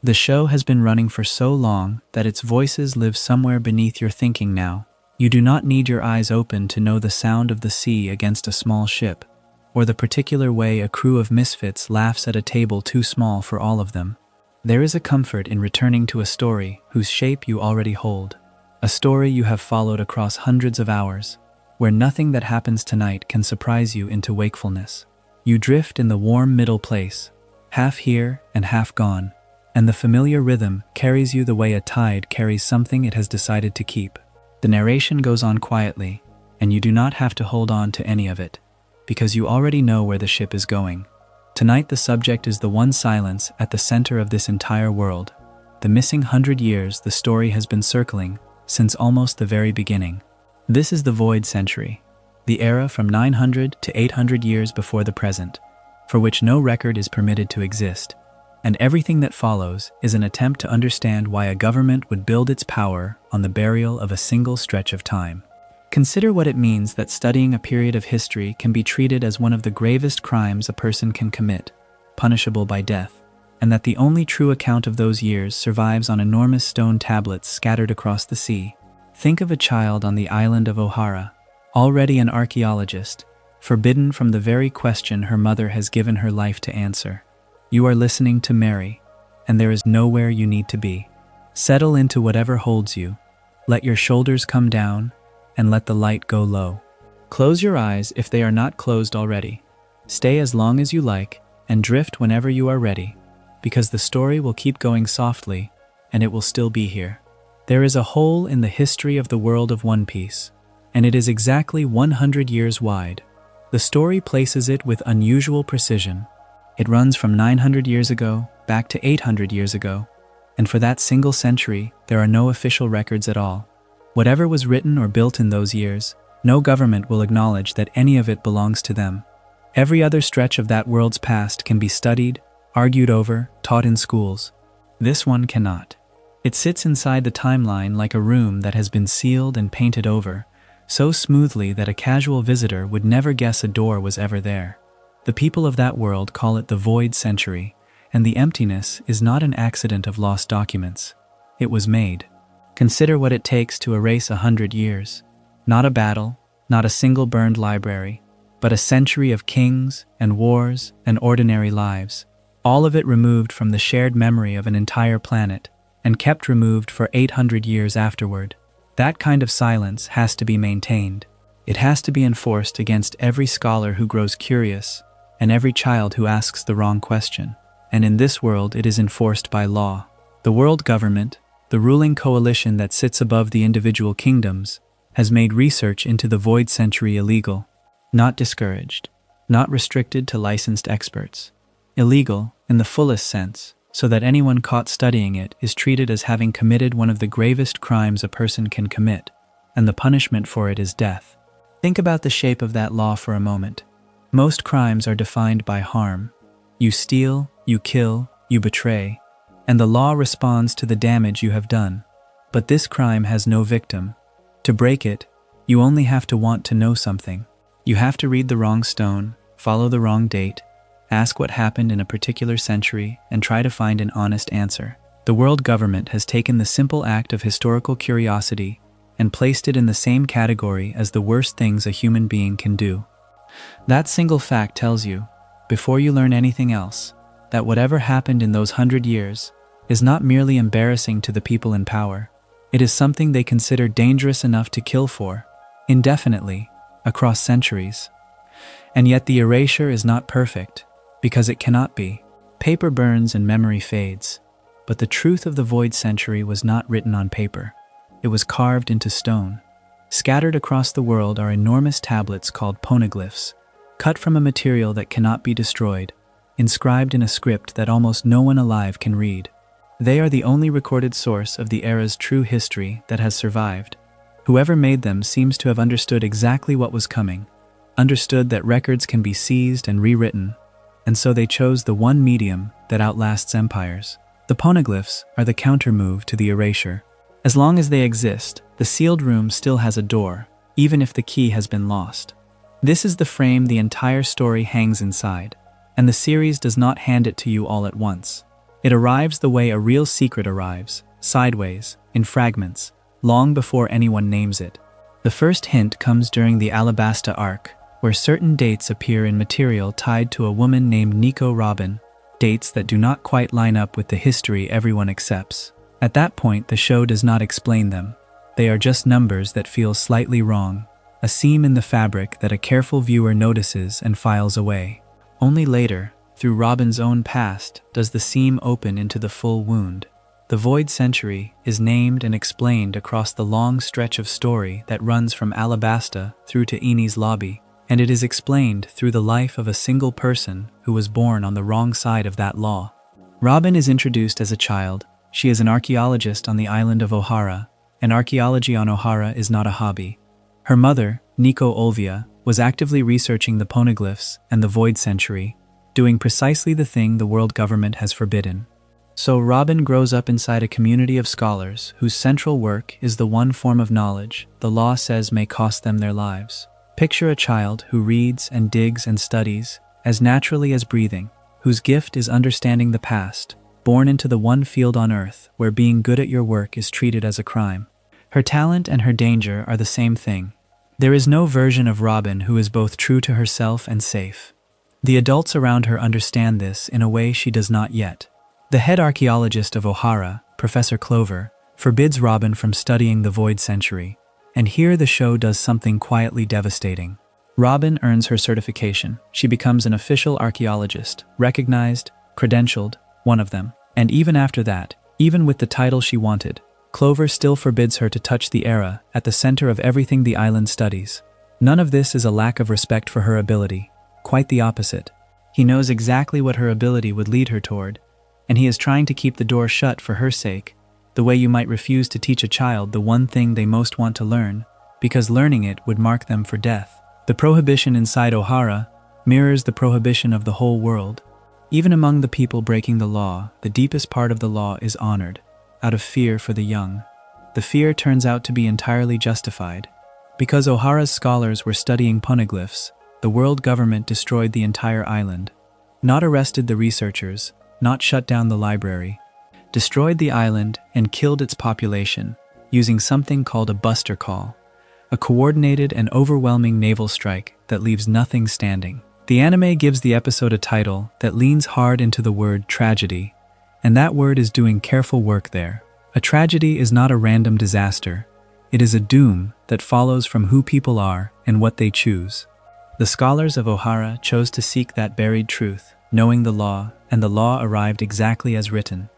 The show has been running for so long that its voices live somewhere beneath your thinking now. You do not need your eyes open to know the sound of the sea against a small ship, or the particular way a crew of misfits laughs at a table too small for all of them. There is a comfort in returning to a story whose shape you already hold, a story you have followed across hundreds of hours, where nothing that happens tonight can surprise you into wakefulness. You drift in the warm middle place, half here and half gone, and the familiar rhythm carries you the way a tide carries something it has decided to keep. The narration goes on quietly, and you do not have to hold on to any of it, because you already know where the ship is going. Tonight the subject is the one silence at the center of this entire world, the missing 100 years the story has been circling since almost the very beginning. This is the Void Century, the era from 900 to 800 years before the present, for which no record is permitted to exist. And everything that follows is an attempt to understand why a government would build its power on the burial of a single stretch of time. Consider what it means that studying a period of history can be treated as one of the gravest crimes a person can commit, punishable by death, and that the only true account of those years survives on enormous stone tablets scattered across the sea. Think of a child on the island of Ohara, already an archaeologist, forbidden from the very question her mother has given her life to answer. You are listening to Mary, and there is nowhere you need to be. Settle into whatever holds you. Let your shoulders come down, and let the light go low. Close your eyes if they are not closed already. Stay as long as you like, and drift whenever you are ready, because the story will keep going softly, and it will still be here. There is a hole in the history of the world of One Piece, and it is exactly 100 years wide. The story places it with unusual precision. It runs from 900 years ago back to 800 years ago, and for that single century, there are no official records at all. Whatever was written or built in those years, no government will acknowledge that any of it belongs to them. Every other stretch of that world's past can be studied, argued over, taught in schools. This one cannot. It sits inside the timeline like a room that has been sealed and painted over, so smoothly that a casual visitor would never guess a door was ever there. The people of that world call it the Void Century, and the emptiness is not an accident of lost documents. It was made. Consider what it takes to erase 100 years. Not a battle, not a single burned library, but a century of kings and wars and ordinary lives, all of it removed from the shared memory of an entire planet, and kept removed for 800 years afterward. That kind of silence has to be maintained. It has to be enforced against every scholar who grows curious, and every child who asks the wrong question. And in this world it is enforced by law. The world government, the ruling coalition that sits above the individual kingdoms, has made research into the Void Century illegal. Not discouraged, not restricted to licensed experts. Illegal in the fullest sense, so that anyone caught studying it is treated as having committed one of the gravest crimes a person can commit, and the punishment for it is death. Think about the shape of that law for a moment. Most crimes are defined by harm. You steal, you kill, you betray, and the law responds to the damage you have done. But this crime has no victim. To break it, you only have to want to know something. You have to read the wrong stone, follow the wrong date, ask what happened in a particular century, and try to find an honest answer. The world government has taken the simple act of historical curiosity and placed it in the same category as the worst things a human being can do. That single fact tells you, before you learn anything else, that whatever happened in those 100 years is not merely embarrassing to the people in power. It is something they consider dangerous enough to kill for, indefinitely, across centuries. And yet the erasure is not perfect, because it cannot be. Paper burns and memory fades, but the truth of the Void Century was not written on paper. It was carved into stone. Scattered across the world are enormous tablets called Poneglyphs, cut from a material that cannot be destroyed, inscribed in a script that almost no one alive can read. They are the only recorded source of the era's true history that has survived. Whoever made them seems to have understood exactly what was coming, understood that records can be seized and rewritten, and so they chose the one medium that outlasts empires. The Poneglyphs are the counter-move to the erasure. As long as they exist, the sealed room still has a door, even if the key has been lost. This is the frame the entire story hangs inside, and the series does not hand it to you all at once. It arrives the way a real secret arrives, sideways, in fragments, long before anyone names it. The first hint comes during the Alabasta arc, where certain dates appear in material tied to a woman named Nico Robin, dates that do not quite line up with the history everyone accepts. At that point, the show does not explain them. They are just numbers that feel slightly wrong, a seam in the fabric that a careful viewer notices and files away. Only later, through Robin's own past, does the seam open into the full wound. The Void Century is named and explained across the long stretch of story that runs from Alabasta through to Eni's lobby, and it is explained through the life of a single person who was born on the wrong side of that law. Robin is introduced as a child. She is an archaeologist on the island of Ohara, and archaeology on Ohara is not a hobby. Her mother, Nico Olvia, was actively researching the Poneglyphs and the Void Century, doing precisely the thing the world government has forbidden. So Robin grows up inside a community of scholars whose central work is the one form of knowledge the law says may cost them their lives. Picture a child who reads and digs and studies as naturally as breathing, whose gift is understanding the past, born into the one field on earth where being good at your work is treated as a crime. Her talent and her danger are the same thing. There is no version of Robin who is both true to herself and safe. The adults around her understand this in a way she does not yet. The head archaeologist of Ohara, Professor Clover, forbids Robin from studying the Void Century, and here the show does something quietly devastating. Robin earns her certification. She becomes an official archaeologist, recognized, credentialed, one of them. And even after that, even with the title she wanted, Clover still forbids her to touch the era at the center of everything the island studies. None of this is a lack of respect for her ability. Quite the opposite. He knows exactly what her ability would lead her toward, and he is trying to keep the door shut for her sake, the way you might refuse to teach a child the one thing they most want to learn, because learning it would mark them for death. The prohibition inside Ohara mirrors the prohibition of the whole world. Even among the people breaking the law, the deepest part of the law is honored, out of fear for the young. The fear turns out to be entirely justified. Because Ohara's scholars were studying poneglyphs, the world government destroyed the entire island. Not arrested the researchers, not shut down the library, destroyed the island and killed its population, using something called a buster call, a coordinated and overwhelming naval strike that leaves nothing standing. The anime gives the episode a title that leans hard into the word tragedy, and that word is doing careful work there. A tragedy is not a random disaster. It is a doom that follows from who people are and what they choose. The scholars of Ohara chose to seek that buried truth, knowing the law, and the law arrived exactly as written.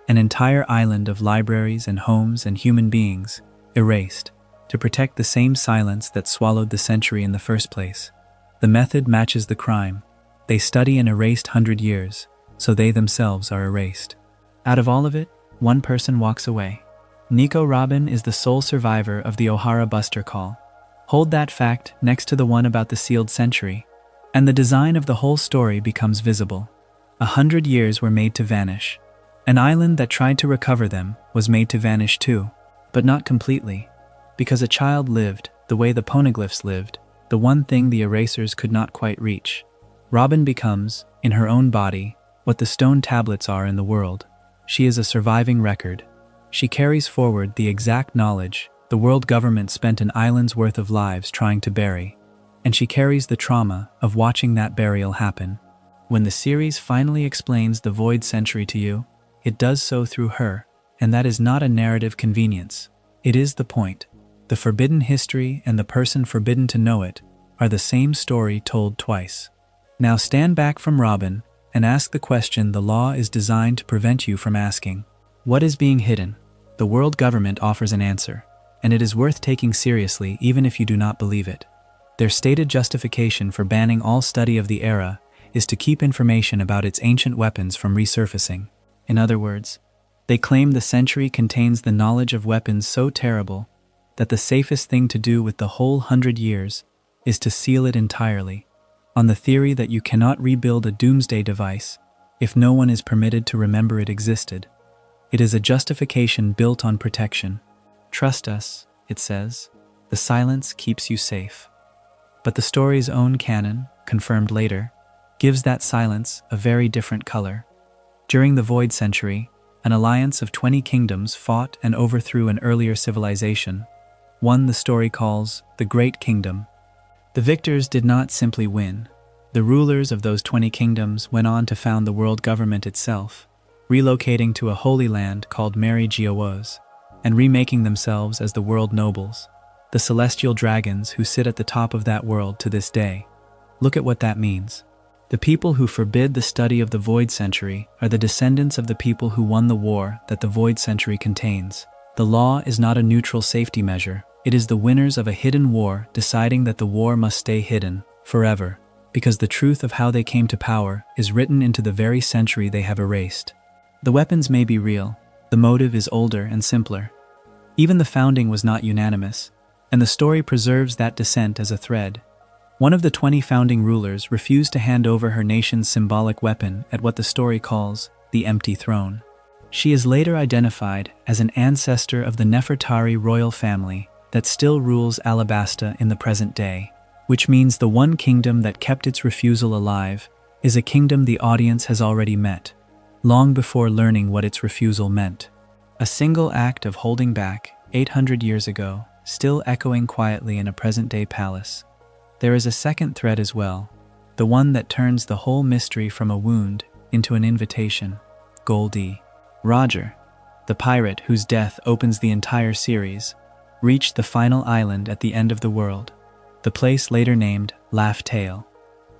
An entire island of libraries and homes and human beings, erased, to protect the same silence that swallowed the century in the first place. The method matches the crime. They study an erased 100 years, so they themselves are erased. Out of all of it, one person walks away. Nico Robin is the sole survivor of the Ohara Buster Call. Hold that fact next to the one about the sealed century, and the design of the whole story becomes visible. 100 years were made to vanish. An island that tried to recover them was made to vanish too, but not completely, because a child lived the way the Poneglyphs lived, the one thing the erasers could not quite reach. Robin becomes, in her own body, what the stone tablets are in the world. She is a surviving record. She carries forward the exact knowledge the world government spent an island's worth of lives trying to bury, and she carries the trauma of watching that burial happen. When the series finally explains the Void Century to you, it does so through her, and that is not a narrative convenience. It is the point. The forbidden history and the person forbidden to know it are the same story told twice. Now stand back from Robin and ask the question the law is designed to prevent you from asking. What is being hidden? The world government offers an answer, and it is worth taking seriously even if you do not believe it. Their stated justification for banning all study of the era is to keep information about its ancient weapons from resurfacing. In other words, they claim the century contains the knowledge of weapons so terrible that the safest thing to do with the whole 100 years is to seal it entirely, on the theory that you cannot rebuild a doomsday device if no one is permitted to remember it existed. It is a justification built on protection. Trust us, it says. The silence keeps you safe. But the story's own canon, confirmed later, gives that silence a very different color. During the Void Century, an alliance of 20 kingdoms fought and overthrew an earlier civilization, one the story calls the Great Kingdom. The victors did not simply win. The rulers of those 20 kingdoms went on to found the world government itself, relocating to a holy land called Mary Geoz, and remaking themselves as the world nobles, the celestial dragons who sit at the top of that world to this day. Look at what that means. The people who forbid the study of the Void Century are the descendants of the people who won the war that the Void Century contains. The law is not a neutral safety measure. It is the winners of a hidden war deciding that the war must stay hidden forever, because the truth of how they came to power is written into the very century they have erased. The weapons may be real, the motive is older and simpler. Even the founding was not unanimous, and the story preserves that dissent as a thread. One of the 20 founding rulers refused to hand over her nation's symbolic weapon at what the story calls the empty throne. She is later identified as an ancestor of the Nefertari royal family that still rules Alabasta in the present day, which means the one kingdom that kept its refusal alive is a kingdom the audience has already met, long before learning what its refusal meant. A single act of holding back 800 years ago, still echoing quietly in a present-day palace. There is a second thread as well, the one that turns the whole mystery from a wound into an invitation. Goldie. Roger, the pirate whose death opens the entire series, reached the final island at the end of the world, the place later named Laugh Tale.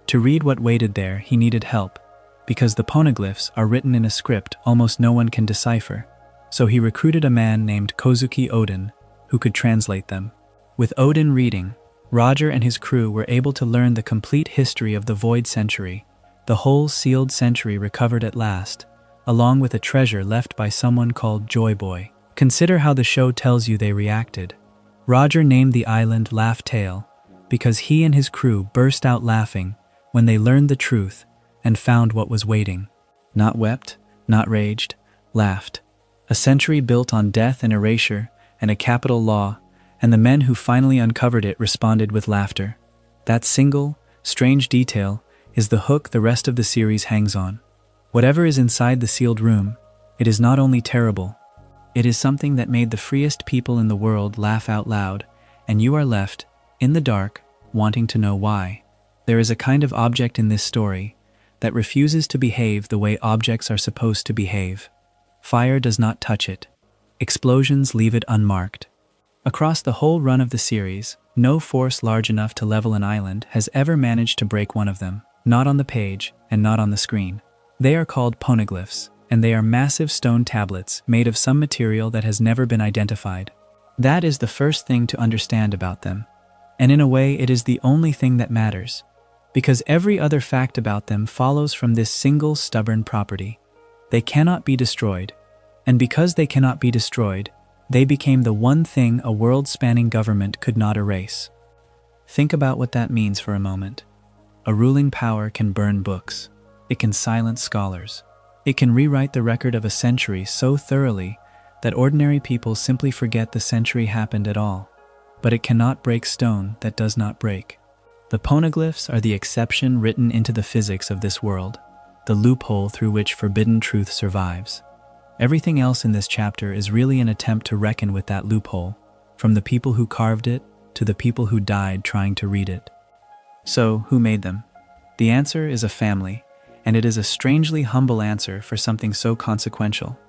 To read what waited there, he needed help, because the Poneglyphs are written in a script almost no one can decipher, so he recruited a man named Kozuki Oden, who could translate them. With Oden reading, Roger and his crew were able to learn the complete history of the Void Century, the whole sealed century recovered at last, along with a treasure left by someone called Joy Boy. Consider how the show tells you they reacted. Roger named the island Laugh Tale because he and his crew burst out laughing when they learned the truth and found what was waiting. Not wept, not raged, laughed. A century built on death and erasure and a capital law, and the men who finally uncovered it responded with laughter. That single, strange detail is the hook the rest of the series hangs on. Whatever is inside the sealed room, it is not only terrible, it is something that made the freest people in the world laugh out loud, and you are left, in the dark, wanting to know why. There is a kind of object in this story that refuses to behave the way objects are supposed to behave. Fire does not touch it. Explosions leave it unmarked. Across the whole run of the series, no force large enough to level an island has ever managed to break one of them, not on the page and not on the screen. They are called Poneglyphs, and they are massive stone tablets made of some material that has never been identified. That is the first thing to understand about them, and in a way it is the only thing that matters, because every other fact about them follows from this single stubborn property. They cannot be destroyed, and because they cannot be destroyed, they became the one thing a world-spanning government could not erase. Think about what that means for a moment. A ruling power can burn books. It can silence scholars. It can rewrite the record of a century so thoroughly that ordinary people simply forget the century happened at all. But it cannot break stone that does not break. The Poneglyphs are the exception written into the physics of this world, the loophole through which forbidden truth survives. Everything else in this chapter is really an attempt to reckon with that loophole, from the people who carved it to the people who died trying to read it. So, who made them? The answer is a family, and it is a strangely humble answer for something so consequential.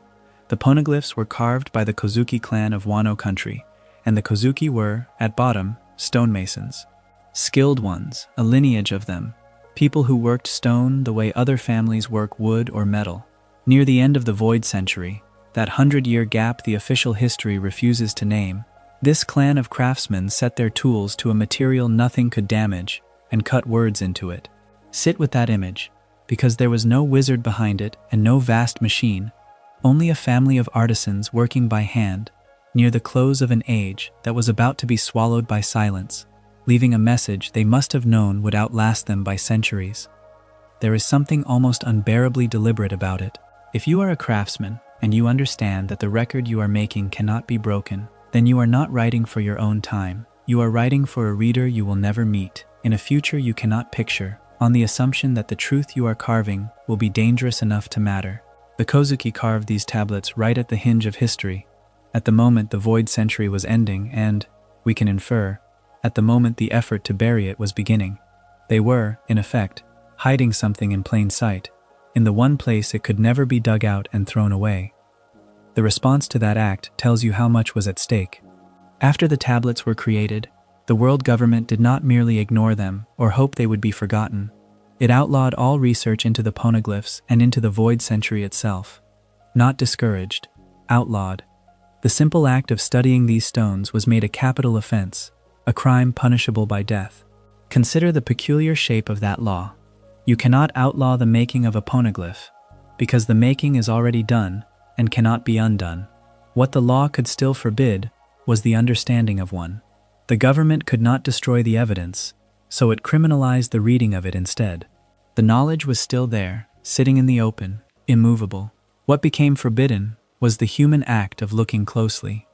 The Poneglyphs were carved by the Kozuki clan of Wano country, and the Kozuki were, at bottom, stonemasons. Skilled ones, a lineage of them, people who worked stone the way other families work wood or metal. Near the end of the Void Century, that 100-year gap the official history refuses to name, this clan of craftsmen set their tools to a material nothing could damage and cut words into it. Sit with that image, because there was no wizard behind it and no vast machine, only a family of artisans working by hand, near the close of an age that was about to be swallowed by silence, leaving a message they must have known would outlast them by centuries. There is something almost unbearably deliberate about it. If you are a craftsman, and you understand that the record you are making cannot be broken, then you are not writing for your own time. You are writing for a reader you will never meet, in a future you cannot picture, on the assumption that the truth you are carving will be dangerous enough to matter. The Kozuki carved these tablets right at the hinge of history, at the moment the void century was ending and, we can infer, at the moment the effort to bury it was beginning. They were, in effect, hiding something in plain sight, in the one place it could never be dug out and thrown away. The response to that act tells you how much was at stake. After the tablets were created, the world government did not merely ignore them or hope they would be forgotten. It outlawed all research into the Poneglyphs and into the void century itself. Not discouraged, outlawed. The simple act of studying these stones was made a capital offense, a crime punishable by death. Consider the peculiar shape of that law. You cannot outlaw the making of a poneglyph, because the making is already done and cannot be undone. What the law could still forbid was the understanding of one. The government could not destroy the evidence, so it criminalized the reading of it instead. The knowledge was still there, sitting in the open, immovable. What became forbidden was the human act of looking closely.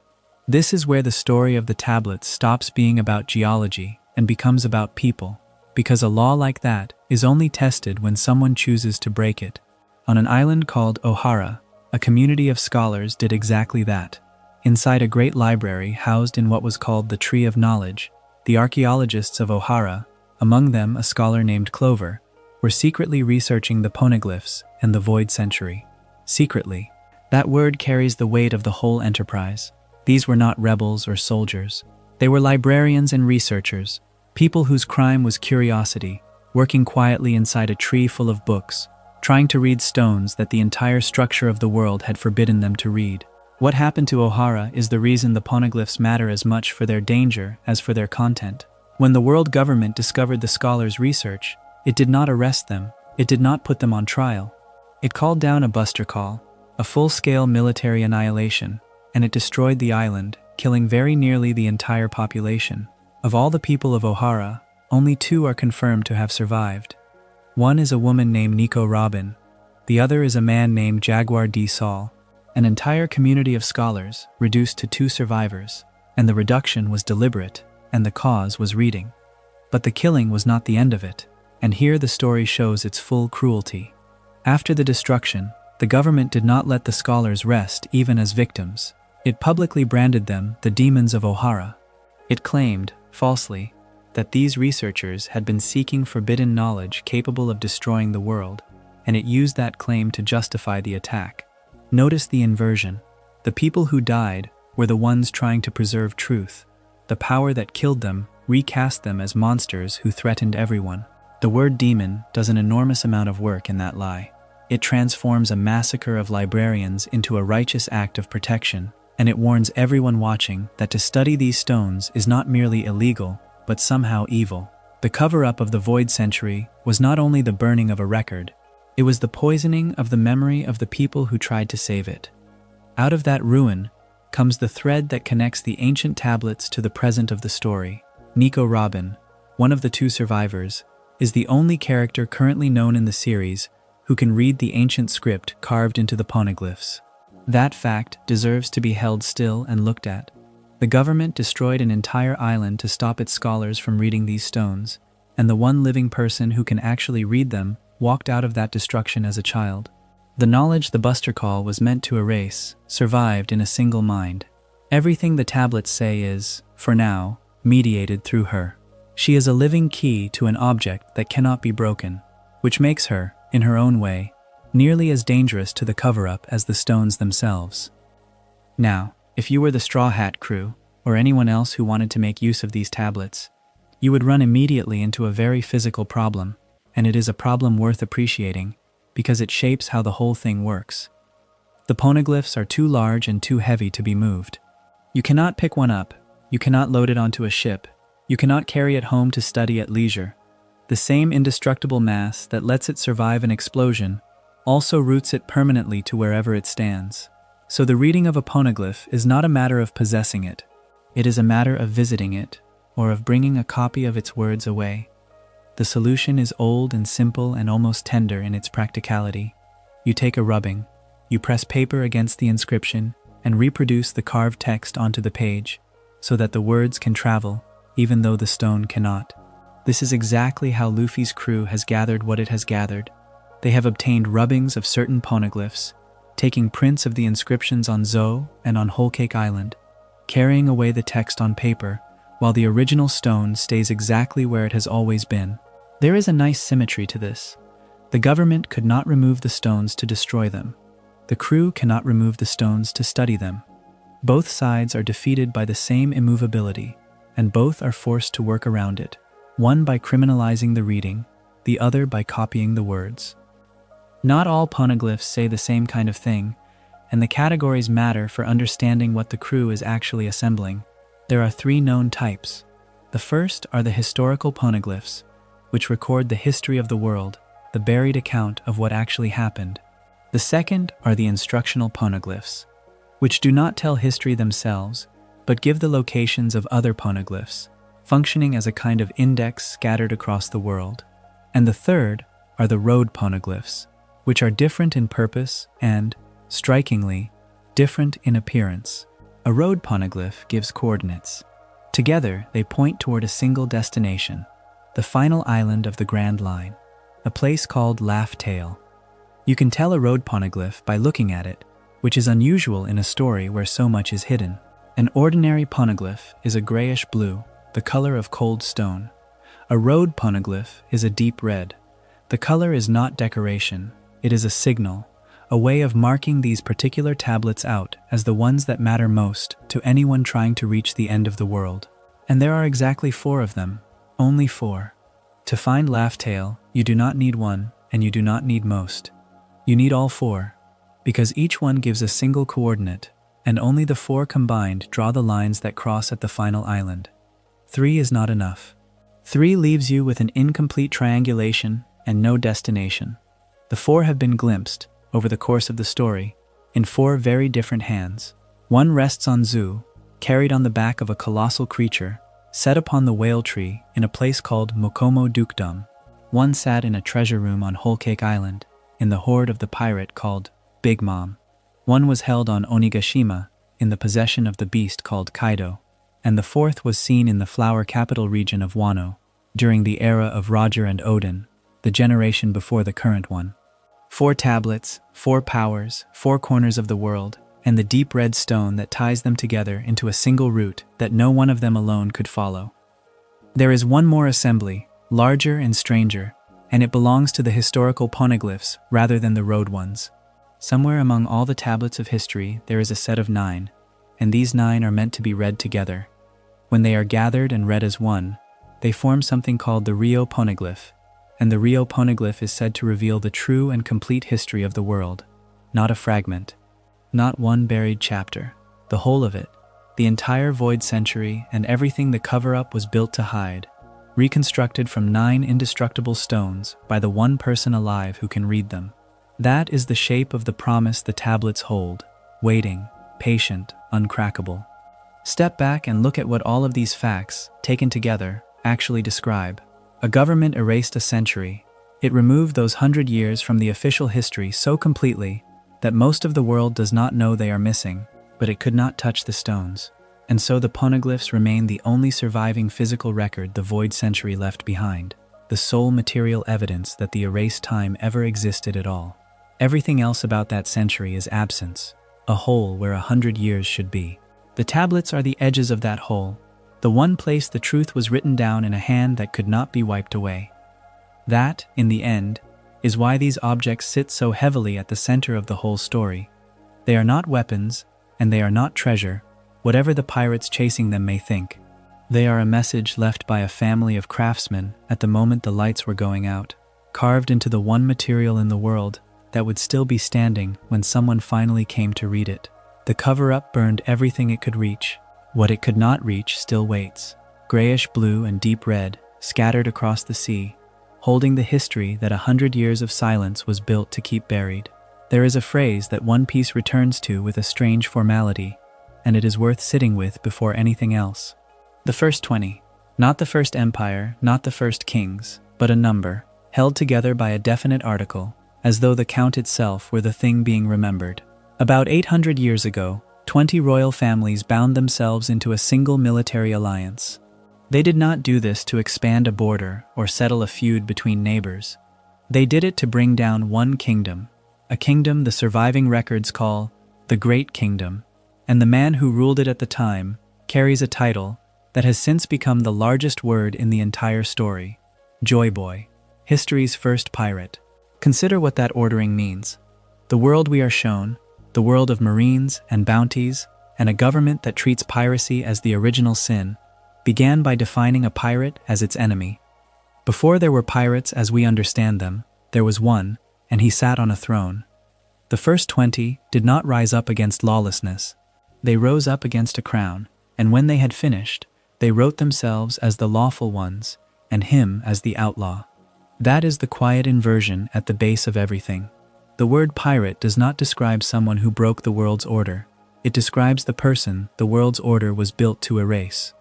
This is where the story of the tablets stops being about geology and becomes about people, because a law like that is only tested when someone chooses to break it. On an island called Ohara, a community of scholars did exactly that. Inside a great library housed in what was called the Tree of Knowledge, the archaeologists of Ohara, among them a scholar named Clover, were secretly researching the Poneglyphs and the Void Century. Secretly. That word carries the weight of the whole enterprise. These were not rebels or soldiers. They were librarians and researchers, people whose crime was curiosity, working quietly inside a tree full of books, trying to read stones that the entire structure of the world had forbidden them to read. What happened to Ohara is the reason the Poneglyphs matter as much for their danger as for their content. When the world government discovered the scholars' research, it did not arrest them, it did not put them on trial. It called down a buster call, a full-scale military annihilation, and it destroyed the island, killing very nearly the entire population. Of all the people of Ohara, only 2 are confirmed to have survived. One is a woman named Nico Robin, the other is a man named Jaguar D. Saul. An entire community of scholars reduced to 2 survivors, and the reduction was deliberate, and the cause was reading. But the killing was not the end of it, and here the story shows its full cruelty. After the destruction, the government did not let the scholars rest even as victims. It publicly branded them the demons of Ohara. It claimed, falsely, that these researchers had been seeking forbidden knowledge capable of destroying the world, and it used that claim to justify the attack. Notice the inversion. The people who died were the ones trying to preserve truth. The power that killed them recast them as monsters who threatened everyone. The word demon does an enormous amount of work in that lie. It transforms a massacre of librarians into a righteous act of protection, and it warns everyone watching that to study these stones is not merely illegal, but somehow evil. The cover-up of the Void Century was not only the burning of a record, it was the poisoning of the memory of the people who tried to save it. Out of that ruin comes the thread that connects the ancient tablets to the present of the story. Nico Robin, one of the 2 survivors, is the only character currently known in the series who can read the ancient script carved into the Poneglyphs. That fact deserves to be held still and looked at. The government destroyed an entire island to stop its scholars from reading these stones, and the one living person who can actually read them walked out of that destruction as a child. The knowledge the Buster Call was meant to erase survived in a single mind. Everything the tablets say is, for now, mediated through her. She is a living key to an object that cannot be broken, which makes her, in her own way, nearly as dangerous to the cover-up as the stones themselves. Now, if you were the Straw Hat crew, or anyone else who wanted to make use of these tablets, you would run immediately into a very physical problem, and it is a problem worth appreciating, because it shapes how the whole thing works. The Poneglyphs are too large and too heavy to be moved. You cannot pick one up, you cannot load it onto a ship, you cannot carry it home to study at leisure. The same indestructible mass that lets it survive an explosion also roots it permanently to wherever it stands. So the reading of a poneglyph is not a matter of possessing it. It is a matter of visiting it, or of bringing a copy of its words away. The solution is old and simple and almost tender in its practicality. You take a rubbing, you press paper against the inscription, and reproduce the carved text onto the page, so that the words can travel, even though the stone cannot. This is exactly how Luffy's crew has gathered what it has gathered. They have obtained rubbings of certain poneglyphs, taking prints of the inscriptions on Zo and on Whole Cake Island, carrying away the text on paper, while the original stone stays exactly where it has always been. There is a nice symmetry to this. The government could not remove the stones to destroy them. The crew cannot remove the stones to study them. Both sides are defeated by the same immovability, and both are forced to work around it, one by criminalizing the reading, the other by copying the words. Not all poneglyphs say the same kind of thing, and the categories matter for understanding what the crew is actually assembling. There are 3 known types. The first are the historical poneglyphs, which record the history of the world, the buried account of what actually happened. The second are the instructional poneglyphs, which do not tell history themselves, but give the locations of other poneglyphs, functioning as a kind of index scattered across the world. And the third are the road poneglyphs, which are different in purpose and, strikingly, different in appearance. A road poneglyph gives coordinates. Together, they point toward a single destination, the final island of the Grand Line, a place called Laugh Tale. You can tell a road poneglyph by looking at it, which is unusual in a story where so much is hidden. An ordinary poneglyph is a grayish-blue, the color of cold stone. A road poneglyph is a deep red. The color is not decoration, it is a signal, a way of marking these particular tablets out as the ones that matter most to anyone trying to reach the end of the world. And there are exactly 4 of them, only 4. To find Laugh Tale, you do not need one, and you do not need most. You need all 4, because each one gives a single coordinate, and only the 4 combined draw the lines that cross at the final island. 3 is not enough. 3 leaves you with an incomplete triangulation and no destination. The 4 have been glimpsed, over the course of the story, in 4 very different hands. One rests on Zu, carried on the back of a colossal creature, set upon the whale tree in a place called Mokomo Dukedom. One sat in a treasure room on Whole Cake Island, in the hoard of the pirate called Big Mom. One was held on Onigashima, in the possession of the beast called Kaido, and the 4th was seen in the flower capital region of Wano, during the era of Roger and Oden, the generation before the current one. 4 tablets, 4 powers, 4 corners of the world, and the deep red stone that ties them together into a single route that no one of them alone could follow. There is one more assembly, larger and stranger, and it belongs to the historical poneglyphs rather than the road ones. Somewhere among all the tablets of history there is a set of 9, and these 9 are meant to be read together. When they are gathered and read as one, they form something called the Rio Poneglyph, and the Rio Poneglyph is said to reveal the true and complete history of the world, not a fragment, not one buried chapter, the whole of it, the entire void century and everything the cover-up was built to hide, reconstructed from 9 indestructible stones by the one person alive who can read them. That is the shape of the promise the tablets hold, waiting, patient, uncrackable. Step back and look at what all of these facts, taken together, actually describe. A government erased a century. It removed those 100 years from the official history so completely that most of the world does not know they are missing, but it could not touch the stones. And so the poneglyphs remain the only surviving physical record the void century left behind, the sole material evidence that the erased time ever existed at all. Everything else about that century is absence, a hole where 100 years should be. The tablets are the edges of that hole, the one place the truth was written down in a hand that could not be wiped away. That, in the end, is why these objects sit so heavily at the center of the whole story. They are not weapons, and they are not treasure, whatever the pirates chasing them may think. They are a message left by a family of craftsmen at the moment the lights were going out, carved into the one material in the world that would still be standing when someone finally came to read it. The cover-up burned everything it could reach. What it could not reach still waits, grayish blue and deep red, scattered across the sea, holding the history that 100 years of silence was built to keep buried. There is a phrase that One Piece returns to with a strange formality, and it is worth sitting with before anything else. The first 20. Not the first empire, not the first kings, but a number, held together by a definite article, as though the count itself were the thing being remembered. About 800 years ago, 20 royal families bound themselves into a single military alliance. They did not do this to expand a border or settle a feud between neighbors. They did it to bring down one kingdom, a kingdom the surviving records call the Great Kingdom, and the man who ruled it at the time carries a title that has since become the largest word in the entire story: Joy Boy, history's first pirate. Consider what that ordering means. The world we are shown, the world of marines and bounties, and a government that treats piracy as the original sin, began by defining a pirate as its enemy. Before there were pirates as we understand them, there was one, and he sat on a throne. The first 20 did not rise up against lawlessness. They rose up against a crown, and when they had finished, they wrote themselves as the lawful ones, and him as the outlaw. That is the quiet inversion at the base of everything. The word pirate does not describe someone who broke the world's order. It describes the person the world's order was built to erase.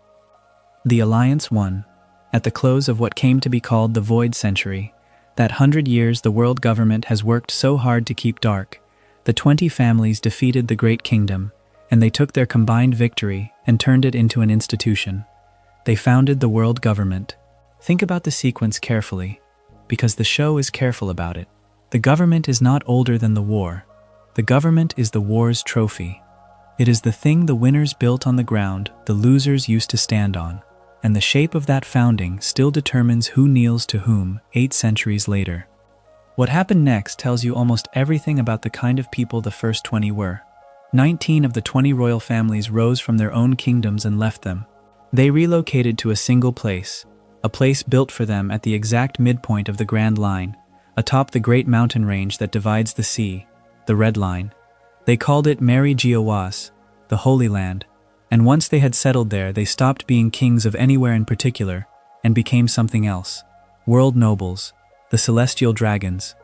The Alliance won. At the close of what came to be called the Void Century, that 100 years the world government has worked so hard to keep dark, the 20 families defeated the Great Kingdom, and they took their combined victory and turned it into an institution. They founded the world government. Think about the sequence carefully, because the show is careful about it. The government is not older than the war. The government is the war's trophy. It is the thing the winners built on the ground the losers used to stand on, and the shape of that founding still determines who kneels to whom 8 centuries later. What happened next tells you almost everything about the kind of people the first 20 were. 19 of the 20 royal families rose from their own kingdoms and left them. They relocated to a single place, a place built for them at the exact midpoint of the Grand Line, atop the great mountain range that divides the sea, the Red Line. They called it Mary Geowas, the Holy Land, and once they had settled there, they stopped being kings of anywhere in particular and became something else: world nobles, the celestial dragons.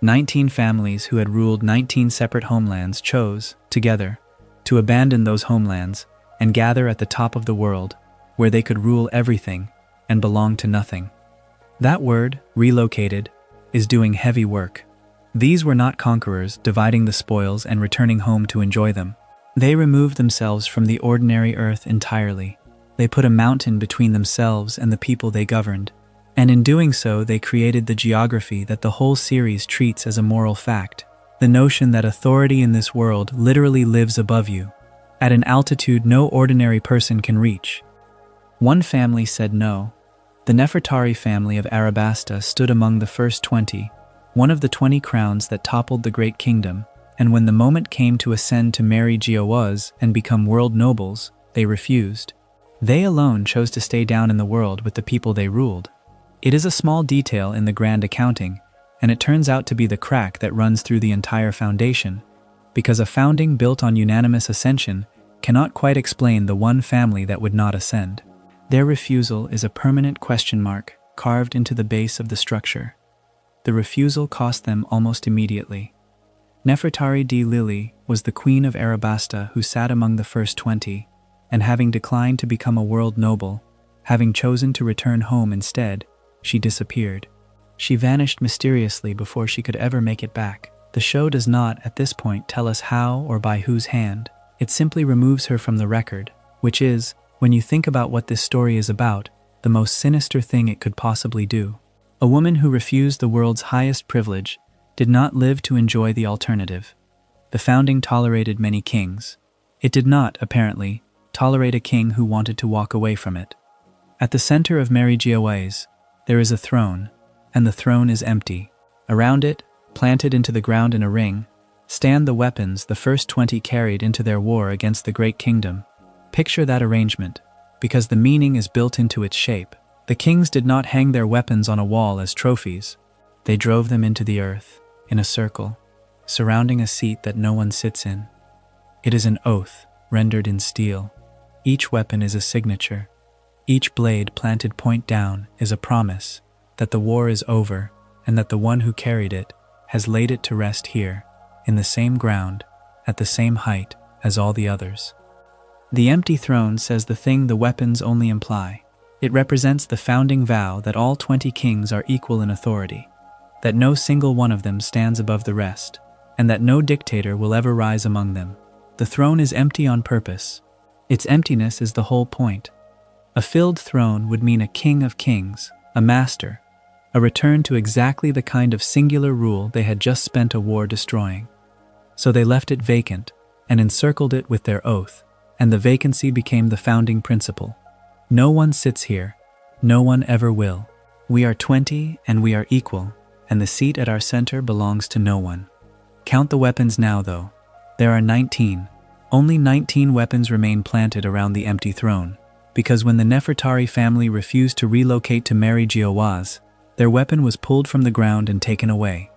19 families who had ruled 19 separate homelands chose, together, to abandon those homelands and gather at the top of the world, where they could rule everything and belong to nothing. That word, relocated, is doing heavy work. These were not conquerors dividing the spoils and returning home to enjoy them. They removed themselves from the ordinary earth entirely. They put a mountain between themselves and the people they governed, and in doing so they created the geography that the whole series treats as a moral fact, the notion that authority in this world literally lives above you, at an altitude no ordinary person can reach. One family said no. The Nefertari family of Arabasta stood among the first 20, one of the 20 crowns that toppled the Great Kingdom, and when the moment came to ascend to Mary Geowas and become world nobles, they refused. They alone chose to stay down in the world with the people they ruled. It is a small detail in the grand accounting, and it turns out to be the crack that runs through the entire foundation, because a founding built on unanimous ascension cannot quite explain the one family that would not ascend. Their refusal is a permanent question mark carved into the base of the structure. The refusal cost them almost immediately. Nefertari D. Lily was the queen of Arabasta who sat among the first 20, and having declined to become a world noble, having chosen to return home instead, she disappeared. She vanished mysteriously before she could ever make it back. The show does not, at this point, tell us how or by whose hand. It simply removes her from the record, which is, when you think about what this story is about, the most sinister thing it could possibly do. A woman who refused the world's highest privilege did not live to enjoy the alternative. The founding tolerated many kings. It did not, apparently, tolerate a king who wanted to walk away from it. At the center of Mary Geowas, there is a throne, and the throne is empty. Around it, planted into the ground in a ring, stand the weapons the first 20 carried into their war against the Great Kingdom. Picture that arrangement, because the meaning is built into its shape. The kings did not hang their weapons on a wall as trophies. They drove them into the earth, in a circle, surrounding a seat that no one sits in. It is an oath, rendered in steel. Each weapon is a signature. Each blade planted point down is a promise that the war is over and that the one who carried it has laid it to rest here, in the same ground, at the same height as all the others. The empty throne says the thing the weapons only imply. It represents the founding vow that all 20 kings are equal in authority, that no single one of them stands above the rest, and that no dictator will ever rise among them. The throne is empty on purpose. Its emptiness is the whole point. A filled throne would mean a king of kings, a master, a return to exactly the kind of singular rule they had just spent a war destroying. So they left it vacant, and encircled it with their oath, and the vacancy became the founding principle. No one sits here. No one ever will. We are 20, and we are equal, and the seat at our center belongs to no one. Count the weapons now, though. There are 19. Only 19 weapons remain planted around the empty throne, because when the Nefertari family refused to relocate to marry Giawaz, their weapon was pulled from the ground and taken away.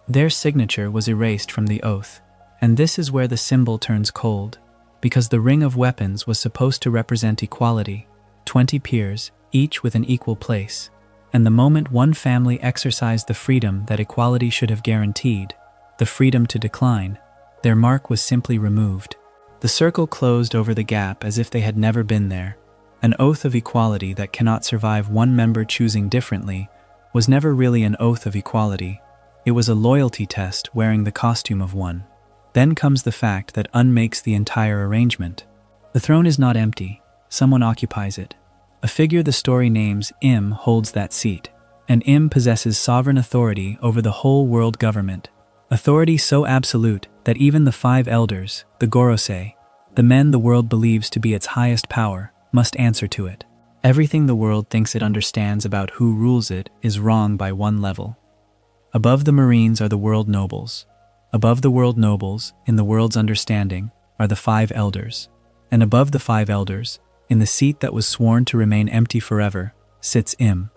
Their signature was erased from the oath, and this is where the symbol turns cold, because the ring of weapons was supposed to represent equality, 20 peers, each with an equal place, and the moment one family exercised the freedom that equality should have guaranteed, the freedom to decline, their mark was simply removed. The circle closed over the gap as if they had never been there. An oath of equality that cannot survive one member choosing differently was never really an oath of equality. It was a loyalty test wearing the costume of one. Then comes the fact that unmakes the entire arrangement. The throne is not empty. Someone occupies it. A figure the story names Im holds that seat, and Im possesses sovereign authority over the whole world government. Authority so absolute that even the 5 elders, the Gorosei, the men the world believes to be its highest power, must answer to it. Everything the world thinks it understands about who rules it is wrong by one level. Above the Marines are the world nobles. Above the world nobles, in the world's understanding, are the 5 elders. And above the 5 elders, in the seat that was sworn to remain empty forever, sits Im.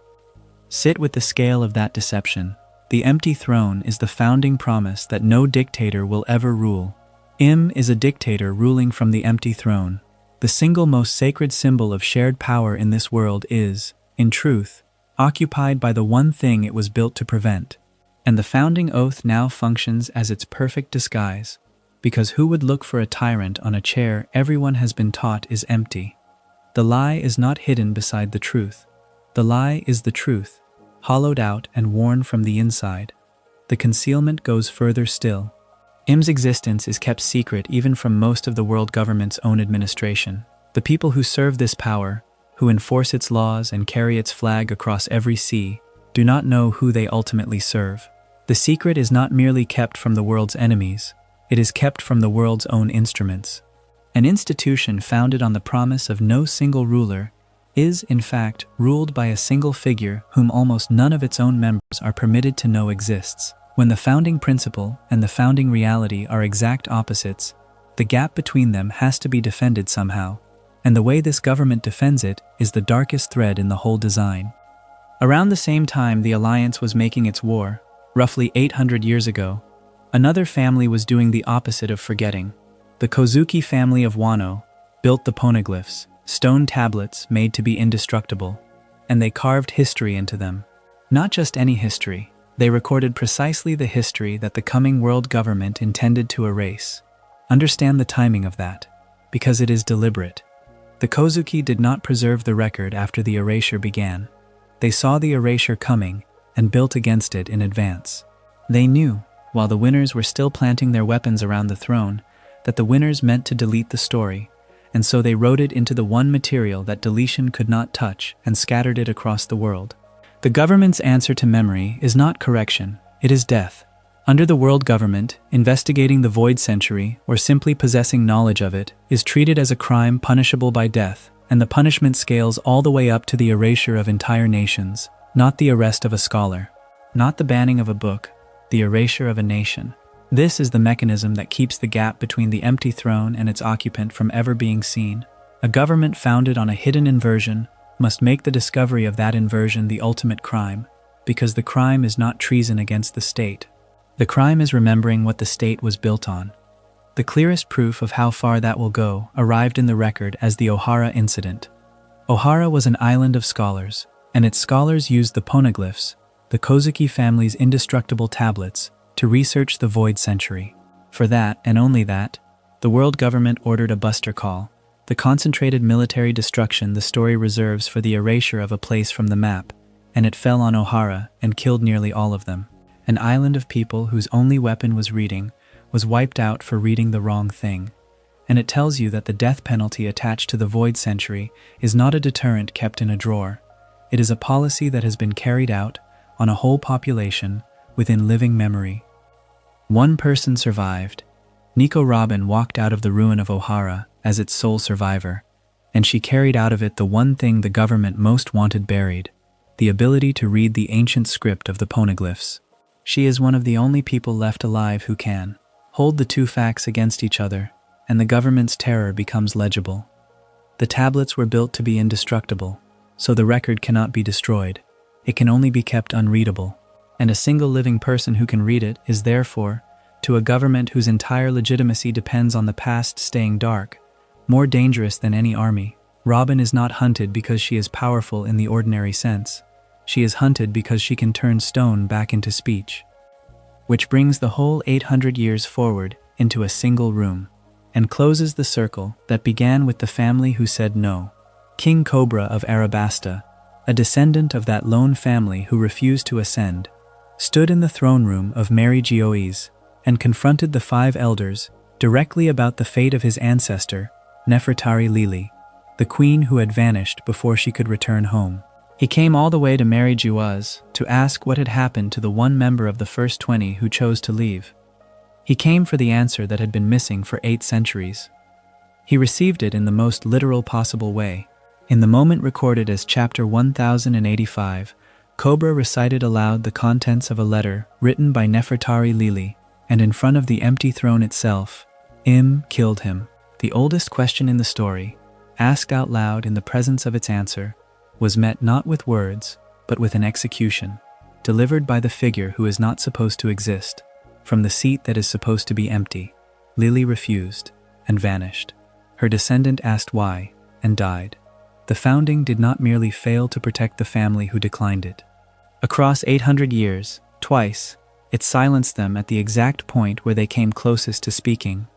Sit with the scale of that deception. The empty throne is the founding promise that no dictator will ever rule. Im is a dictator ruling from the empty throne. The single most sacred symbol of shared power in this world is, in truth, occupied by the one thing it was built to prevent. And the founding oath now functions as its perfect disguise, because who would look for a tyrant on a chair everyone has been taught is empty? The lie is not hidden beside the truth. The lie is the truth, hollowed out and worn from the inside. The concealment goes further still. Im's existence is kept secret even from most of the world government's own administration. The people who serve this power, who enforce its laws and carry its flag across every sea, do not know who they ultimately serve. The secret is not merely kept from the world's enemies, it is kept from the world's own instruments. An institution founded on the promise of no single ruler is, in fact, ruled by a single figure whom almost none of its own members are permitted to know exists. When the founding principle and the founding reality are exact opposites, the gap between them has to be defended somehow, and the way this government defends it is the darkest thread in the whole design. Around the same time the Alliance was making its war, roughly 800 years ago, another family was doing the opposite of forgetting. The Kozuki family of Wano built the Poneglyphs, stone tablets made to be indestructible, and they carved history into them. Not just any history, they recorded precisely the history that the coming world government intended to erase. Understand the timing of that, because it is deliberate. The Kozuki did not preserve the record after the erasure began. They saw the erasure coming and built against it in advance. They knew, while the winners were still planting their weapons around the throne, that the winners meant to delete the story, and so they wrote it into the one material that deletion could not touch and scattered it across the world. The government's answer to memory is not correction, it is death. Under the world government, investigating the void century or simply possessing knowledge of it is treated as a crime punishable by death, and the punishment scales all the way up to the erasure of entire nations, not the arrest of a scholar, not the banning of a book, the erasure of a nation. This is the mechanism that keeps the gap between the empty throne and its occupant from ever being seen. A government founded on a hidden inversion must make the discovery of that inversion the ultimate crime, because the crime is not treason against the state. The crime is remembering what the state was built on. The clearest proof of how far that will go arrived in the record as the Ohara incident. Ohara was an island of scholars, and its scholars used the Poneglyphs, the Kozuki family's indestructible tablets, to research the void century. For that, and only that, the world government ordered a buster call, the concentrated military destruction the story reserves for the erasure of a place from the map, and it fell on Ohara and killed nearly all of them. An island of people whose only weapon was reading was wiped out for reading the wrong thing. And it tells you that the death penalty attached to the void century is not a deterrent kept in a drawer. It is a policy that has been carried out, on a whole population within living memory. One person survived. Nico Robin walked out of the ruin of Ohara as its sole survivor, and she carried out of it the one thing the government most wanted buried: the ability to read the ancient script of the Poneglyphs. She is one of the only people left alive who can hold the two facts against each other, and the government's terror becomes legible. The tablets were built to be indestructible, so the record cannot be destroyed. It can only be kept unreadable, and a single living person who can read it is therefore, to a government whose entire legitimacy depends on the past staying dark, more dangerous than any army. Robin is not hunted because she is powerful in the ordinary sense. She is hunted because she can turn stone back into speech. Which brings the whole 800 years forward into a single room, and closes the circle that began with the family who said no. King Cobra of Arabasta, a descendant of that lone family who refused to ascend, stood in the throne room of Mary Geoise and confronted the 5 elders directly about the fate of his ancestor, Nefertari Lili, the queen who had vanished before she could return home. He came all the way to Mary Geoise to ask what had happened to the one member of the first 20 who chose to leave. He came for the answer that had been missing for 8 centuries. He received it in the most literal possible way. In the moment recorded as chapter 1085, Cobra recited aloud the contents of a letter written by Nefertari Lili, and in front of the empty throne itself, killed him. The oldest question in the story, asked out loud in the presence of its answer, was met not with words, but with an execution, delivered by the figure who is not supposed to exist, from the seat that is supposed to be empty. Lili refused, and vanished. Her descendant asked why, and died. The founding did not merely fail to protect the family who declined it. Across 800 years, twice, it silenced them at the exact point where they came closest to speaking.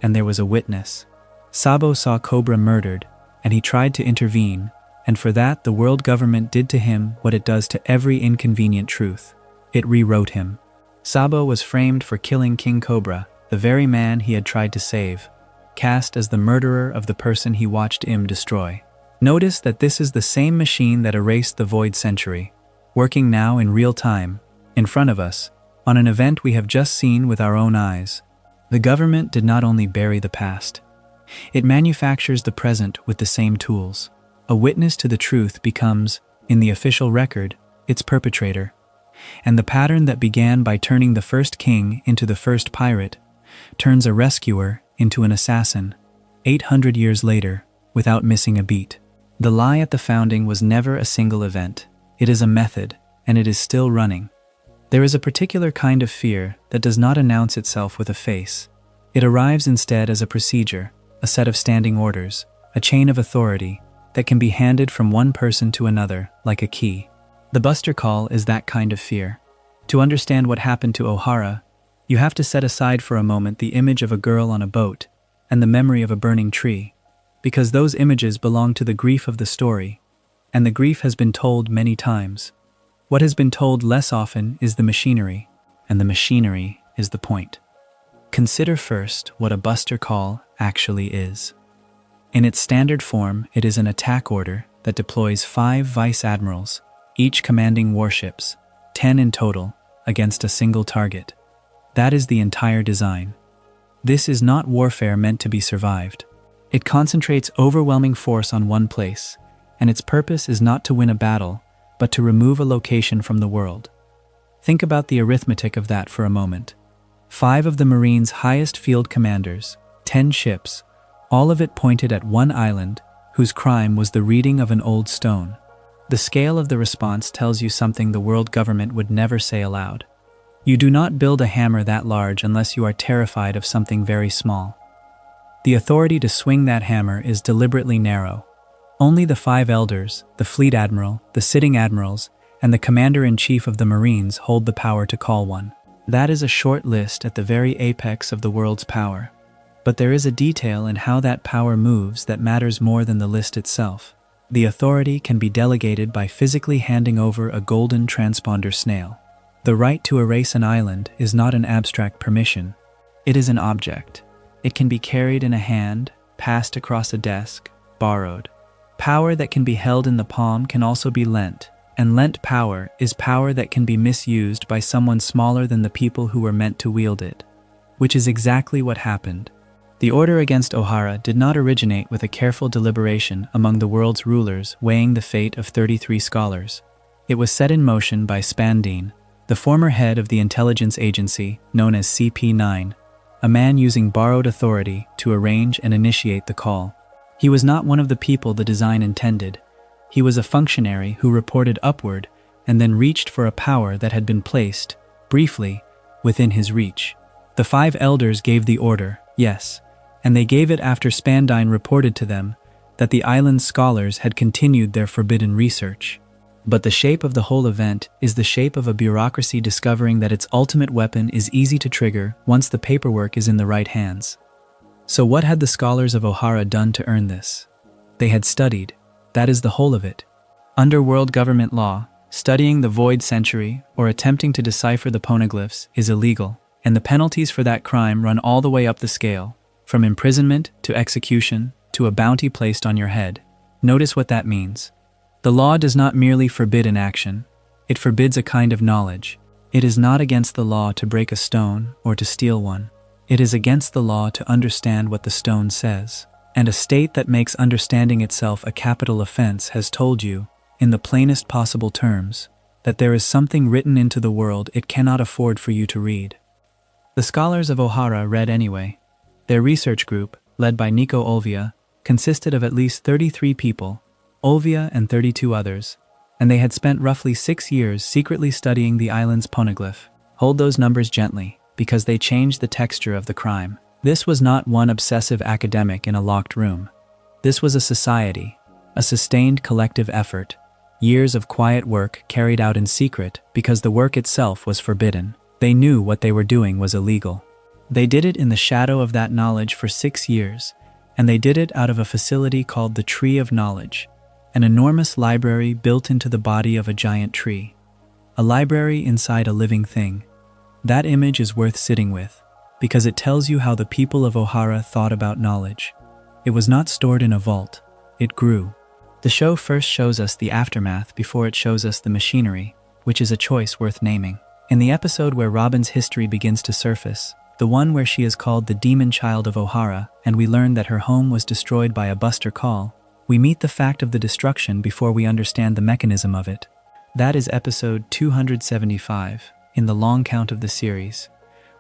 And there was a witness. Sabo saw Cobra murdered, and he tried to intervene, and for that the world government did to him what it does to every inconvenient truth. It rewrote him. Sabo was framed for killing King Cobra, the very man he had tried to save, cast as the murderer of the person he watched destroy. Notice that this is the same machine that erased the Void Century, working now in real time, in front of us, on an event we have just seen with our own eyes. The government did not only bury the past, it manufactures the present with the same tools. A witness to the truth becomes, in the official record, its perpetrator. And the pattern that began by turning the first king into the first pirate turns a rescuer into an assassin, 800 years later, without missing a beat. The lie at the founding was never a single event. It is a method, and it is still running. There is a particular kind of fear that does not announce itself with a face. It arrives instead as a procedure, a set of standing orders, a chain of authority that can be handed from one person to another like a key. The Buster Call is that kind of fear. To understand what happened to Ohara, you have to set aside for a moment the image of a girl on a boat and the memory of a burning tree, because those images belong to the grief of the story, and the grief has been told many times. What has been told less often is the machinery, and the machinery is the point. Consider first what a Buster Call actually is. In its standard form, it is an attack order that deploys 5 vice admirals, each commanding warships, 10 in total, against a single target. That is the entire design. This is not warfare meant to be survived. It concentrates overwhelming force on one place, and its purpose is not to win a battle, but to remove a location from the world. Think about the arithmetic of that for a moment. 5 of the Marines' highest field commanders, 10 ships, all of it pointed at one island, whose crime was the reading of an old stone. The scale of the response tells you something the world government would never say aloud. You do not build a hammer that large unless you are terrified of something very small. The authority to swing that hammer is deliberately narrow. Only the 5 elders, the fleet admiral, the sitting admirals, and the commander-in-chief of the Marines hold the power to call one. That is a short list at the very apex of the world's power. But there is a detail in how that power moves that matters more than the list itself. The authority can be delegated by physically handing over a golden transponder snail. The right to erase an island is not an abstract permission. It is an object. It can be carried in a hand, passed across a desk, borrowed. Power that can be held in the palm can also be lent, and lent power is power that can be misused by someone smaller than the people who were meant to wield it. Which is exactly what happened. The order against Ohara did not originate with a careful deliberation among the world's rulers weighing the fate of 33 scholars. It was set in motion by Spandine, the former head of the intelligence agency known as CP9, a man using borrowed authority to arrange and initiate the call. He was not one of the people the design intended. He was a functionary who reported upward and then reached for a power that had been placed, briefly, within his reach. The 5 elders gave the order, yes, and they gave it after Spandine reported to them that the island's scholars had continued their forbidden research. But the shape of the whole event is the shape of a bureaucracy discovering that its ultimate weapon is easy to trigger once the paperwork is in the right hands. So what had the scholars of Ohara done to earn this? They had studied. That is the whole of it. Under world government law, studying the Void Century or attempting to decipher the Poneglyphs is illegal, and the penalties for that crime run all the way up the scale, from imprisonment to execution to a bounty placed on your head. Notice what that means. The law does not merely forbid an action, it forbids a kind of knowledge. It is not against the law to break a stone or to steal one. It is against the law to understand what the stone says. And a state that makes understanding itself a capital offense has told you, in the plainest possible terms, that there is something written into the world it cannot afford for you to read. The scholars of Ohara read anyway. Their research group, led by Nico Olvia, consisted of at least 33 people, Olvia and 32 others, and they had spent roughly 6 years secretly studying the island's poneglyph. Hold those numbers gently, because they changed the texture of the crime. This was not one obsessive academic in a locked room. This was a society, a sustained collective effort, years of quiet work carried out in secret because the work itself was forbidden. They knew what they were doing was illegal. They did it in the shadow of that knowledge for 6 years, and they did it out of a facility called the Tree of Knowledge, an enormous library built into the body of a giant tree. A library inside a living thing. That image is worth sitting with, because it tells you how the people of Ohara thought about knowledge. It was not stored in a vault, it grew. The show first shows us the aftermath before it shows us the machinery, which is a choice worth naming. In the episode where Robin's history begins to surface, the one where she is called the demon child of Ohara, and we learn that her home was destroyed by a buster call, we meet the fact of the destruction before we understand the mechanism of it. That is episode 275, in the long count of the series.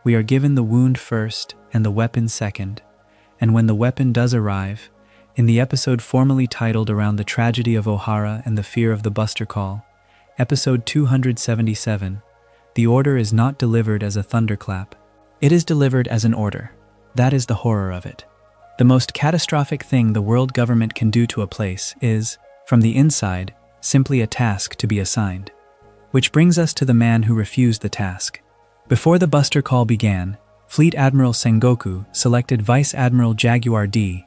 We are given the wound first and the weapon second, and when the weapon does arrive, in the episode formerly titled around the tragedy of Ohara and the fear of the buster call, episode 277, the order is not delivered as a thunderclap. It is delivered as an order. That is the horror of it. The most catastrophic thing the world government can do to a place is, from the inside, simply a task to be assigned. Which brings us to the man who refused the task. Before the buster call began, Fleet Admiral Sengoku selected Vice Admiral Jaguar D.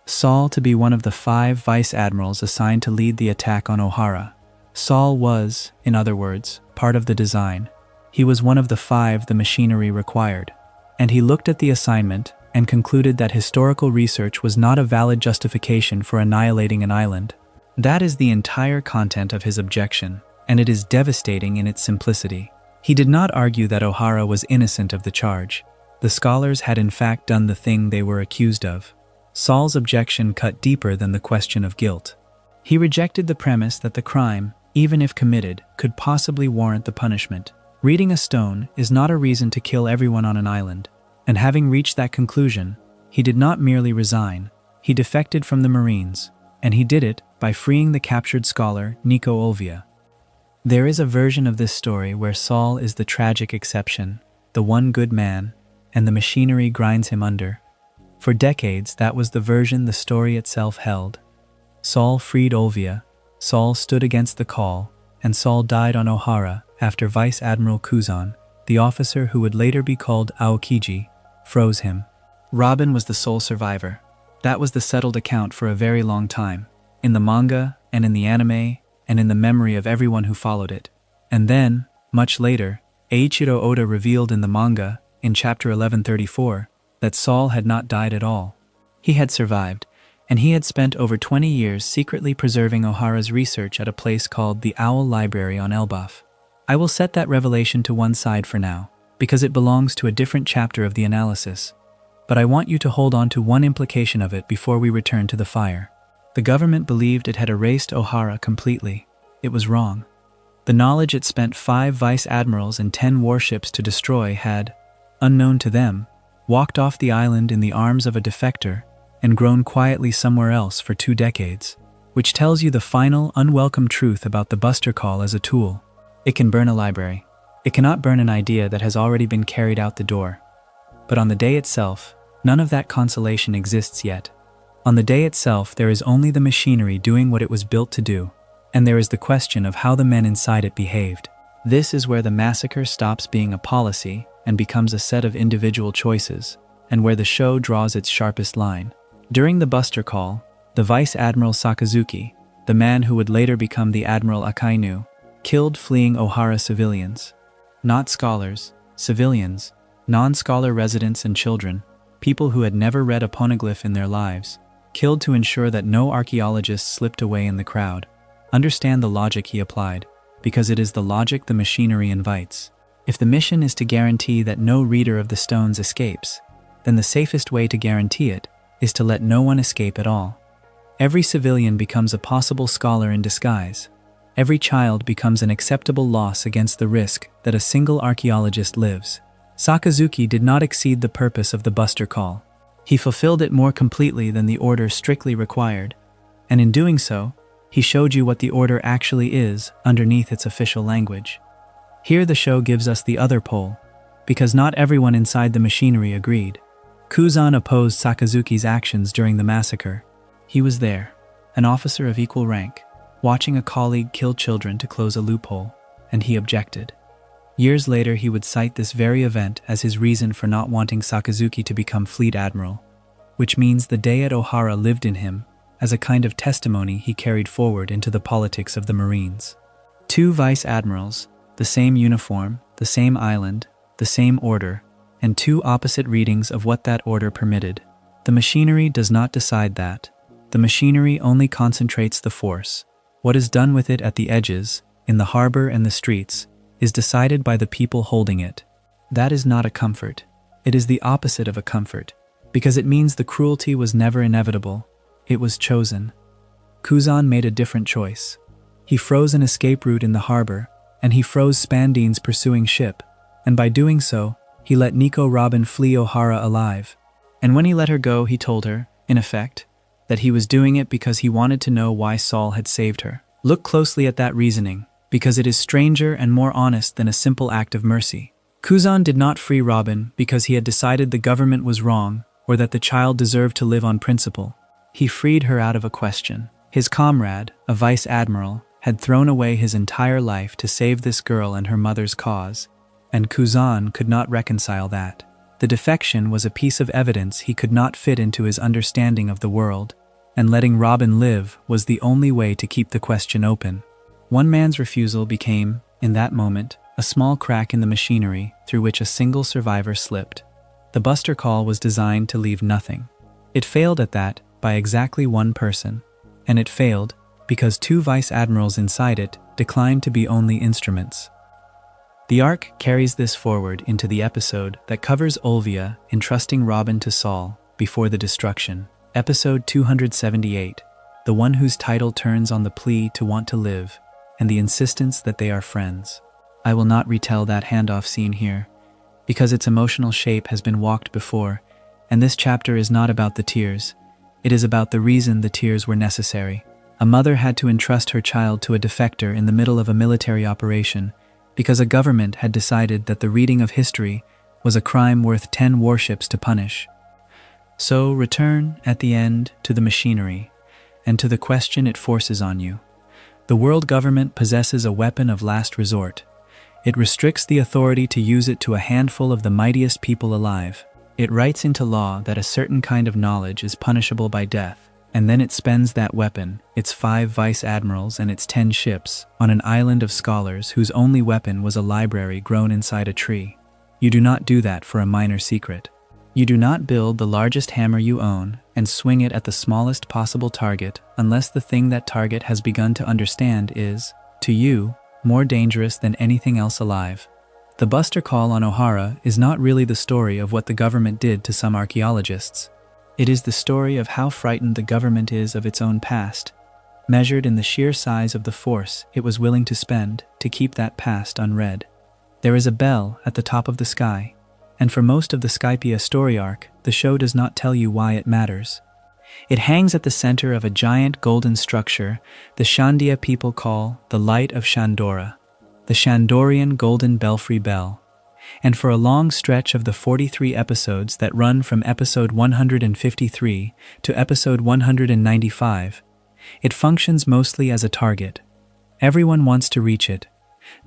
Saul to be one of the 5 vice admirals assigned to lead the attack on Ohara. Saul was, in other words, part of the design. He was one of the 5 the machinery required. And he looked at the assignment and concluded that historical research was not a valid justification for annihilating an island. That is the entire content of his objection, and it is devastating in its simplicity. He did not argue that Ohara was innocent of the charge. The scholars had in fact done the thing they were accused of. Saul's objection cut deeper than the question of guilt. He rejected the premise that the crime, even if committed, could possibly warrant the punishment. Reading a stone is not a reason to kill everyone on an island, and having reached that conclusion, he did not merely resign, he defected from the Marines, and he did it by freeing the captured scholar Nico Olvia. There is a version of this story where Saul is the tragic exception, the one good man, and the machinery grinds him under. For decades, that was the version the story itself held. Saul freed Olvia, Saul stood against the call, and Saul died on Ohara after Vice Admiral Kuzan, the officer who would later be called Aokiji, froze him. Robin was the sole survivor. That was the settled account for a very long time, in the manga and in the anime and in the memory of everyone who followed it. And then, much later, Eiichiro Oda revealed in the manga, in chapter 1134, that Saul had not died at all. He had survived, and he had spent over 20 years secretly preserving Ohara's research at a place called the Owl Library on Elbaf. I will set that revelation to one side for now, because it belongs to a different chapter of the analysis, but I want you to hold on to one implication of it before we return to the fire. The government believed it had erased Ohara completely. It was wrong. The knowledge it spent 5 vice admirals and 10 warships to destroy had, unknown to them, walked off the island in the arms of a defector and grown quietly somewhere else for 2 decades, which tells you the final, unwelcome truth about the Buster Call as a tool. It can burn a library. It cannot burn an idea that has already been carried out the door. But on the day itself, none of that consolation exists yet. On the day itself, there is only the machinery doing what it was built to do, and there is the question of how the men inside it behaved. This is where the massacre stops being a policy and becomes a set of individual choices, and where the show draws its sharpest line. During the Buster Call, the Vice Admiral Sakazuki, the man who would later become the Admiral Akainu, killed fleeing Ohara civilians. Not scholars, civilians, non-scholar residents and children, people who had never read a poneglyph in their lives, killed to ensure that no archaeologists slipped away in the crowd. Understand the logic he applied, because it is the logic the machinery invites. If the mission is to guarantee that no reader of the stones escapes, then the safest way to guarantee it is to let no one escape at all. Every civilian becomes a possible scholar in disguise. Every child becomes an acceptable loss against the risk that a single archaeologist lives. Sakazuki did not exceed the purpose of the Buster Call. He fulfilled it more completely than the order strictly required, and in doing so, he showed you what the order actually is underneath its official language. Here the show gives us the other pole, because not everyone inside the machinery agreed. Kuzan opposed Sakazuki's actions during the massacre. He was there, an officer of equal rank, watching a colleague kill children to close a loophole, and he objected. Years later, he would cite this very event as his reason for not wanting Sakazuki to become Fleet Admiral, which means the day at Ohara lived in him as a kind of testimony he carried forward into the politics of the Marines. 2 vice admirals, the same uniform, the same island, the same order, and 2 opposite readings of what that order permitted. The machinery does not decide that. The machinery only concentrates the force. What is done with it at the edges, in the harbor and the streets, is decided by the people holding it. That is not a comfort. It is the opposite of a comfort, because it means the cruelty was never inevitable. It was chosen. Kuzan made a different choice. He froze an escape route in the harbor, and he froze Spandine's pursuing ship, and by doing so, he let Nico Robin flee Ohara alive. And when he let her go, he told her, in effect, that he was doing it because he wanted to know why Saul had saved her. Look closely at that reasoning, because it is stranger and more honest than a simple act of mercy. Kuzan did not free Robin because he had decided the government was wrong or that the child deserved to live on principle. He freed her out of a question. His comrade, a vice admiral, had thrown away his entire life to save this girl and her mother's cause, and Kuzan could not reconcile that. The defection was a piece of evidence he could not fit into his understanding of the world, and letting Robin live was the only way to keep the question open. One man's refusal became, in that moment, a small crack in the machinery through which a single survivor slipped. The Buster Call was designed to leave nothing. It failed at that by exactly one person, and it failed because 2 vice admirals inside it declined to be only instruments. The arc carries this forward into the episode that covers Olvia entrusting Robin to Saul before the destruction. Episode 278, the one whose title turns on the plea to want to live and the insistence that they are friends. I will not retell that handoff scene here, because its emotional shape has been walked before, and this chapter is not about the tears. It is about the reason the tears were necessary. A mother had to entrust her child to a defector in the middle of a military operation because a government had decided that the reading of history was a crime worth 10 warships to punish. So return, at the end, to the machinery, and to the question it forces on you. The world government possesses a weapon of last resort. It restricts the authority to use it to a handful of the mightiest people alive. It writes into law that a certain kind of knowledge is punishable by death, and then it spends that weapon, its 5 vice admirals and its 10 ships, on an island of scholars whose only weapon was a library grown inside a tree. You do not do that for a minor secret. You do not build the largest hammer you own and swing it at the smallest possible target unless the thing that target has begun to understand is, to you, more dangerous than anything else alive. The Buster Call on Ohara is not really the story of what the government did to some archaeologists. It is the story of how frightened the government is of its own past, measured in the sheer size of the force it was willing to spend to keep that past unread. There is a bell at the top of the sky, and for most of the Skypiea story arc, the show does not tell you why it matters. It hangs at the center of a giant golden structure the Shandia people call the Light of Shandora, the Shandorian Golden Belfry Bell. And for a long stretch of the 43 episodes that run from episode 153 to episode 195, it functions mostly as a target. Everyone wants to reach it.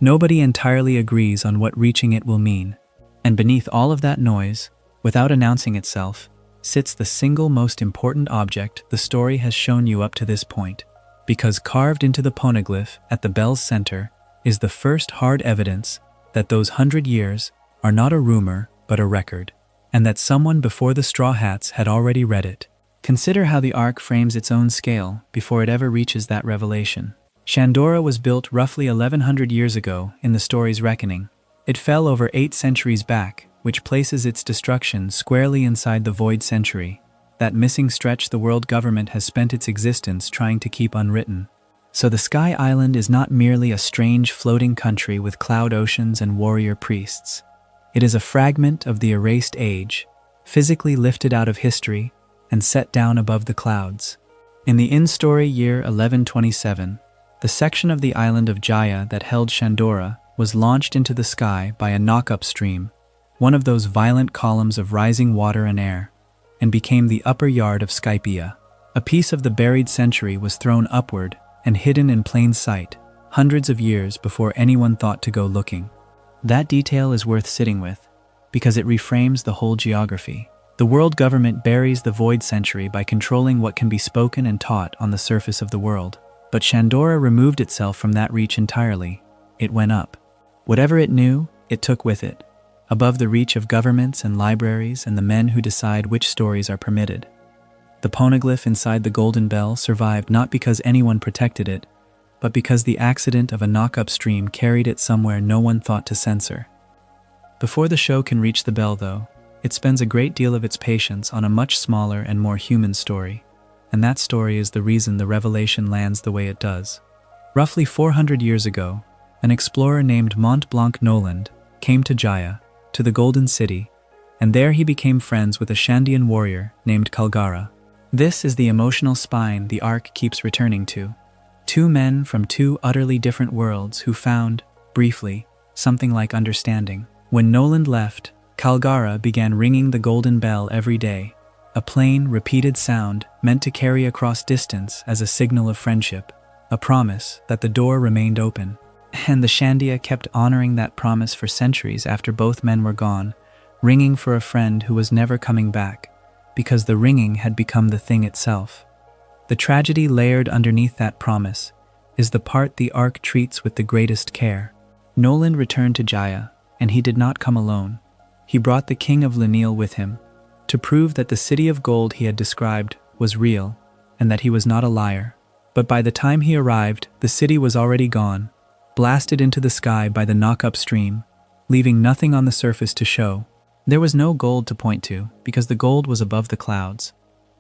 Nobody entirely agrees on what reaching it will mean. And beneath all of that noise, without announcing itself, sits the single most important object the story has shown you up to this point. Because carved into the poneglyph at the bell's center is the first hard evidence that those 100 years are not a rumor but a record, and that someone before the Straw Hats had already read it. Consider how the arc frames its own scale before it ever reaches that revelation. Shandora was built roughly 1100 years ago in the story's reckoning. It fell over 8 centuries back, which places its destruction squarely inside the Void Century, that missing stretch the world government has spent its existence trying to keep unwritten. So the Sky Island is not merely a strange floating country with cloud oceans and warrior priests. It is a fragment of the erased age, physically lifted out of history and set down above the clouds. In the in-story year 1127, the section of the island of Jaya that held Shandora was launched into the sky by a knock-up stream, one of those violent columns of rising water and air, and became the upper yard of Skypiea. A piece of the buried century was thrown upward and hidden in plain sight, hundreds of years before anyone thought to go looking. That detail is worth sitting with, because it reframes the whole geography. The world government buries the Void Century by controlling what can be spoken and taught on the surface of the world. But Shandora removed itself from that reach entirely. It went up. Whatever it knew, it took with it, above the reach of governments and libraries and the men who decide which stories are permitted. The poneglyph inside the Golden Bell survived not because anyone protected it, but because the accident of a knock-up stream carried it somewhere no one thought to censor. Before the show can reach the bell, though, it spends a great deal of its patience on a much smaller and more human story, and that story is the reason the revelation lands the way it does. Roughly 400 years ago, an explorer named Mont Blanc Noland came to Jaya, to the Golden City, and there he became friends with a Shandian warrior named Kalgara. This is the emotional spine the arc keeps returning to. Two men from two utterly different worlds who found, briefly, something like understanding. When Noland left, Kalgara began ringing the golden bell every day, a plain, repeated sound meant to carry across distance as a signal of friendship, a promise that the door remained open. And the Shandia kept honoring that promise for centuries after both men were gone, ringing for a friend who was never coming back, because the ringing had become the thing itself. The tragedy layered underneath that promise is the part the arc treats with the greatest care. Noland returned to Jaya, and he did not come alone. He brought the king of Lenil with him, to prove that the city of gold he had described was real, and that he was not a liar. But by the time he arrived, the city was already gone, blasted into the sky by the knock-up stream, leaving nothing on the surface to show. There was no gold to point to, because the gold was above the clouds.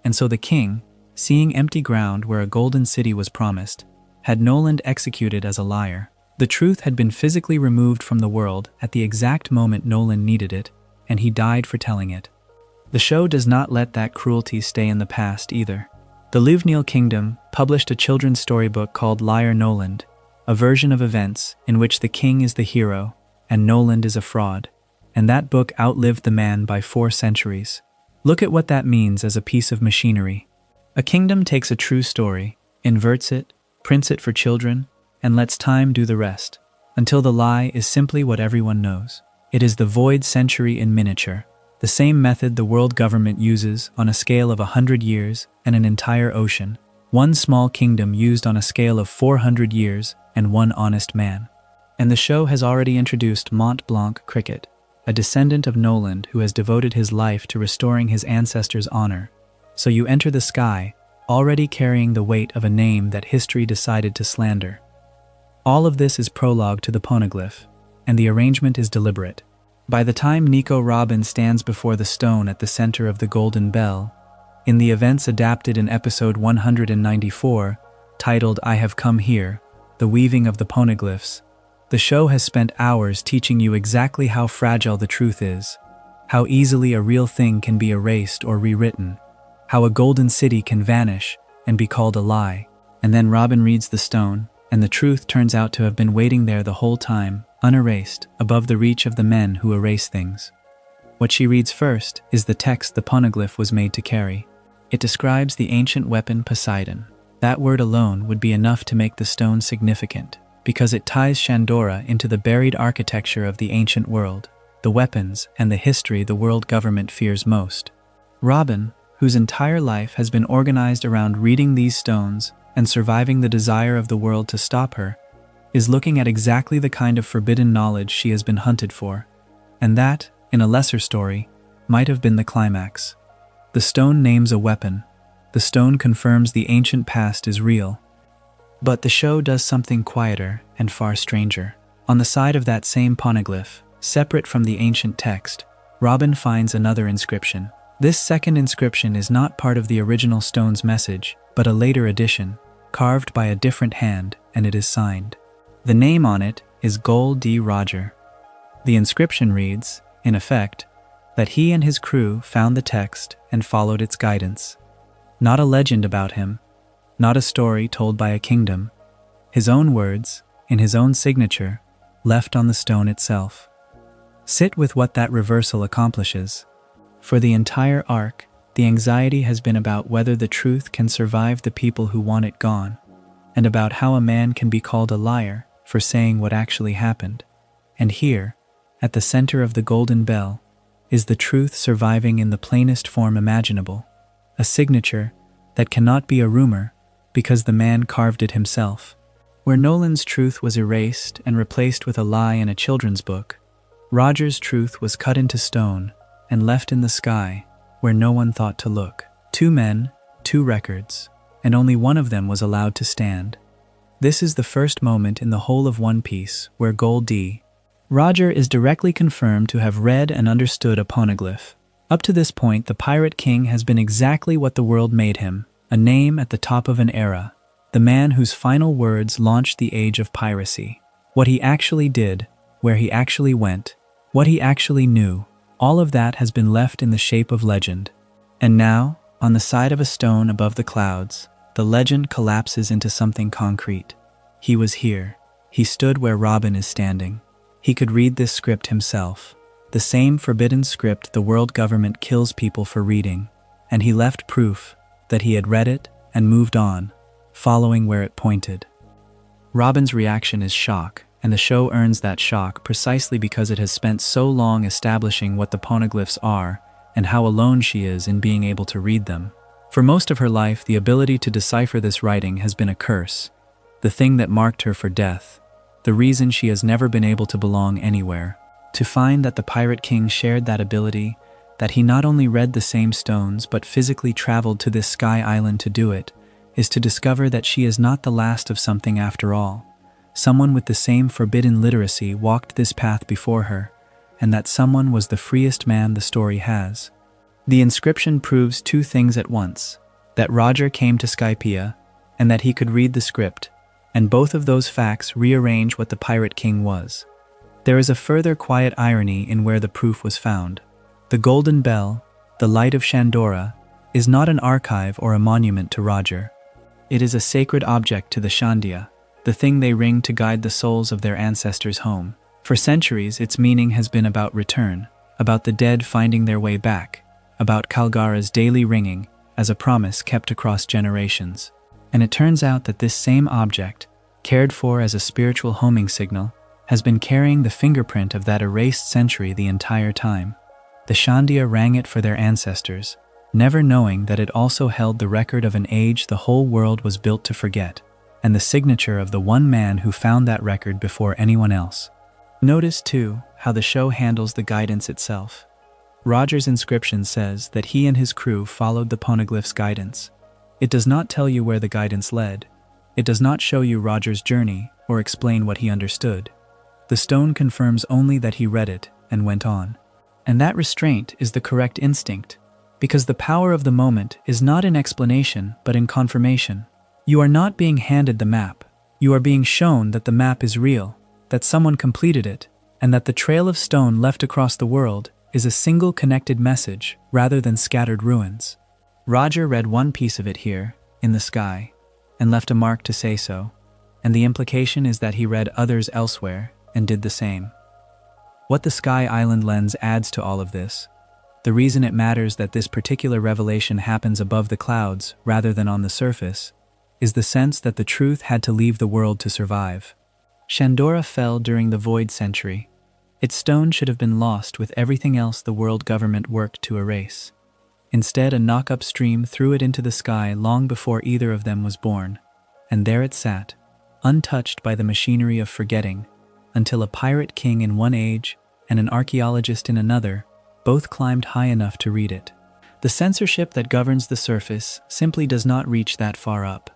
And so the king, seeing empty ground where a golden city was promised, had Noland executed as a liar. The truth had been physically removed from the world at the exact moment Noland needed it, and he died for telling it. The show does not let that cruelty stay in the past either. The Luvenil Kingdom published a children's storybook called Liar Noland, a version of events in which the king is the hero and Noland is a fraud, and that book outlived the man by 4 centuries. Look at what that means as a piece of machinery. A kingdom takes a true story, inverts it, prints it for children, and lets time do the rest, until the lie is simply what everyone knows. It is the Void Century in miniature, the same method the world government uses on a scale of 100 years and an entire ocean, one small kingdom used on a scale of 400 years and one honest man. And the show has already introduced Mont Blanc Cricket, a descendant of Noland who has devoted his life to restoring his ancestors' honor, So you enter the sky, already carrying the weight of a name that history decided to slander. All of this is prologue to the Poneglyph, and the arrangement is deliberate. By the time Nico Robin stands before the stone at the center of the Golden Bell, in the events adapted in episode 194, titled I Have Come Here, The Weaving of the Poneglyphs, the show has spent hours teaching you exactly how fragile the truth is, how easily a real thing can be erased or rewritten, how a golden city can vanish and be called a lie. And then Robin reads the stone, and the truth turns out to have been waiting there the whole time, unerased, above the reach of the men who erase things. What she reads first is the text the Poneglyph was made to carry. It describes the ancient weapon Poseidon. That word alone would be enough to make the stone significant, because it ties Shandora into the buried architecture of the ancient world, the weapons and the history the world government fears most. Robin, whose entire life has been organized around reading these stones and surviving the desire of the world to stop her, is looking at exactly the kind of forbidden knowledge she has been hunted for, and that, in a lesser story, might have been the climax. The stone names a weapon. The stone confirms the ancient past is real. But the show does something quieter and far stranger. On the side of that same Poneglyph, separate from the ancient text, Robin finds another inscription. This second inscription is not part of the original stone's message, but a later addition, carved by a different hand, and it is signed. The name on it is Gol D. Roger. The inscription reads, in effect, that he and his crew found the text and followed its guidance. Not a legend about him, not a story told by a kingdom. His own words, in his own signature, left on the stone itself. Sit with what that reversal accomplishes. For the entire arc, the anxiety has been about whether the truth can survive the people who want it gone, and about how a man can be called a liar for saying what actually happened. And here, at the center of the Golden Bell, is the truth surviving in the plainest form imaginable, a signature that cannot be a rumor because the man carved it himself. Where Nolan's truth was erased and replaced with a lie in a children's book, Roger's truth was cut into stone and left in the sky where no one thought to look. 2 men, 2 records, and only one of them was allowed to stand. This is the first moment in the whole of One Piece where Gol D. Roger is directly confirmed to have read and understood a poneglyph. Up to this point, the Pirate King has been exactly what the world made him, a name at the top of an era, the man whose final words launched the age of piracy. What he actually did, where he actually went, what he actually knew, all of that has been left in the shape of legend. And now, on the side of a stone above the clouds, the legend collapses into something concrete. He was here. He stood where Robin is standing. He could read this script himself, the same forbidden script the world government kills people for reading, and he left proof that he had read it and moved on, following where it pointed. Robin's reaction is shock, and the show earns that shock precisely because it has spent so long establishing what the poneglyphs are and how alone she is in being able to read them. For most of her life, the ability to decipher this writing has been a curse, the thing that marked her for death, the reason she has never been able to belong anywhere. To find that the Pirate King shared that ability, that he not only read the same stones but physically traveled to this sky island to do it, is to discover that she is not the last of something after all. Someone with the same forbidden literacy walked this path before her, and that someone was the freest man the story has. The inscription proves 2 things at once, that Roger came to Skypiea, and that he could read the script, and both of those facts rearrange what the Pirate King was. There is a further quiet irony in where the proof was found. The Golden Bell, the light of Shandora, is not an archive or a monument to Roger. It is a sacred object to the Shandia, the thing they ring to guide the souls of their ancestors home. For centuries, its meaning has been about return, about the dead finding their way back, about Kalgara's daily ringing as a promise kept across generations. And it turns out that this same object, cared for as a spiritual homing signal, has been carrying the fingerprint of that erased century the entire time. The Shandia rang it for their ancestors, never knowing that it also held the record of an age the whole world was built to forget, and the signature of the one man who found that record before anyone else. Notice, too, how the show handles the guidance itself. Roger's inscription says that he and his crew followed the Poneglyphs' guidance. It does not tell you where the guidance led. It does not show you Roger's journey or explain what he understood. The stone confirms only that he read it and went on. And that restraint is the correct instinct, because the power of the moment is not in explanation but in confirmation. You are not being handed the map. You are being shown that the map is real, that someone completed it, and that the trail of stone left across the world is a single connected message rather than scattered ruins. Roger read one piece of it here, in the sky, and left a mark to say so, and the implication is that he read others elsewhere and did the same. What the Sky Island lens adds to all of this, the reason it matters that this particular revelation happens above the clouds rather than on the surface, is the sense that the truth had to leave the world to survive. Shandora fell during the Void Century. Its stone should have been lost with everything else the world government worked to erase. Instead, a knock-up stream threw it into the sky long before either of them was born, and there it sat, untouched by the machinery of forgetting, until a pirate king in one age and an archaeologist in another both climbed high enough to read it. The censorship that governs the surface simply does not reach that far up.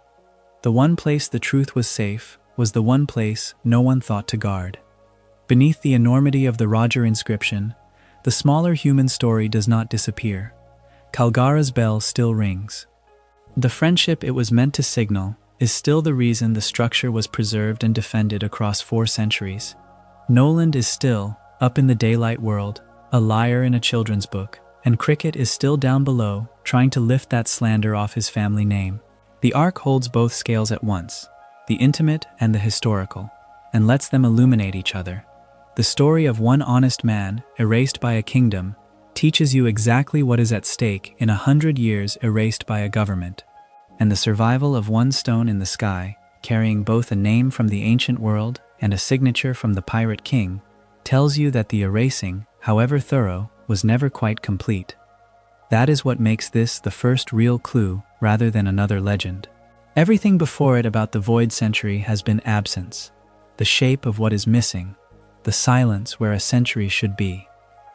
The one place the truth was safe was the one place no one thought to guard. Beneath the enormity of the Roger inscription, the smaller human story does not disappear. Kalgara's bell still rings. The friendship it was meant to signal is still the reason the structure was preserved and defended across 4 centuries. Noland is still, up in the daylight world, a liar in a children's book, and Cricket is still down below, trying to lift that slander off his family name. The arc holds both scales at once, the intimate and the historical, and lets them illuminate each other. The story of one honest man, erased by a kingdom, teaches you exactly what is at stake in 100 years erased by a government. And the survival of one stone in the sky, carrying both a name from the ancient world and a signature from the pirate king, tells you that the erasing, however thorough, was never quite complete. That is what makes this the first real clue rather than another legend. Everything before it about the Void Century has been absence, the shape of what is missing, the silence where a century should be.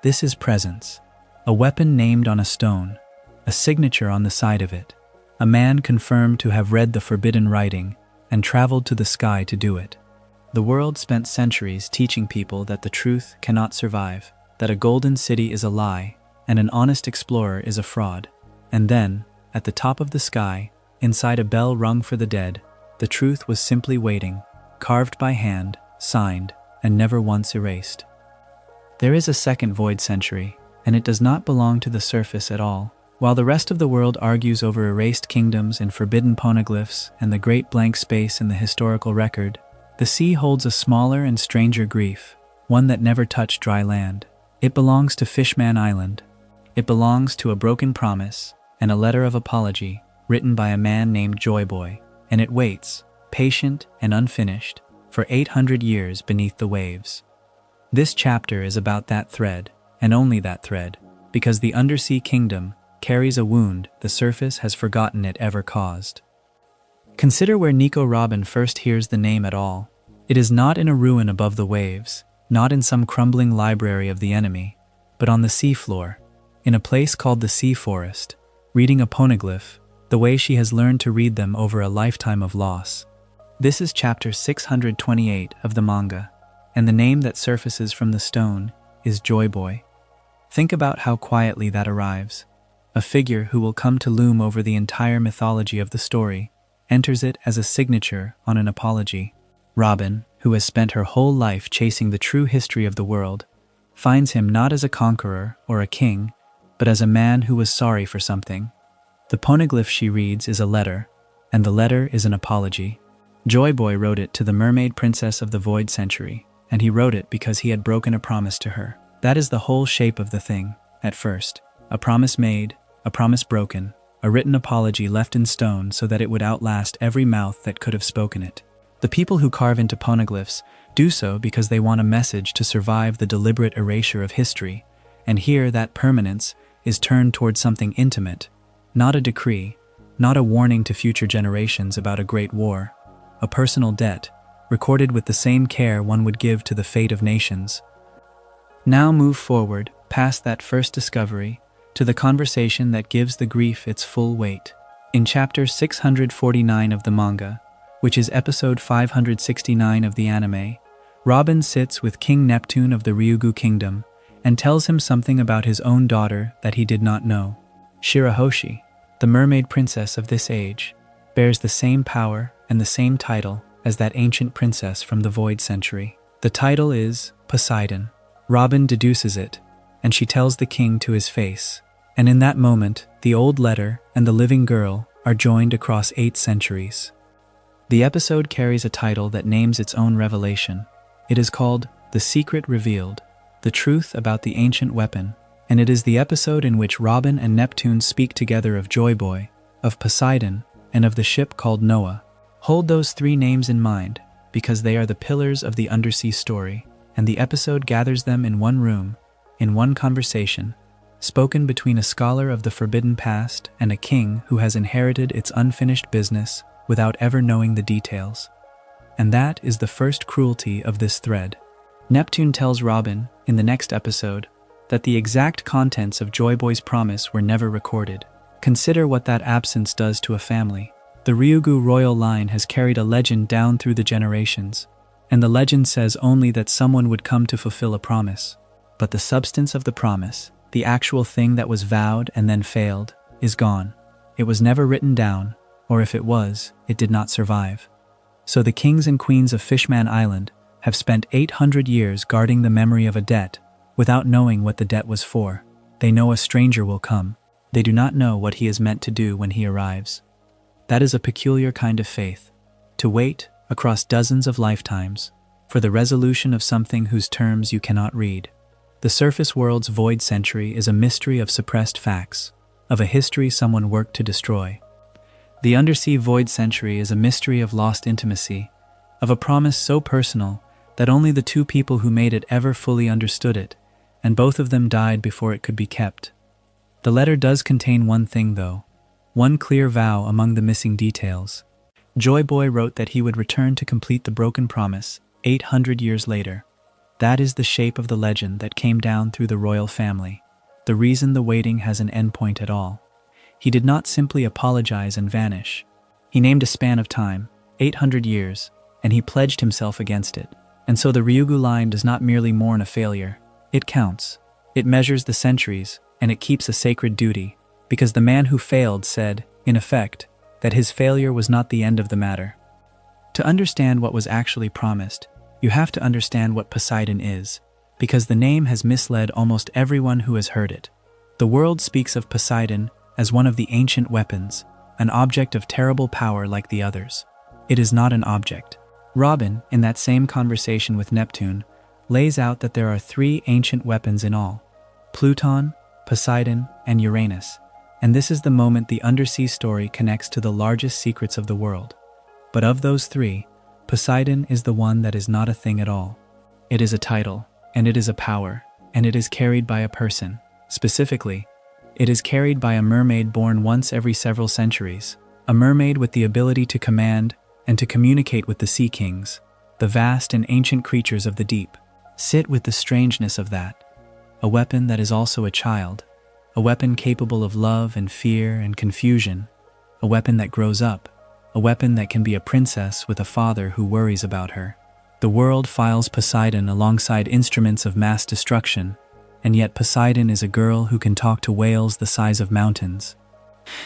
This is presence, a weapon named on a stone, a signature on the side of it, a man confirmed to have read the forbidden writing and traveled to the sky to do it. The world spent centuries teaching people that the truth cannot survive, that a golden city is a lie, and an honest explorer is a fraud. And then, at the top of the sky, inside a bell rung for the dead, the truth was simply waiting, carved by hand, signed, and never once erased. There is a second Void Century, and it does not belong to the surface at all. While the rest of the world argues over erased kingdoms and forbidden poneglyphs and the great blank space in the historical record, the sea holds a smaller and stranger grief, one that never touched dry land. It belongs to Fishman Island. It belongs to a broken promise and a letter of apology written by a man named Joyboy, and it waits, patient and unfinished, for 800 years beneath the waves. This chapter is about that thread, and only that thread, because the undersea kingdom carries a wound the surface has forgotten it ever caused. Consider where Nico Robin first hears the name at all. It is not in a ruin above the waves, not in some crumbling library of the enemy, but on the seafloor, in a place called the Sea Forest, reading a poneglyph, the way she has learned to read them over a lifetime of loss. This is chapter 628 of the manga, and the name that surfaces from the stone is Joyboy. Think about how quietly that arrives. A figure who will come to loom over the entire mythology of the story, enters it as a signature on an apology. Robin, who has spent her whole life chasing the true history of the world, finds him not as a conqueror or a king, but as a man who was sorry for something. The poneglyph she reads is a letter, and the letter is an apology. Joyboy wrote it to the mermaid princess of the Void Century, and he wrote it because he had broken a promise to her. That is the whole shape of the thing, at first. A promise made, a promise broken, a written apology left in stone so that it would outlast every mouth that could have spoken it. The people who carve into poneglyphs do so because they want a message to survive the deliberate erasure of history, and here that permanence is turned towards something intimate, not a decree, not a warning to future generations about a great war, a personal debt, recorded with the same care one would give to the fate of nations. Now move forward, past that first discovery, to the conversation that gives the grief its full weight. In chapter 649 of the manga, which is episode 569 of the anime, Robin sits with King Neptune of the Ryugu Kingdom and tells him something about his own daughter that he did not know. Shirahoshi, the mermaid princess of this age, bears the same power and the same title as that ancient princess from the Void Century. The title is Poseidon. Robin deduces it, and she tells the king to his face. And in that moment, the old letter and the living girl are joined across 8 centuries. The episode carries a title that names its own revelation. It is called The Secret Revealed, the truth about the ancient weapon, and it is the episode in which Robin and Neptune speak together of Joy Boy, of Poseidon, and of the ship called Noah. Hold those 3 names in mind, because they are the pillars of the undersea story, and the episode gathers them in one room, in one conversation, spoken between a scholar of the forbidden past and a king who has inherited its unfinished business without ever knowing the details. And that is the first cruelty of this thread. Neptune tells Robin, in the next episode, that the exact contents of Joy Boy's promise were never recorded. Consider what that absence does to a family. The Ryugu royal line has carried a legend down through the generations, and the legend says only that someone would come to fulfill a promise. But the substance of the promise, the actual thing that was vowed and then failed, is gone. It was never written down, or if it was, it did not survive. So the kings and queens of Fishman Island have spent 800 years guarding the memory of a debt, without knowing what the debt was for. They know a stranger will come. They do not know what he is meant to do when he arrives. That is a peculiar kind of faith, to wait, across dozens of lifetimes, for the resolution of something whose terms you cannot read. The surface world's void century is a mystery of suppressed facts, of a history someone worked to destroy. The undersea void century is a mystery of lost intimacy, of a promise so personal that only the 2 people who made it ever fully understood it, and both of them died before it could be kept. The letter does contain one thing though, one clear vow among the missing details. Joy Boy wrote that he would return to complete the broken promise 800 years later. That is the shape of the legend that came down through the royal family, the reason the waiting has an endpoint at all. He did not simply apologize and vanish. He named a span of time, 800 years, and he pledged himself against it. And so the Ryugu line does not merely mourn a failure. It counts. It measures the centuries, and it keeps a sacred duty, because the man who failed said, in effect, that his failure was not the end of the matter. To understand what was actually promised, you have to understand what Poseidon is, because the name has misled almost everyone who has heard it. The world speaks of Poseidon as one of the ancient weapons, an object of terrible power like the others. It is not an object. Robin, in that same conversation with Neptune, lays out that there are 3 ancient weapons in all: Pluton, Poseidon, and Uranus, and this is the moment the undersea story connects to the largest secrets of the world. But of those 3, Poseidon is the one that is not a thing at all. It is a title, and it is a power, and it is carried by a person. Specifically, it is carried by a mermaid born once every several centuries, a mermaid with the ability to command and to communicate with the sea kings, the vast and ancient creatures of the deep. Sit with the strangeness of that. A weapon that is also a child, a weapon capable of love and fear and confusion, a weapon that grows up, a weapon that can be a princess with a father who worries about her. The world files Poseidon alongside instruments of mass destruction, and yet Poseidon is a girl who can talk to whales the size of mountains.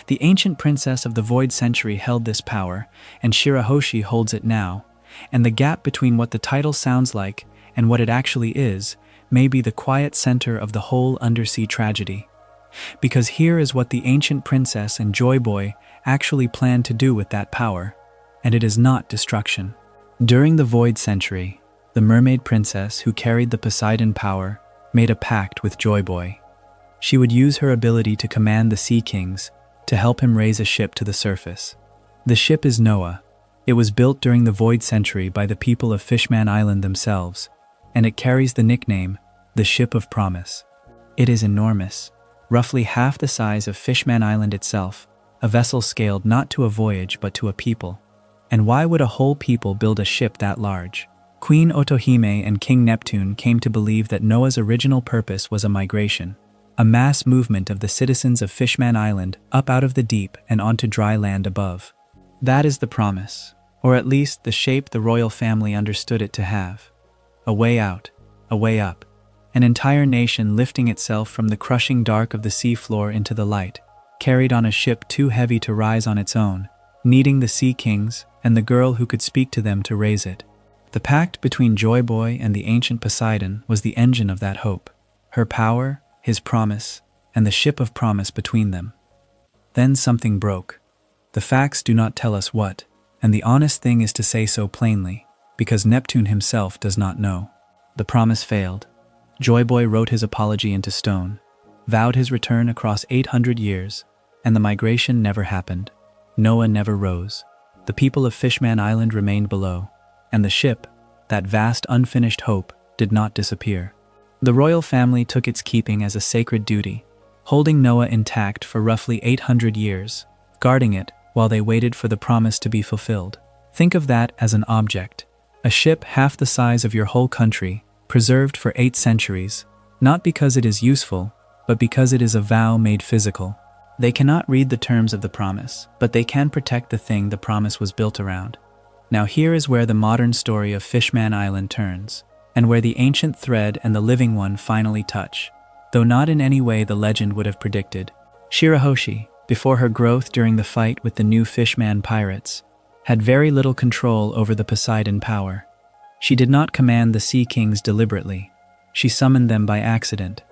The ancient princess of the Void Century held this power, and Shirahoshi holds it now, and the gap between what the title sounds like and what it actually is may be the quiet center of the whole undersea tragedy. Because here is what the ancient princess and Joy Boy actually planned to do with that power, and it is not destruction. During the Void Century, the mermaid princess who carried the Poseidon power made a pact with Joy Boy. She would use her ability to command the Sea Kings to help him raise a ship to the surface. The ship is Noah. It was built during the Void Century by the people of Fishman Island themselves, and it carries the nickname, the Ship of Promise. It is enormous, roughly half the size of Fishman Island itself, a vessel scaled not to a voyage but to a people. And why would a whole people build a ship that large? Queen Otohime and King Neptune came to believe that Noah's original purpose was a migration, a mass movement of the citizens of Fishman Island up out of the deep and onto dry land above. That is the promise, or at least the shape the royal family understood it to have. A way out, a way up, an entire nation lifting itself from the crushing dark of the seafloor into the light, carried on a ship too heavy to rise on its own, needing the sea kings and the girl who could speak to them to raise it. The pact between Joy Boy and the ancient Poseidon was the engine of that hope, her power, his promise, and the ship of promise between them. Then something broke. The facts do not tell us what, and the honest thing is to say so plainly, because Neptune himself does not know. The promise failed. Joy Boy wrote his apology into stone, vowed his return across 800 years, and the migration never happened. Noah never rose. The people of Fishman Island remained below, and the ship, that vast unfinished hope, did not disappear. The royal family took its keeping as a sacred duty, holding Noah intact for roughly 800 years, guarding it while they waited for the promise to be fulfilled. Think of that as an object, a ship half the size of your whole country, preserved for 8 centuries, not because it is useful, but because it is a vow made physical. They cannot read the terms of the promise, but they can protect the thing the promise was built around. Now here is where the modern story of Fishman Island turns, and where the ancient thread and the living one finally touch, though not in any way the legend would have predicted. Shirahoshi, before her growth during the fight with the new Fishman pirates, had very little control over the Poseidon power. She did not command the Sea Kings deliberately. She summoned them by accident,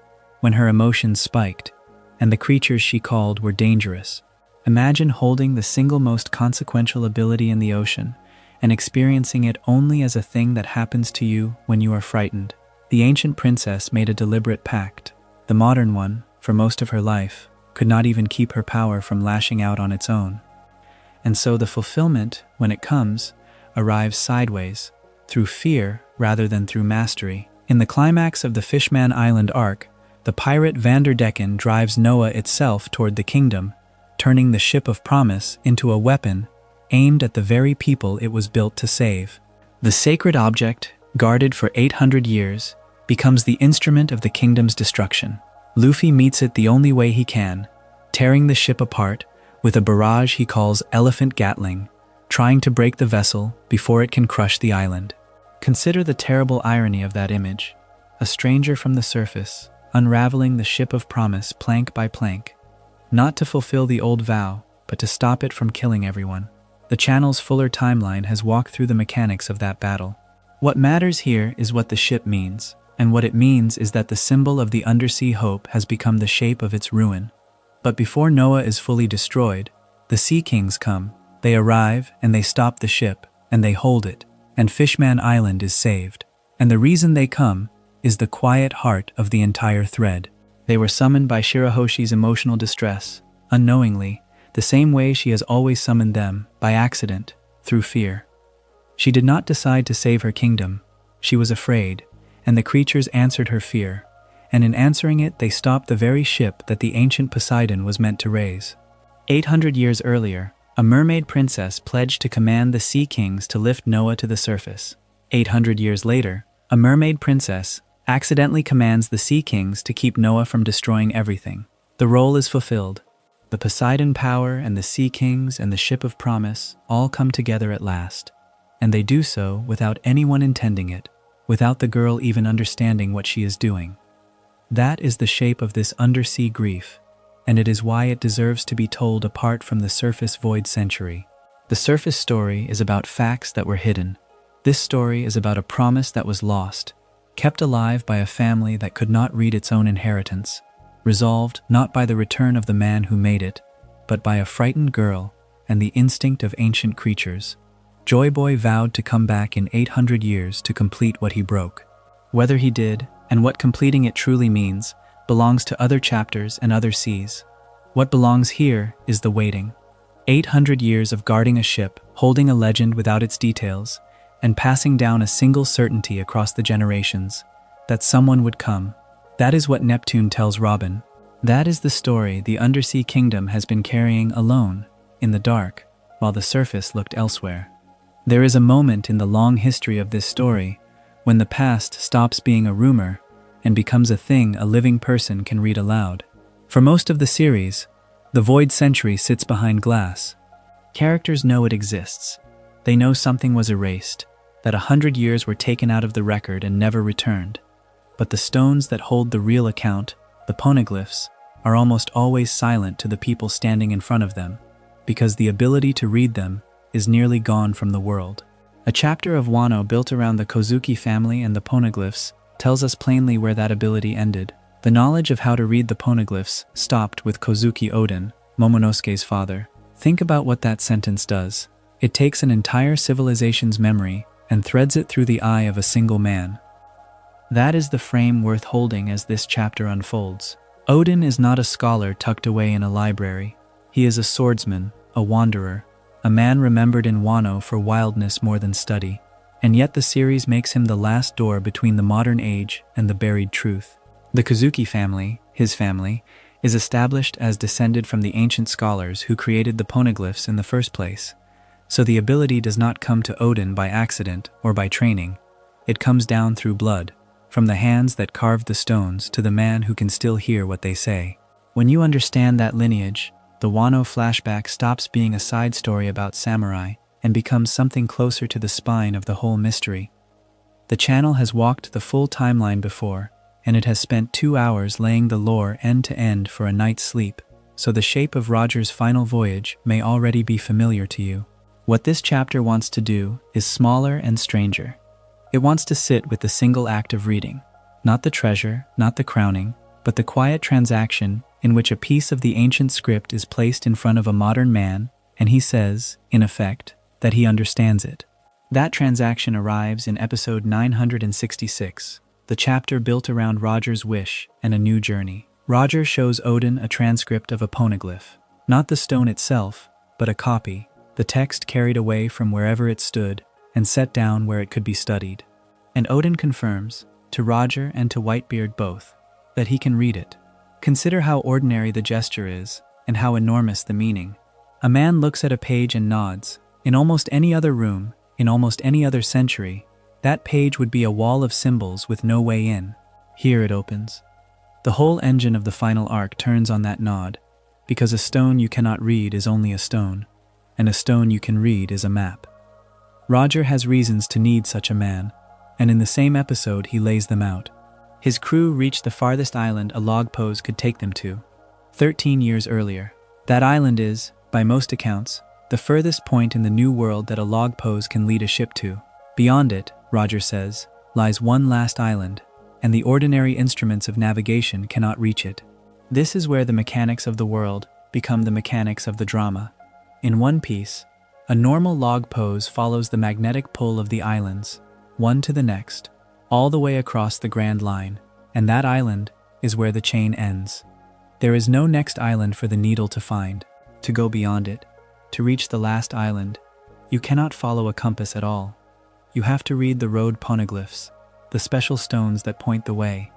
when her emotions spiked, and the creatures she called were dangerous. Imagine holding the single most consequential ability in the ocean, and experiencing it only as a thing that happens to you when you are frightened. The ancient princess made a deliberate pact. The modern one, for most of her life, could not even keep her power from lashing out on its own. And so the fulfillment, when it comes, arrives sideways, through fear rather than through mastery. In the climax of the Fishman Island arc, the pirate Vanderdecken drives Noah itself toward the kingdom, turning the ship of promise into a weapon aimed at the very people it was built to save. The sacred object, guarded for 800 years, becomes the instrument of the kingdom's destruction. Luffy meets it the only way he can, tearing the ship apart with a barrage he calls Elephant Gatling, trying to break the vessel before it can crush the island. Consider the terrible irony of that image. A stranger from the surface, unraveling the ship of promise plank by plank, not to fulfill the old vow, but to stop it from killing everyone. The channel's fuller timeline has walked through the mechanics of that battle. What matters here is what the ship means, and what it means is that the symbol of the undersea hope has become the shape of its ruin. But before Noah is fully destroyed, the Sea Kings come. They arrive, and they stop the ship, and they hold it, and Fishman Island is saved. And the reason they come is the quiet heart of the entire thread. They were summoned by Shirahoshi's emotional distress, unknowingly, the same way she has always summoned them, by accident, through fear. She did not decide to save her kingdom. She was afraid, and the creatures answered her fear, and in answering it they stopped the very ship that the ancient Poseidon was meant to raise. 800 years earlier, a mermaid princess pledged to command the Sea Kings to lift Noah to the surface. 800 years later, a mermaid princess accidentally commands the Sea Kings to keep Noah from destroying everything. The role is fulfilled. The Poseidon power and the Sea Kings and the Ship of Promise all come together at last, and they do so without anyone intending it, without the girl even understanding what she is doing. That is the shape of this undersea grief, and it is why it deserves to be told apart from the surface void century. The surface story is about facts that were hidden. This story is about a promise that was lost, kept alive by a family that could not read its own inheritance, resolved not by the return of the man who made it, but by a frightened girl and the instinct of ancient creatures. Joy Boy vowed to come back in 800 years to complete what he broke. Whether he did, and what completing it truly means, belongs to other chapters and other seas. What belongs here is the waiting. 800 years of guarding a ship, holding a legend without its details, and passing down a single certainty across the generations, that someone would come. That is what Neptune tells Robin. That is the story the undersea kingdom has been carrying alone, in the dark, while the surface looked elsewhere. There is a moment in the long history of this story when the past stops being a rumor and becomes a thing a living person can read aloud. For most of the series, the Void Century sits behind glass. Characters know it exists. They know something was erased, that 100 years were taken out of the record and never returned. But the stones that hold the real account, the Poneglyphs, are almost always silent to the people standing in front of them, because the ability to read them is nearly gone from the world. A chapter of Wano built around the Kozuki family and the Poneglyphs tells us plainly where that ability ended. The knowledge of how to read the Poneglyphs stopped with Kozuki Oden, Momonosuke's father. Think about what that sentence does. It takes an entire civilization's memory and threads it through the eye of a single man. That is the frame worth holding as this chapter unfolds. Oden is not a scholar tucked away in a library. He is a swordsman, a wanderer, a man remembered in Wano for wildness more than study. And yet the series makes him the last door between the modern age and the buried truth. The Kozuki family, his family, is established as descended from the ancient scholars who created the Poneglyphs in the first place. So the ability does not come to Oden by accident or by training. It comes down through blood, from the hands that carved the stones to the man who can still hear what they say. When you understand that lineage, the Wano flashback stops being a side story about samurai and becomes something closer to the spine of the whole mystery. The channel has walked the full timeline before, and it has spent 2 hours laying the lore end to end for a night's sleep, so the shape of Roger's final voyage may already be familiar to you. What this chapter wants to do is smaller and stranger. It wants to sit with the single act of reading. Not the treasure, not the crowning, but the quiet transaction in which a piece of the ancient script is placed in front of a modern man, and he says, in effect, that he understands it. That transaction arrives in episode 966, the chapter built around Roger's wish and a new journey. Roger shows Oden a transcript of a poneglyph. Not the stone itself, but a copy, the text carried away from wherever it stood and set down where it could be studied. And Oden confirms, to Roger and to Whitebeard both, that he can read it. Consider how ordinary the gesture is, and how enormous the meaning. A man looks at a page and nods. In almost any other room, in almost any other century, that page would be a wall of symbols with no way in. Here it opens. The whole engine of the final arc turns on that nod, because a stone you cannot read is only a stone, and a stone you can read is a map. Roger has reasons to need such a man, and in the same episode he lays them out. His crew reached the farthest island a log pose could take them to, 13 years earlier. That island is, by most accounts, the furthest point in the new world that a log pose can lead a ship to. Beyond it, Roger says, lies one last island, and the ordinary instruments of navigation cannot reach it. This is where the mechanics of the world become the mechanics of the drama. In One Piece, a normal log pose follows the magnetic pull of the islands, one to the next, all the way across the Grand Line, and that island is where the chain ends. There is no next island for the needle to find, to go beyond it, to reach the last island. You cannot follow a compass at all. You have to read the road poneglyphs, the special stones that point the way,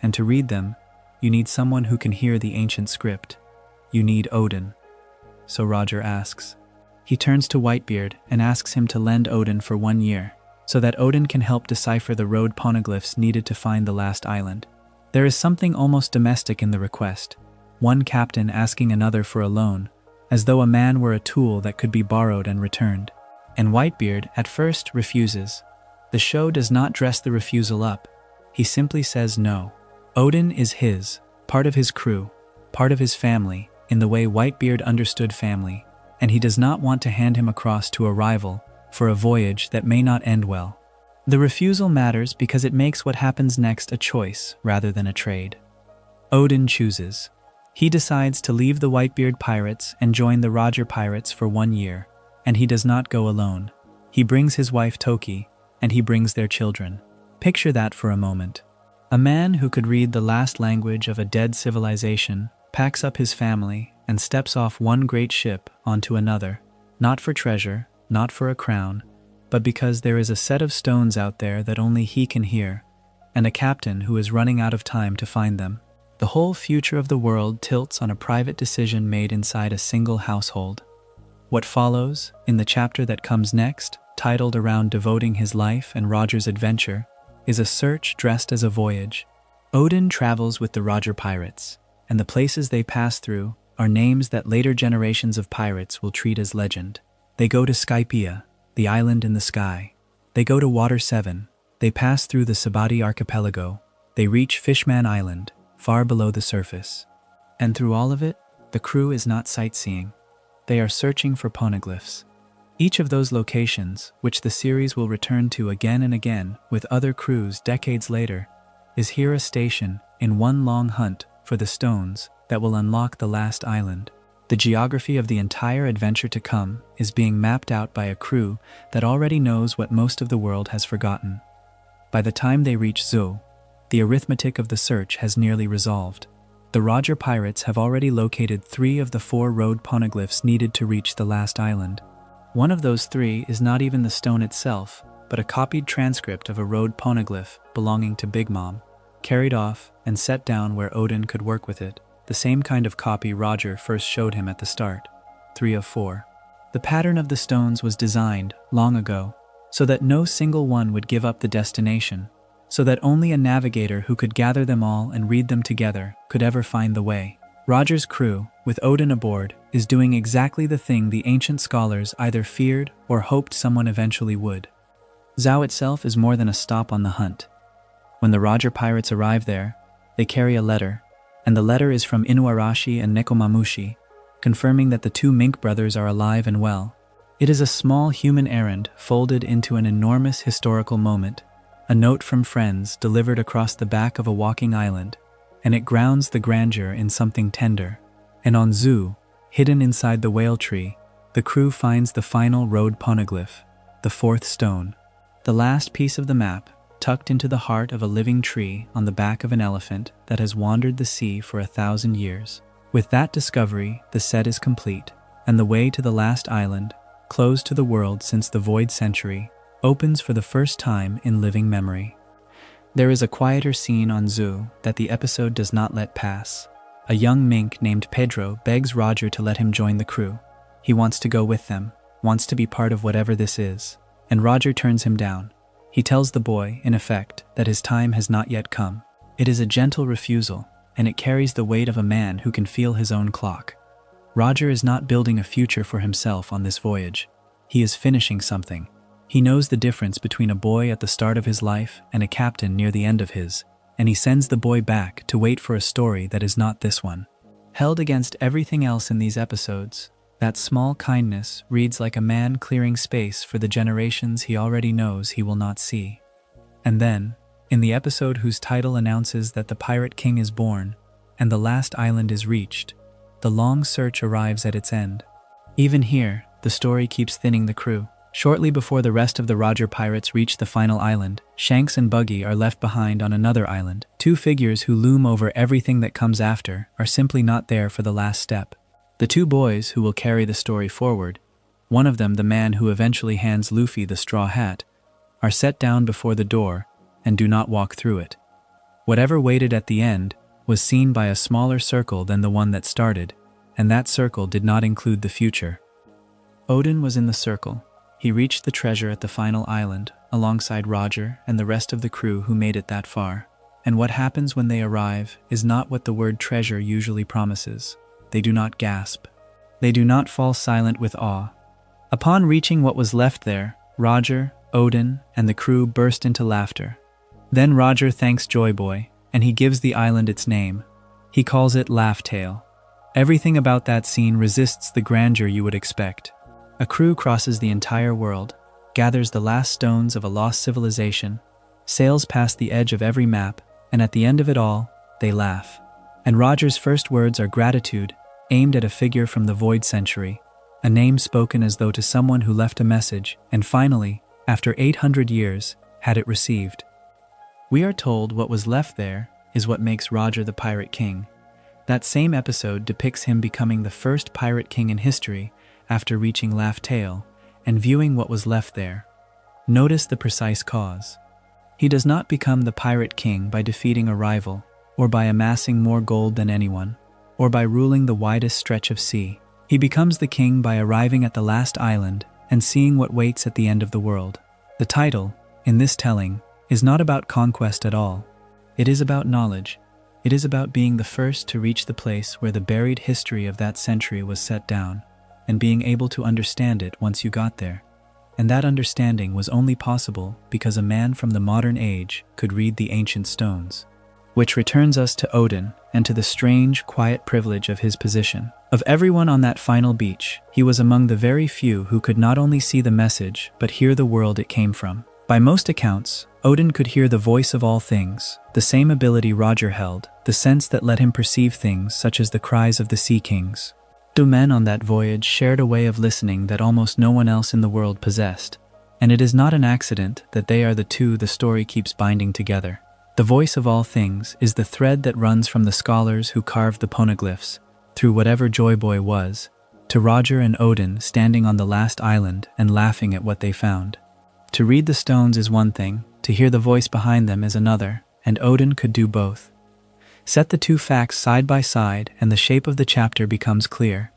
and to read them, you need someone who can hear the ancient script. You need Oden. So Roger asks. He turns to Whitebeard and asks him to lend Oden for 1 year, so that Oden can help decipher the road poneglyphs needed to find the last island. There is something almost domestic in the request, one captain asking another for a loan, as though a man were a tool that could be borrowed and returned. And Whitebeard, at first, refuses. The show does not dress the refusal up. He simply says no. Oden is his, part of his crew, part of his family, in the way Whitebeard understood family, and he does not want to hand him across to a rival for a voyage that may not end well. The refusal matters because it makes what happens next a choice rather than a trade. Oden chooses. He decides to leave the Whitebeard pirates and join the Roger pirates for 1 year, and he does not go alone. He brings his wife Toki, and he brings their children. Picture that for a moment. A man who could read the last language of a dead civilization packs up his family and steps off one great ship onto another, not for treasure, not for a crown, but because there is a set of stones out there that only he can hear, and a captain who is running out of time to find them. The whole future of the world tilts on a private decision made inside a single household. What follows, in the chapter that comes next, titled around devoting his life and Roger's adventure, is a search dressed as a voyage. Oden travels with the Roger pirates, and the places they pass through are names that later generations of pirates will treat as legend. They go to Skypea, the island in the sky. They go to Water 7. They pass through the Sabati archipelago. They reach Fishman Island, far below the surface. And through all of it, the crew is not sightseeing. They are searching for poneglyphs. Each of those locations, which the series will return to again and again with other crews decades later, is here a station in one long hunt for the stones that will unlock the last island. The geography of the entire adventure to come is being mapped out by a crew that already knows what most of the world has forgotten. By the time they reach Zou, the arithmetic of the search has nearly resolved. The Roger pirates have already located 3 of the 4 road poneglyphs needed to reach the last island. One of those 3 is not even the stone itself, but a copied transcript of a road poneglyph belonging to Big Mom, carried off and set down where Oden could work with it, the same kind of copy Roger first showed him at the start. 3 of 4. The pattern of the stones was designed, long ago, so that no single one would give up the destination, so that only a navigator who could gather them all and read them together could ever find the way. Roger's crew, with Oden aboard, is doing exactly the thing the ancient scholars either feared or hoped someone eventually would. Zou itself is more than a stop on the hunt. When the Roger pirates arrive there, they carry a letter, and the letter is from Inuarashi and Nekomamushi, confirming that the 2 Mink brothers are alive and well. It is a small human errand folded into an enormous historical moment, a note from friends delivered across the back of a walking island, and it grounds the grandeur in something tender. And on Zou, hidden inside the whale tree, the crew finds the final road poneglyph, the 4th stone. The last piece of the map, tucked into the heart of a living tree on the back of an elephant that has wandered the sea for 1,000 years. With that discovery, the set is complete, and the way to the last island, closed to the world since the Void Century, opens for the first time in living memory. There is a quieter scene on Zou that the episode does not let pass. A young mink named Pedro begs Roger to let him join the crew. He wants to go with them, wants to be part of whatever this is, and Roger turns him down. He tells the boy, in effect, that his time has not yet come. It is a gentle refusal, and it carries the weight of a man who can feel his own clock. Roger is not building a future for himself on this voyage. He is finishing something. He knows the difference between a boy at the start of his life and a captain near the end of his, and he sends the boy back to wait for a story that is not this one. Held against everything else in these episodes, that small kindness reads like a man clearing space for the generations he already knows he will not see. And then, in the episode whose title announces that the Pirate King is born and the last island is reached, the long search arrives at its end. Even here, the story keeps thinning the crew. Shortly before the rest of the Roger pirates reach the final island, Shanks and Buggy are left behind on another island. 2 figures who loom over everything that comes after are simply not there for the last step. The 2 boys who will carry the story forward, one of them the man who eventually hands Luffy the straw hat, are set down before the door and do not walk through it. Whatever waited at the end was seen by a smaller circle than the one that started, and that circle did not include the future. Oden was in the circle. He reached the treasure at the final island, alongside Roger and the rest of the crew who made it that far. And what happens when they arrive is not what the word treasure usually promises. They do not gasp. They do not fall silent with awe. Upon reaching what was left there, Roger, Oden, and the crew burst into laughter. Then Roger thanks Joy Boy, and he gives the island its name. He calls it Laugh Tale. Everything about that scene resists the grandeur you would expect. A crew crosses the entire world, gathers the last stones of a lost civilization, sails past the edge of every map, and at the end of it all, they laugh. And Roger's first words are gratitude, aimed at a figure from the Void Century, a name spoken as though to someone who left a message, and finally, after 800 years, had it received. We are told what was left there is what makes Roger the Pirate King. That same episode depicts him becoming the first pirate king in history after reaching Laugh Tale and viewing what was left there. Notice the precise cause. He does not become the Pirate King by defeating a rival, or by amassing more gold than anyone, or by ruling the widest stretch of sea. He becomes the king by arriving at the last island and seeing what waits at the end of the world. The title, in this telling, is not about conquest at all. It is about knowledge. It is about being the first to reach the place where the buried history of that century was set down, and being able to understand it once you got there. And that understanding was only possible because a man from the modern age could read the ancient stones. Which returns us to Oden and to the strange, quiet privilege of his position. Of everyone on that final beach, he was among the very few who could not only see the message but hear the world it came from. By most accounts, Oden could hear the voice of all things, the same ability Roger held, the sense that let him perceive things such as the cries of the sea kings. Two men on that voyage shared a way of listening that almost no one else in the world possessed, and it is not an accident that they are the two the story keeps binding together. The voice of all things is the thread that runs from the scholars who carved the Poneglyphs, through whatever Joy Boy was, to Roger and Oden standing on the last island and laughing at what they found. To read the stones is one thing, to hear the voice behind them is another, and Oden could do both. Set the two facts side by side and the shape of the chapter becomes clear.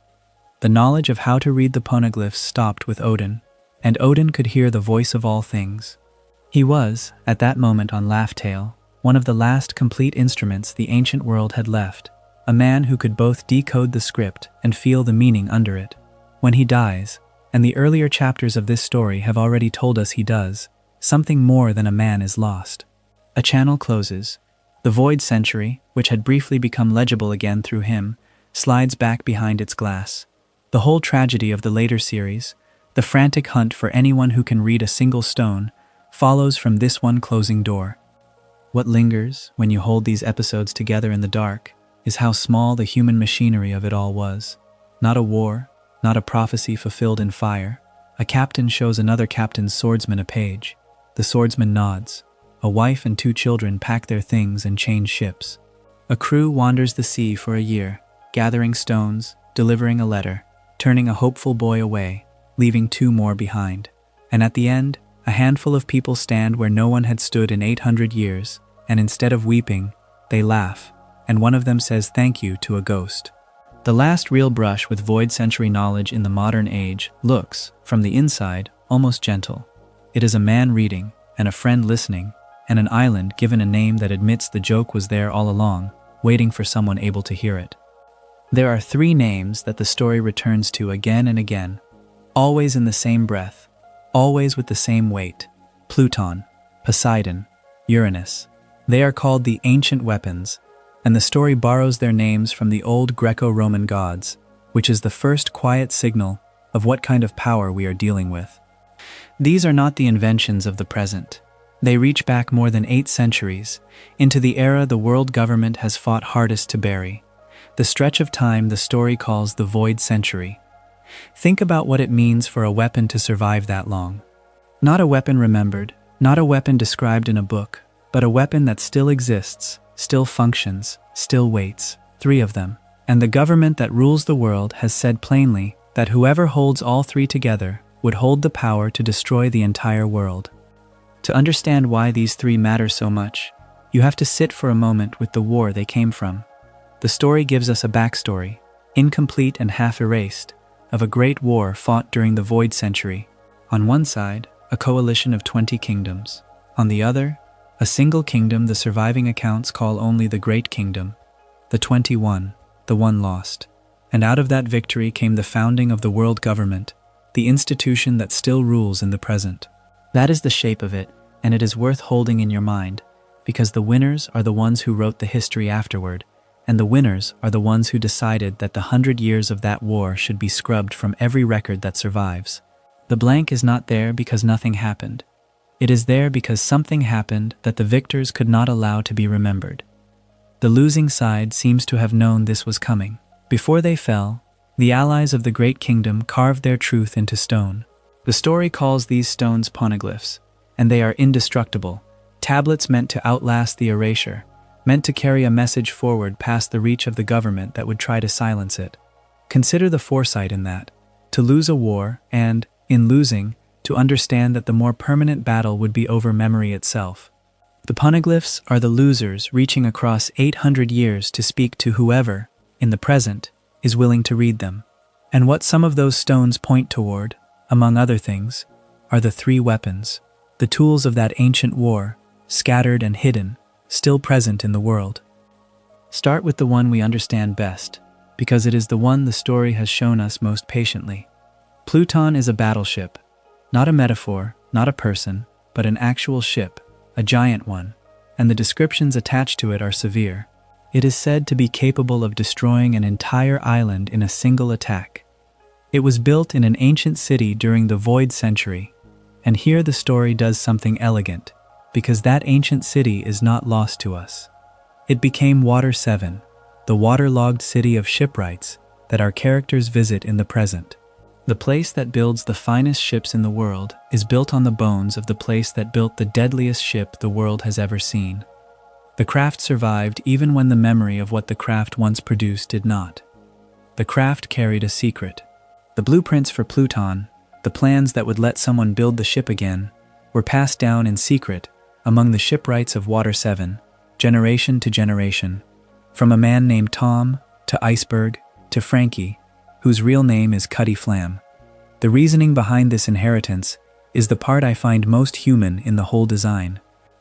The knowledge of how to read the Poneglyphs stopped with Oden, and Oden could hear the voice of all things. He was, at that moment on Laugh Tale, one of the last complete instruments the ancient world had left, a man who could both decode the script and feel the meaning under it. When he dies, and the earlier chapters of this story have already told us he does, something more than a man is lost. A channel closes. The void century, which had briefly become legible again through him, slides back behind its glass. The whole tragedy of the later series, the frantic hunt for anyone who can read a single stone, follows from this one closing door. What lingers, when you hold these episodes together in the dark, is how small the human machinery of it all was. Not a war, not a prophecy fulfilled in fire. A captain shows another captain's swordsman a page. The swordsman nods. A wife and 2 children pack their things and change ships. A crew wanders the sea for a year, gathering stones, delivering a letter, turning a hopeful boy away, leaving 2 more behind. And at the end, a handful of people stand where no one had stood in 800 years, and instead of weeping, they laugh, and one of them says thank you to a ghost. The last real brush with void century knowledge in the modern age looks, from the inside, almost gentle. It is a man reading, and a friend listening, and an island given a name that admits the joke was there all along, waiting for someone able to hear it. There are 3 names that the story returns to again and again, always in the same breath, always with the same weight: Pluton, Poseidon, Uranus. They are called the ancient weapons, and the story borrows their names from the old Greco-Roman gods, which is the first quiet signal of what kind of power we are dealing with. These are not the inventions of the present. They reach back more than 8 centuries, into the era the world government has fought hardest to bury, the stretch of time the story calls the Void Century. Think about what it means for a weapon to survive that long. Not a weapon remembered, not a weapon described in a book, but a weapon that still exists, still functions, still waits. 3 of them. And the government that rules the world has said plainly that whoever holds all 3 together would hold the power to destroy the entire world. To understand why these 3 matter so much, you have to sit for a moment with the war they came from. The story gives us a backstory, incomplete and half erased, of a great war fought during the Void Century. On one side, a coalition of 20 kingdoms. On the other, a single kingdom the surviving accounts call only the Great Kingdom. The 21, the one lost. And out of that victory came the founding of the world government, the institution that still rules in the present. That is the shape of it, and it is worth holding in your mind, because the winners are the ones who wrote the history afterward, and the winners are the ones who decided that the 100 years of that war should be scrubbed from every record that survives. The blank is not there because nothing happened. It is there because something happened that the victors could not allow to be remembered. The losing side seems to have known this was coming. Before they fell, the allies of the Great Kingdom carved their truth into stone. The story calls these stones Poneglyphs, and they are indestructible, tablets meant to outlast the erasure, meant to carry a message forward past the reach of the government that would try to silence it. Consider the foresight in that, to lose a war and, in losing, to understand that the more permanent battle would be over memory itself. The Poneglyphs are the losers reaching across 800 years to speak to whoever, in the present, is willing to read them. And what some of those stones point toward, among other things, are the three weapons, the tools of that ancient war, scattered and hidden, still present in the world. Start with the one we understand best, because it is the one the story has shown us most patiently. Pluton is a battleship, not a metaphor, not a person, but an actual ship, a giant one, and the descriptions attached to it are severe. It is said to be capable of destroying an entire island in a single attack. It was built in an ancient city during the Void Century, and here the story does something elegant, because that ancient city is not lost to us. It became Water 7, the waterlogged city of shipwrights that our characters visit in the present. The place that builds the finest ships in the world is built on the bones of the place that built the deadliest ship the world has ever seen. The craft survived even when the memory of what the craft once produced did not. The craft carried a secret. The blueprints for Pluton, the plans that would let someone build the ship again, were passed down in secret among the shipwrights of Water 7, generation to generation, from a man named Tom, to Iceberg, to Frankie, whose real name is Cutty Flam. The reasoning behind this inheritance is the part I find most human in the whole design.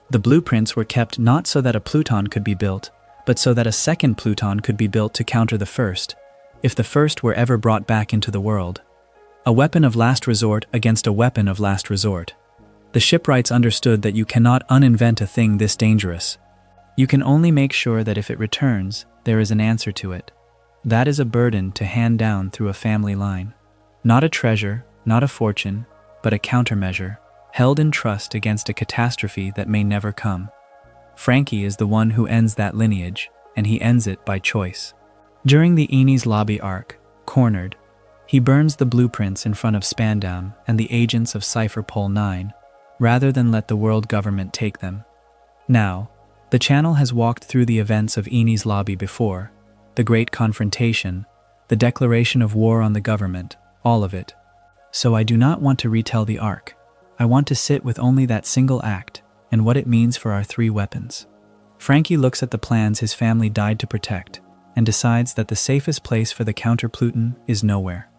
The blueprints were kept not so that a Pluton could be built, but so that a second Pluton could be built to counter the first, if the first were ever brought back into the world. A weapon of last resort against a weapon of last resort. The shipwrights understood that you cannot uninvent a thing this dangerous. You can only make sure that if it returns, there is an answer to it. That is a burden to hand down through a family line. Not a treasure, not a fortune, but a countermeasure, held in trust against a catastrophe that may never come. Frankie is the one who ends that lineage, and he ends it by choice. During the Enies lobby arc, cornered, he burns the blueprints in front of Spandam and the agents of Cypher Pole 9, rather than let the world government take them. Now, the channel has walked through the events of Enies lobby before, the Great Confrontation, the declaration of war on the government, all of it. So I do not want to retell the arc. I want to sit with only that single act and what it means for our three weapons. Frankie looks at the plans his family died to protect and decides that the safest place for the counter Pluton is nowhere.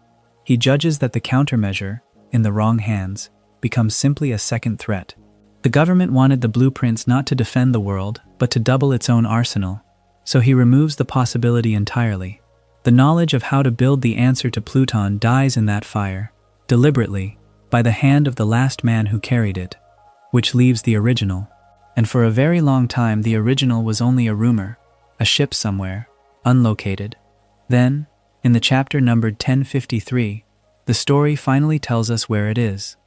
He judges that the countermeasure, in the wrong hands, becomes simply a second threat. The government wanted the blueprints not to defend the world, but to double its own arsenal, so he removes the possibility entirely. The knowledge of how to build the answer to Pluton dies in that fire, deliberately, by the hand of the last man who carried it, which leaves the original. And for a very long time the original was only a rumor, a ship somewhere, unlocated. Then, in the chapter numbered 1053, the story finally tells us where it is.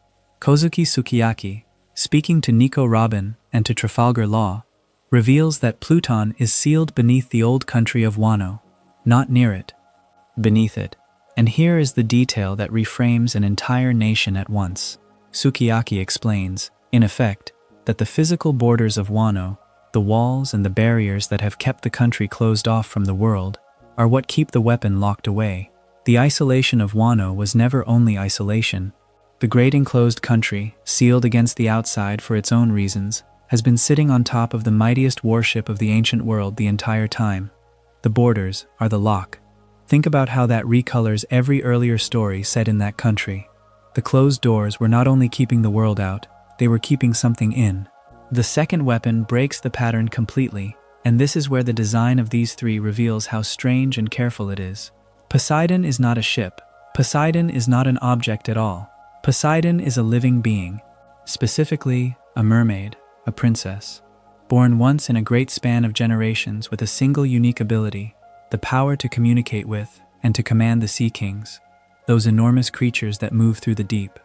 Kozuki Sukiyaki, speaking to Nico Robin and to Trafalgar Law, reveals that Pluton is sealed beneath the old country of Wano, not near it, beneath it. And here is the detail that reframes an entire nation at once. Sukiyaki explains, in effect, that the physical borders of Wano, the walls and the barriers that have kept the country closed off from the world, are what keep the weapon locked away. The isolation of Wano was never only isolation. The great enclosed country, sealed against the outside for its own reasons, has been sitting on top of the mightiest warship of the ancient world the entire time. The borders are the lock. Think about how that recolors every earlier story set in that country. The closed doors were not only keeping the world out, they were keeping something in. The second weapon breaks the pattern completely, and this is where the design of these three reveals how strange and careful it is. Poseidon is not a ship. Poseidon is not an object at all. Poseidon is a living being, specifically a mermaid, a princess, born once in a great span of generations with a single unique ability, the power to communicate with and to command the sea kings, those enormous creatures that move through the deep.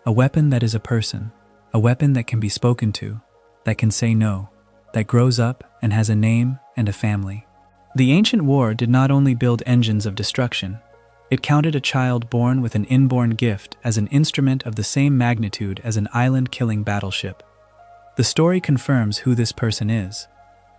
A weapon that is a person, a weapon that can be spoken to, that can say no, that grows up and has a name and a family. The ancient war did not only build engines of destruction, it counted a child born with an inborn gift as an instrument of the same magnitude as an island-killing battleship. The story confirms who this person is.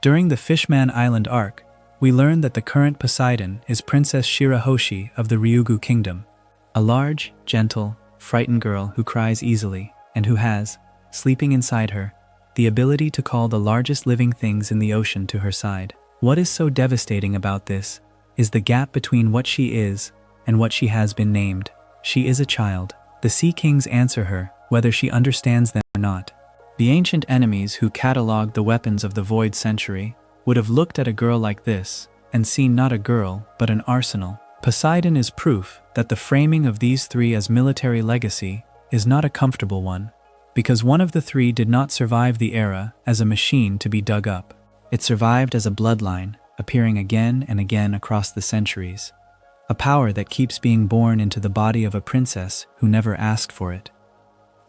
During the Fishman Island arc, we learn that the current Poseidon is Princess Shirahoshi of the Ryugu Kingdom, a large, gentle, frightened girl who cries easily and who has, sleeping inside her, the ability to call the largest living things in the ocean to her side. What is so devastating about this is the gap between what she is and what she has been named. She is a child, the The Sea Kings answer her, whether she understands them or not. The ancient enemies who catalogued the weapons of the Void Century would have looked at a girl like this and seen not a girl, but an arsenal. Poseidon is proof that the framing of these three as military legacy is not a comfortable one, because one of the three did not survive the era as a machine to be dug up. It survived as a bloodline, appearing again and again across the centuries. A power that keeps being born into the body of a princess who never asked for it.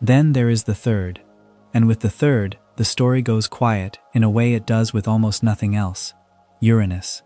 Then there is the third, and with the third, the story goes quiet in a way it does with almost nothing else. Uranus.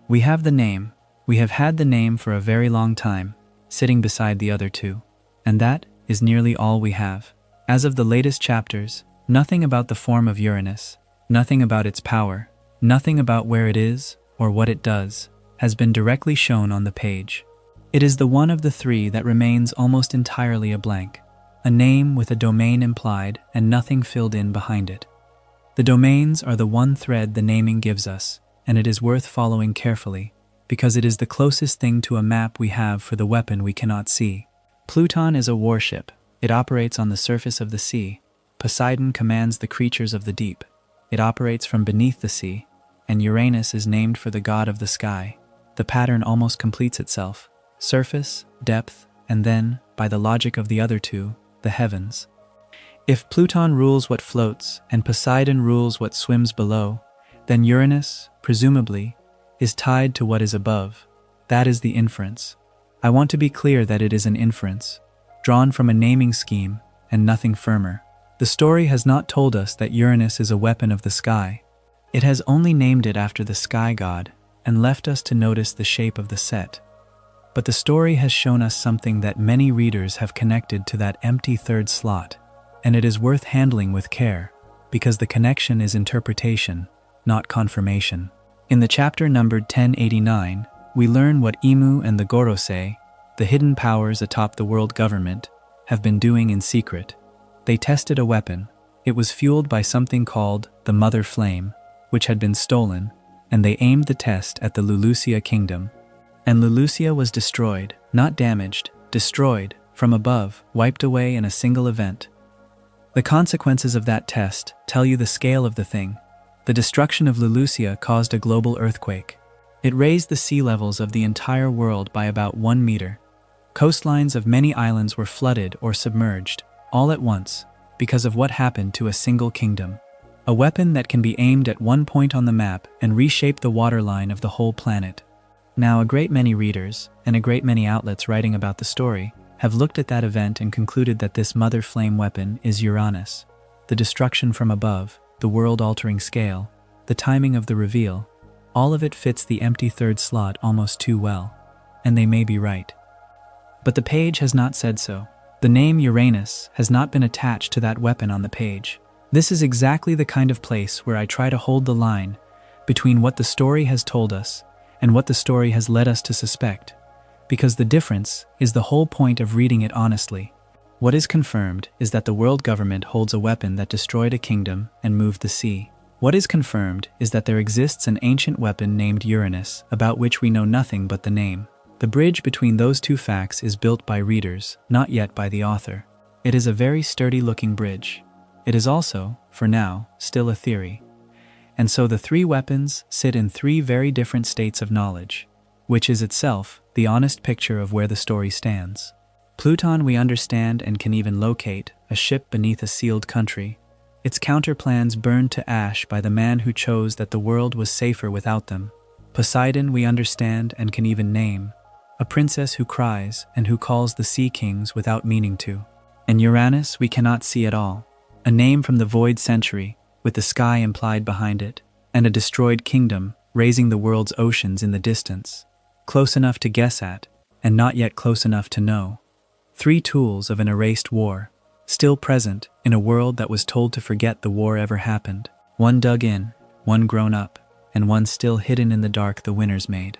We have the name. We have had the name for a very long time, sitting beside the other two. And that is nearly all we have. As of the latest chapters, nothing about the form of Uranus, nothing about its power, nothing about where it is or what it does, has been directly shown on the page. It is the one of the three that remains almost entirely a blank, a name with a domain implied and nothing filled in behind it. The domains are the one thread the naming gives us, and it is worth following carefully, because it is the closest thing to a map we have for the weapon we cannot see. Pluton is a warship. It operates on the surface of the sea. Poseidon commands the creatures of the deep. It operates from beneath the sea, and Uranus is named for the god of the sky. The pattern almost completes itself. Surface, depth, and then, by the logic of the other two, the heavens. If Pluton rules what floats and Poseidon rules what swims below, then Uranus, presumably, is tied to what is above. That is the inference. I want to be clear that it is an inference, drawn from a naming scheme and nothing firmer. The story has not told us that Uranus is a weapon of the sky. It has only named it after the sky god and left us to notice the shape of the set. But the story has shown us something that many readers have connected to that empty third slot, and it is worth handling with care, because the connection is interpretation, not confirmation. In the chapter numbered 1089, we learn what Imu and the Gorosei, the hidden powers atop the world government, have been doing in secret. They tested a weapon. It was fueled by something called the Mother Flame, which had been stolen, and they aimed the test at the Lulusia kingdom. And Lulusia was destroyed, not damaged, destroyed, from above, wiped away in a single event. The consequences of that test tell you the scale of the thing. The destruction of Lulusia caused a global earthquake. It raised the sea levels of the entire world by about 1 meter. Coastlines of many islands were flooded or submerged, all at once, because of what happened to a single kingdom. A weapon that can be aimed at one point on the map and reshape the waterline of the whole planet. Now, a great many readers, and a great many outlets writing about the story, have looked at that event and concluded that this Mother Flame weapon is Uranus. The destruction from above, the world-altering scale, the timing of the reveal, all of it fits the empty third slot almost too well. And they may be right. But the page has not said so. The name Uranus has not been attached to that weapon on the page. This is exactly the kind of place where I try to hold the line between what the story has told us and what the story has led us to suspect, because the difference is the whole point of reading it honestly. What is confirmed is that the world government holds a weapon that destroyed a kingdom and moved the sea. What is confirmed is that there exists an ancient weapon named Uranus, about which we know nothing but the name. The bridge between those two facts is built by readers, not yet by the author. It is a very sturdy-looking bridge. It is also, for now, still a theory. And so the three weapons sit in three very different states of knowledge, which is itself the honest picture of where the story stands. Pluton we understand and can even locate, a ship beneath a sealed country. Its counterplans burned to ash by the man who chose that the world was safer without them. Poseidon we understand and can even name, a princess who cries and who calls the sea kings without meaning to. And Uranus we cannot see at all, a name from the Void Century, with the sky implied behind it, and a destroyed kingdom raising the world's oceans in the distance, close enough to guess at, and not yet close enough to know. Three tools of an erased war, still present in a world that was told to forget the war ever happened. One dug in, one grown up, and one still hidden in the dark the winners made.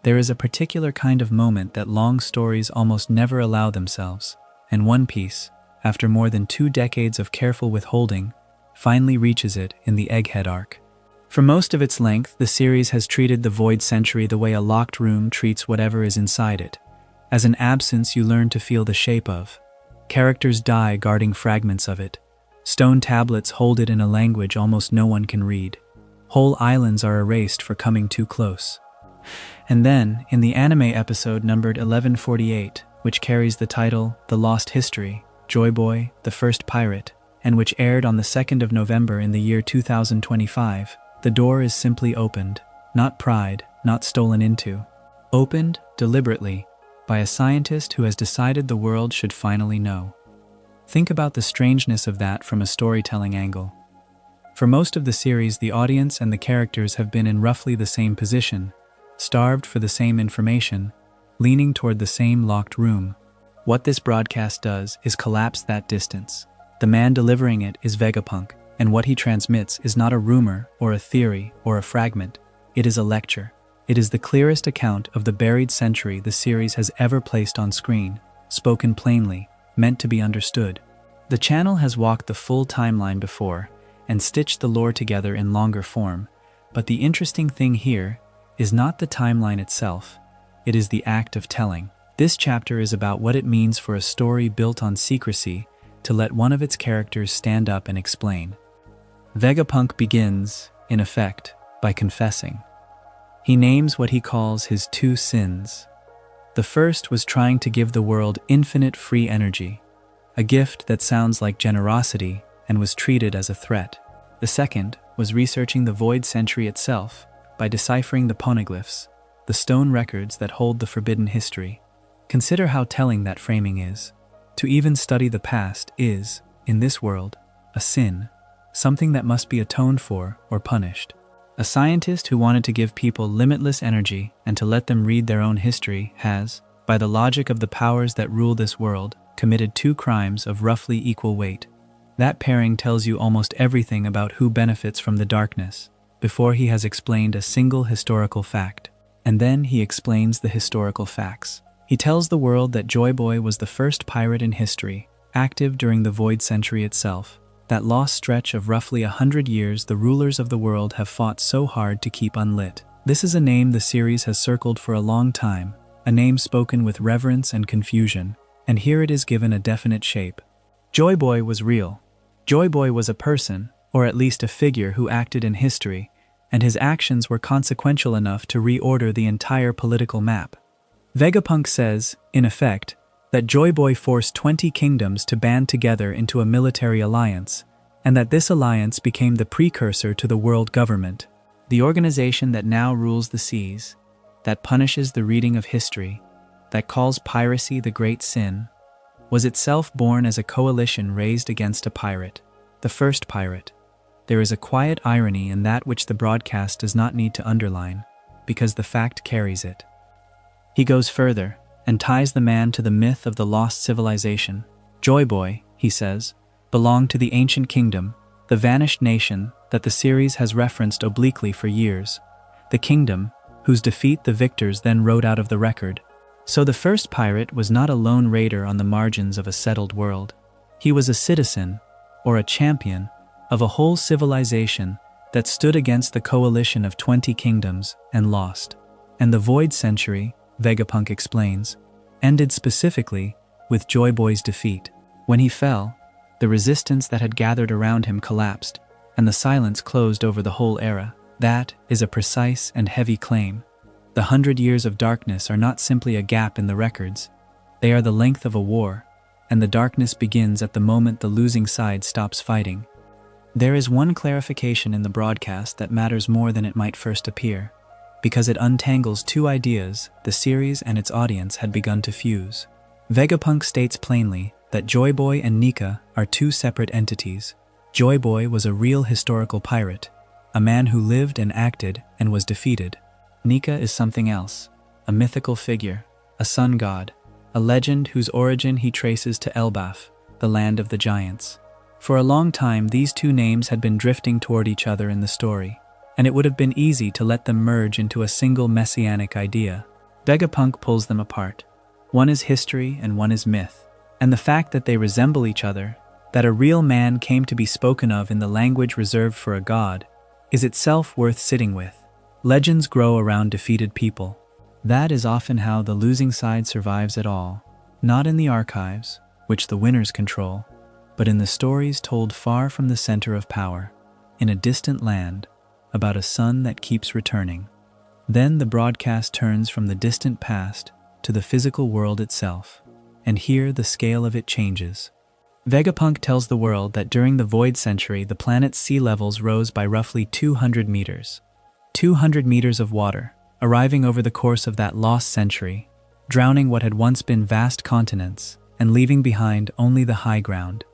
There is a particular kind of moment that long stories almost never allow themselves, and One Piece, after more than 2 decades of careful withholding, finally reaches it in the Egghead arc. For most of its length, the series has treated the Void Century the way a locked room treats whatever is inside it, as an absence you learn to feel the shape of, Characters die guarding fragments of it. Stone tablets hold it in a language almost no one can read. Whole islands are erased for coming too close. And then, in the anime episode numbered 1148, which carries the title The Lost History, Joy Boy, the First Pirate, and which aired on the 2nd of November in the year 2025, the door is simply opened, not pried, not stolen into. Opened, deliberately, by a scientist who has decided the world should finally know. Think about the strangeness of that from a storytelling angle. For most of the series, the audience and the characters have been in roughly the same position, starved for the same information, leaning toward the same locked room. What this broadcast does is collapse that distance. The man delivering it is Vegapunk, and what he transmits is not a rumor or a theory or a fragment. It is a lecture. It is the clearest account of the buried century the series has ever placed on screen, spoken plainly, meant to be understood. The channel has walked the full timeline before and stitched the lore together in longer form, but the interesting thing here is not the timeline itself, it is the act of telling. This chapter is about what it means for a story built on secrecy to let one of its characters stand up and explain. Vegapunk begins, in effect, by confessing. He names what he calls his two sins. The first was trying to give the world infinite free energy, a gift that sounds like generosity and was treated as a threat. The second was researching the Void Century itself by deciphering the Poneglyphs, the stone records that hold the forbidden history. Consider how telling that framing is. To even study the past is, in this world, a sin, something that must be atoned for or punished. A scientist who wanted to give people limitless energy and to let them read their own history has, by the logic of the powers that rule this world, committed two crimes of roughly equal weight. That pairing tells you almost everything about who benefits from the darkness, before he has explained a single historical fact. And then he explains the historical facts. He tells the world that Joy Boy was the first pirate in history, active during the Void Century itself. That lost stretch of roughly 100 years the rulers of the world have fought so hard to keep unlit. This is a name the series has circled for a long time, a name spoken with reverence and confusion, and here it is given a definite shape. Joy Boy was real. Joy Boy was a person, or at least a figure who acted in history, and his actions were consequential enough to reorder the entire political map. Vegapunk says, in effect, that Joy Boy forced 20 kingdoms to band together into a military alliance, and that this alliance became the precursor to the world government, the organization that now rules the seas, that punishes the reading of history, that calls piracy the great sin, was itself born as a coalition raised against a pirate, the first pirate. There is a quiet irony in that which the broadcast does not need to underline, because the fact carries it. He goes further, and ties the man to the myth of the lost civilization. Joy Boy, he says, belonged to the ancient kingdom, the vanished nation that the series has referenced obliquely for years, the kingdom whose defeat the victors then wrote out of the record. So the first pirate was not a lone raider on the margins of a settled world. He was a citizen, or a champion, of a whole civilization that stood against the coalition of 20 kingdoms and lost. And the Void Century, Vegapunk explains, ended specifically with Joy Boy's defeat. When he fell, the resistance that had gathered around him collapsed, and the silence closed over the whole era. That is a precise and heavy claim. The 100 years of darkness are not simply a gap in the records. They are the length of a war, and the darkness begins at the moment the losing side stops fighting. There is one clarification in the broadcast that matters more than it might first appear, because it untangles two ideas the series and its audience had begun to fuse. Vegapunk states plainly that Joy Boy and Nika are two separate entities. Joy Boy was a real historical pirate, a man who lived and acted and was defeated. Nika is something else, a mythical figure, a sun god, a legend whose origin he traces to Elbaf, the land of the giants. For a long time, these two names had been drifting toward each other in the story, and it would have been easy to let them merge into a single messianic idea. Vegapunk pulls them apart. One is history and one is myth, and the fact that they resemble each other, that a real man came to be spoken of in the language reserved for a god, is itself worth sitting with. Legends grow around defeated people. That is often how the losing side survives it all. Not in the archives, which the winners control, but in the stories told far from the center of power, in a distant land, about a sun that keeps returning. Then the broadcast turns from the distant past to the physical world itself, and here the scale of it changes. Vegapunk tells the world that during the Void Century the planet's sea levels rose by roughly 200 meters. 200 meters of water, arriving over the course of that lost century, drowning what had once been vast continents and leaving behind only the high ground.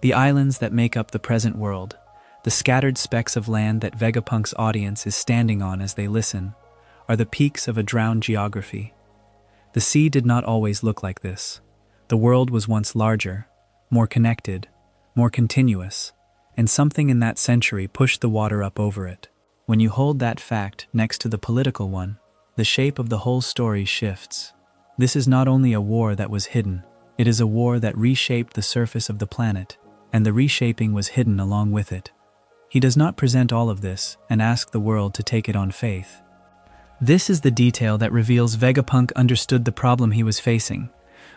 The islands that make up the present world, the scattered specks of land that Vegapunk's audience is standing on as they listen, are the peaks of a drowned geography. The sea did not always look like this. The world was once larger, more connected, more continuous, and something in that century pushed the water up over it. When you hold that fact next to the political one, the shape of the whole story shifts. This is not only a war that was hidden, it is a war that reshaped the surface of the planet, and the reshaping was hidden along with it. He does not present all of this and ask the world to take it on faith. This is the detail that reveals Vegapunk understood the problem he was facing,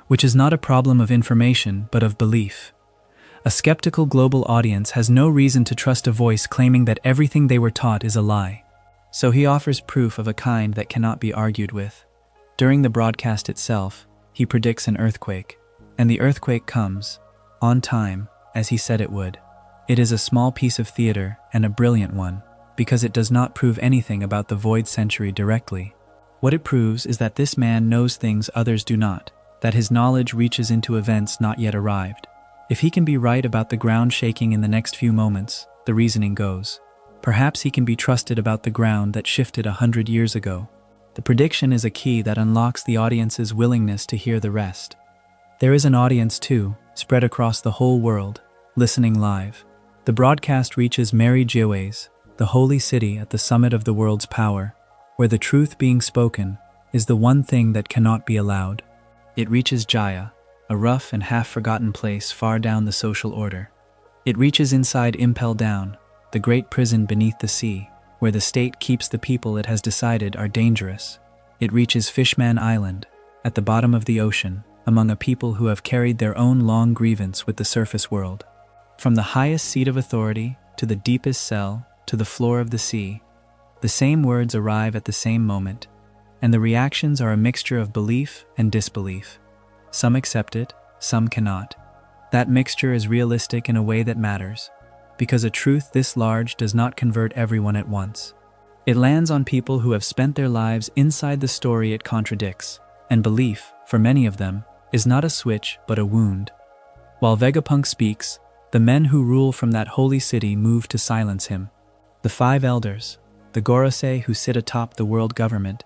which is not a problem of information but of belief. A skeptical global audience has no reason to trust a voice claiming that everything they were taught is a lie. So he offers proof of a kind that cannot be argued with. During the broadcast itself, he predicts an earthquake, and the earthquake comes, on time, as he said it would. It is a small piece of theater and a brilliant one, because it does not prove anything about the Void Century directly. What it proves is that this man knows things others do not, that his knowledge reaches into events not yet arrived. If he can be right about the ground shaking in the next few moments, the reasoning goes. Perhaps he can be trusted about the ground that shifted 100 years ago. The prediction is a key that unlocks the audience's willingness to hear the rest. There is an audience too, spread across the whole world, listening live. The broadcast reaches Mary Jiwes, the holy city at the summit of the world's power, where the truth being spoken is the one thing that cannot be allowed. It reaches Jaya, a rough and half-forgotten place far down the social order. It reaches inside Impel Down, the great prison beneath the sea, where the state keeps the people it has decided are dangerous. It reaches Fishman Island, at the bottom of the ocean, among a people who have carried their own long grievance with the surface world. From the highest seat of authority, to the deepest cell, to the floor of the sea, the same words arrive at the same moment, and the reactions are a mixture of belief and disbelief. Some accept it, some cannot. That mixture is realistic in a way that matters, because a truth this large does not convert everyone at once. It lands on people who have spent their lives inside the story it contradicts, and belief, for many of them, is not a switch but a wound. While Vegapunk speaks, the men who rule from that holy city move to silence him. The 5 elders, the Gorosei who sit atop the world government,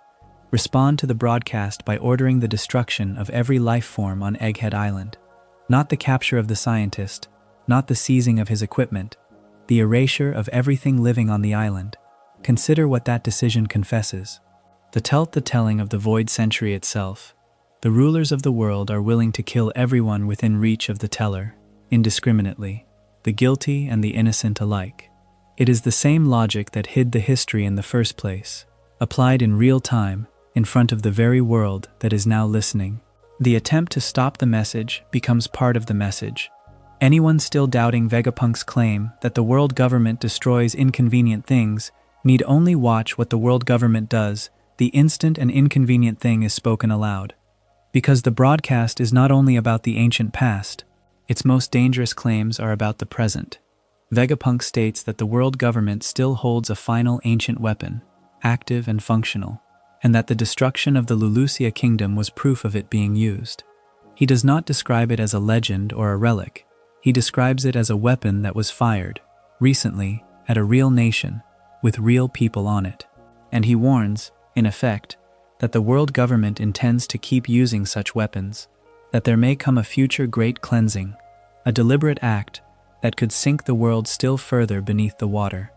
respond to the broadcast by ordering the destruction of every life form on Egghead Island. Not the capture of the scientist, not the seizing of his equipment, the erasure of everything living on the island. Consider what that decision confesses. The telling of the Void Century itself. The rulers of the world are willing to kill everyone within reach of the teller, indiscriminately, the guilty and the innocent alike. It is the same logic that hid the history in the first place, applied in real time, in front of the very world that is now listening. The attempt to stop the message becomes part of the message. Anyone still doubting Vegapunk's claim that the world government destroys inconvenient things need only watch what the world government does the instant an inconvenient thing is spoken aloud. Because the broadcast is not only about the ancient past, its most dangerous claims are about the present. Vegapunk states that the world government still holds a final ancient weapon, active and functional, and that the destruction of the Lulusia kingdom was proof of it being used. He does not describe it as a legend or a relic. He describes it as a weapon that was fired, recently, at a real nation, with real people on it. And he warns, in effect, that the world government intends to keep using such weapons, that there may come a future great cleansing, a deliberate act that could sink the world still further beneath the water.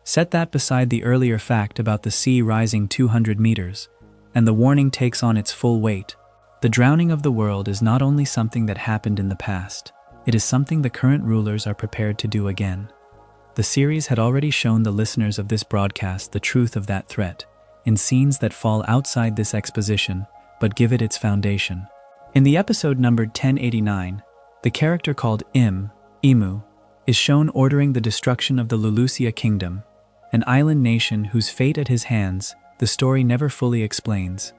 Set that beside the earlier fact about the sea rising 200 meters, and the warning takes on its full weight. The drowning of the world is not only something that happened in the past, it is something the current rulers are prepared to do again. The series had already shown the listeners of this broadcast the truth of that threat, in scenes that fall outside this exposition, but give it its foundation. In the episode numbered 1089, the character called Imu, is shown ordering the destruction of the Lulusia kingdom, an island nation whose fate at his hands the story never fully explains.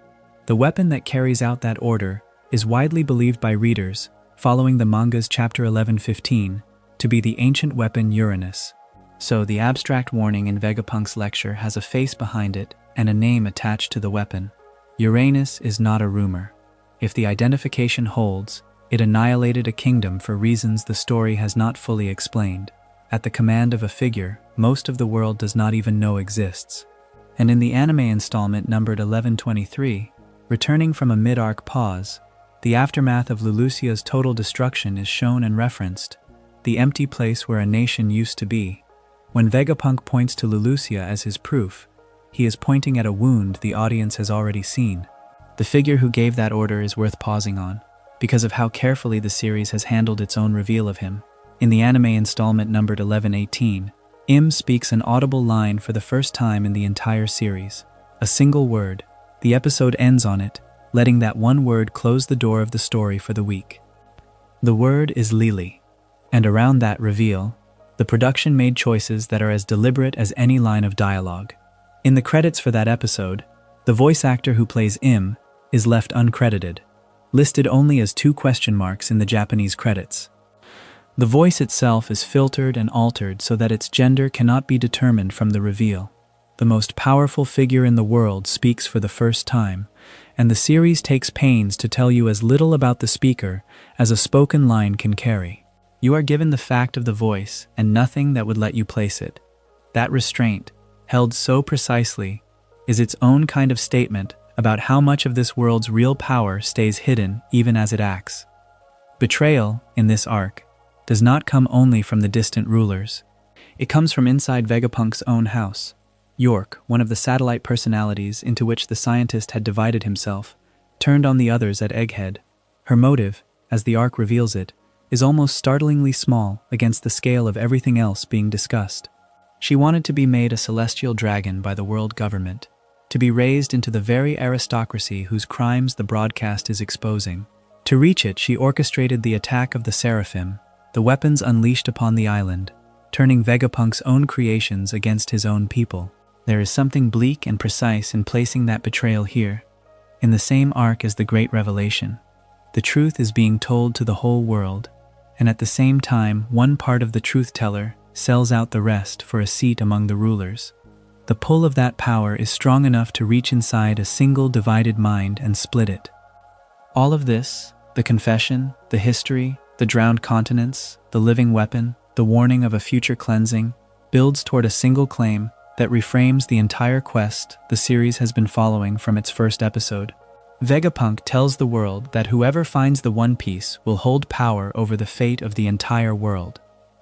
The weapon that carries out that order is widely believed by readers, following the manga's chapter 1115, to be the ancient weapon Uranus. So the abstract warning in Vegapunk's lecture has a face behind it and a name attached to the weapon. Uranus is not a rumor. If the identification holds, it annihilated a kingdom for reasons the story has not fully explained, at the command of a figure most of the world does not even know exists. And in the anime installment numbered 1123, returning from a mid-arc pause, the aftermath of Lulusia's total destruction is shown and referenced, the empty place where a nation used to be. When Vegapunk points to Lulusia as his proof, he is pointing at a wound the audience has already seen. The figure who gave that order is worth pausing on, because of how carefully the series has handled its own reveal of him. In the anime installment numbered 1118, speaks an audible line for the first time in the entire series. A single word. The episode ends on it, letting that one word close the door of the story for the week. The word is Lily. And around that reveal, the production made choices that are as deliberate as any line of dialogue. In the credits for that episode, the voice actor who plays is left uncredited, listed only as 2 question marks in the Japanese credits. The voice itself is filtered and altered so that its gender cannot be determined from the reveal. The most powerful figure in the world speaks for the first time, and the series takes pains to tell you as little about the speaker as a spoken line can carry. You are given the fact of the voice and nothing that would let you place it. That restraint, held so precisely, is its own kind of statement about how much of this world's real power stays hidden even as it acts. Betrayal, in this arc, does not come only from the distant rulers. It comes from inside Vegapunk's own house. York, one of the satellite personalities into which the scientist had divided himself, turned on the others at Egghead. Her motive, as the arc reveals it, is almost startlingly small against the scale of everything else being discussed. She wanted to be made a celestial dragon by the world government, to be raised into the very aristocracy whose crimes the broadcast is exposing. To reach it, she orchestrated the attack of the Seraphim, the weapons unleashed upon the island, turning Vegapunk's own creations against his own people. There is something bleak and precise in placing that betrayal here, in the same arc as the Great Revelation. The truth is being told to the whole world, and at the same time one part of the truth-teller sells out the rest for a seat among the rulers. The pull of that power is strong enough to reach inside a single divided mind and split it. All of this, the confession, the history, the drowned continents, the living weapon, the warning of a future cleansing, builds toward a single claim that reframes the entire quest the series has been following from its first episode. Vegapunk tells the world that whoever finds the One Piece will hold power over the fate of the entire world.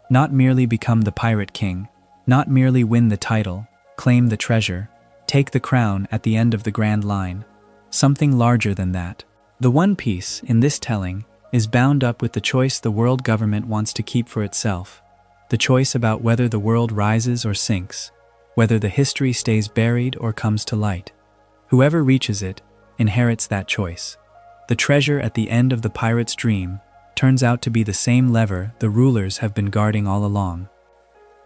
Not merely become the Pirate King, not merely win the title, claim the treasure, take the crown at the end of the Grand Line. Something larger than that. The One Piece, in this telling, is bound up with the choice the world government wants to keep for itself. The choice about whether the world rises or sinks, whether the history stays buried or comes to light. Whoever reaches it inherits that choice. The treasure at the end of the pirate's dream turns out to be the same lever the rulers have been guarding all along.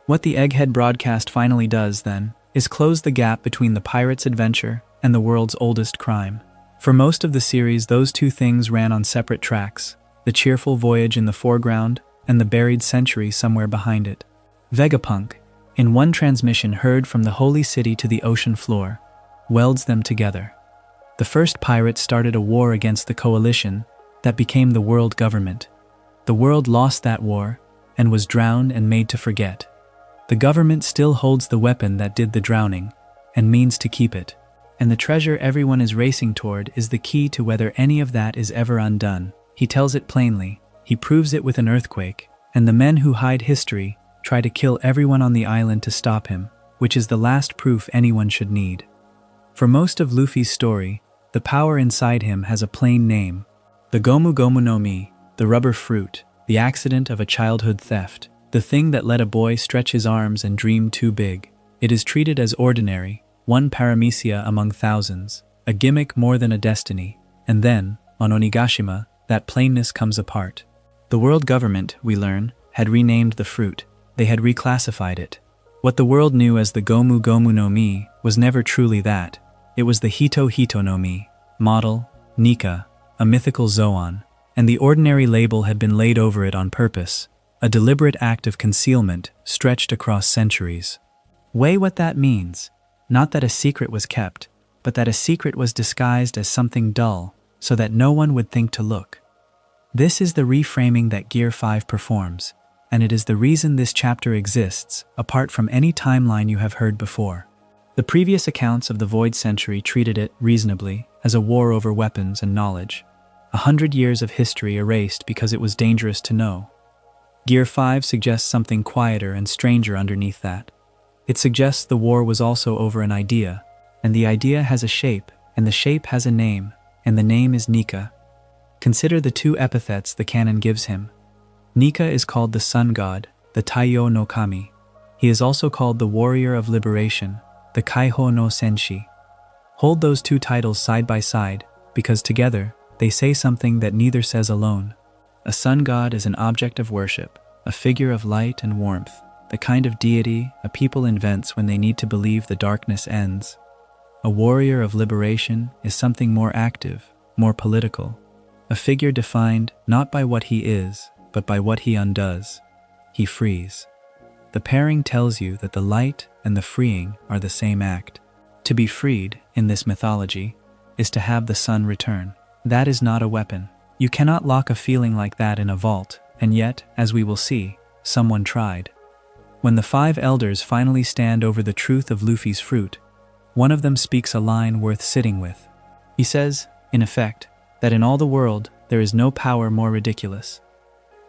What the Egghead broadcast finally does, then, is close the gap between the pirate's adventure and the world's oldest crime. For most of the series, those two things ran on separate tracks, the cheerful voyage in the foreground and the buried century somewhere behind it. Vegapunk, in one transmission heard from the holy city to the ocean floor, welds them together. The first pirate started a war against the coalition that became the world government. The world lost that war and was drowned and made to forget. The government still holds the weapon that did the drowning and means to keep it. And the treasure everyone is racing toward is the key to whether any of that is ever undone. He tells it plainly, he proves it with an earthquake, and the men who hide history try to kill everyone on the island to stop him, which is the last proof anyone should need. For most of Luffy's story, the power inside him has a plain name. The Gomu Gomu no Mi, the rubber fruit, the accident of a childhood theft, the thing that let a boy stretch his arms and dream too big. It is treated as ordinary, one paramecia among thousands, a gimmick more than a destiny. And then, on Onigashima, that plainness comes apart. The world government, we learn, had renamed the fruit. They had reclassified it. What the world knew as the Gomu Gomu no Mi was never truly that. It was the Hito Hito no Mi, model, Nika, a mythical zoan, and the ordinary label had been laid over it on purpose, a deliberate act of concealment stretched across centuries. Weigh what that means. Not that a secret was kept, but that a secret was disguised as something dull, so that no one would think to look. This is the reframing that Gear 5 performs, and it is the reason this chapter exists, apart from any timeline you have heard before. The previous accounts of the Void Century treated it, reasonably, as a war over weapons and knowledge. 100 years of history erased because it was dangerous to know. Gear 5 suggests something quieter and stranger underneath that. It suggests the war was also over an idea, and the idea has a shape, and the shape has a name, and the name is Nika. Consider the two epithets the canon gives him. Nika is called the sun god, the Taiyo no Kami. He is also called the warrior of liberation, the Kaiho no Senshi. Hold those two titles side by side, because together, they say something that neither says alone. A sun god is an object of worship, a figure of light and warmth, the kind of deity a people invents when they need to believe the darkness ends. A warrior of liberation is something more active, more political, a figure defined not by what he is, but by what he undoes. He frees. The pairing tells you that the light and the freeing are the same act. To be freed, in this mythology, is to have the sun return. That is not a weapon. You cannot lock a feeling like that in a vault, and yet, as we will see, someone tried. When the 5 elders finally stand over the truth of Luffy's fruit, one of them speaks a line worth sitting with. He says, in effect, that in all the world there is no power more ridiculous.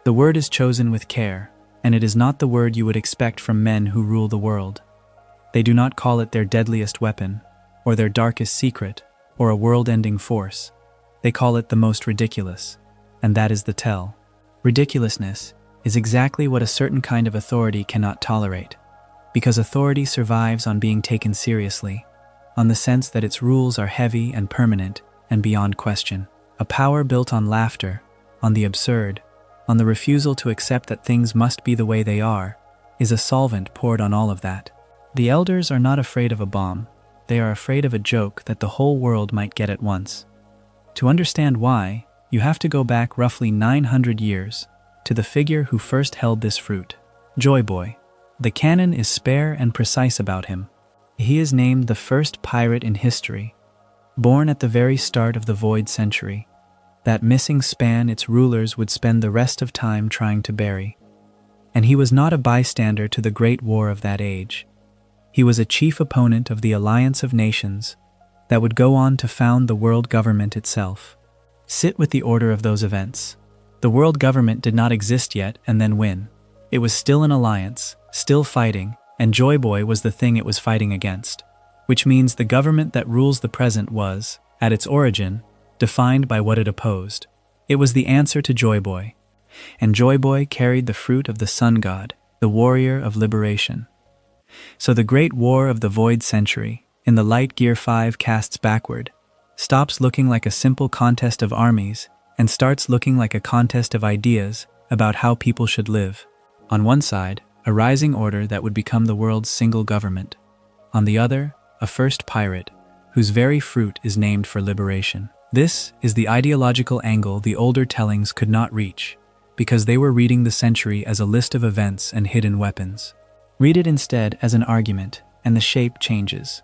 The word is chosen with care, and it is not the word you would expect from men who rule the world. They do not call it their deadliest weapon, or their darkest secret, or a world-ending force. They call it the most ridiculous, and that is the tell. Ridiculousness is exactly what a certain kind of authority cannot tolerate, because authority survives on being taken seriously, on the sense that its rules are heavy and permanent and beyond question. A power built on laughter, on the absurd, on the refusal to accept that things must be the way they are, is a solvent poured on all of that. The elders are not afraid of a bomb. They are afraid of a joke that the whole world might get at once. To understand why, you have to go back roughly 900 years to the figure who first held this fruit, Joy Boy. The canon is spare and precise about him. He is named the first pirate in history, born at the very start of the Void Century, that missing span its rulers would spend the rest of time trying to bury. And he was not a bystander to the Great War of that age. He was a chief opponent of the Alliance of Nations that would go on to found the world government itself. Sit with the order of those events. The world government did not exist yet and then win. It was still an alliance, still fighting, and Joy Boy was the thing it was fighting against. Which means the government that rules the present was, at its origin, defined by what it opposed. It was the answer to Joy Boy. And Joy Boy carried the fruit of the sun god, the warrior of liberation. So the great war of the Void Century, in the light Gear 5 casts backward, stops looking like a simple contest of armies and starts looking like a contest of ideas about how people should live. On one side, a rising order that would become the world's single government. On the other, a first pirate, whose very fruit is named for liberation. This is the ideological angle the older tellings could not reach, because they were reading the century as a list of events and hidden weapons. Read it instead as an argument, and the shape changes.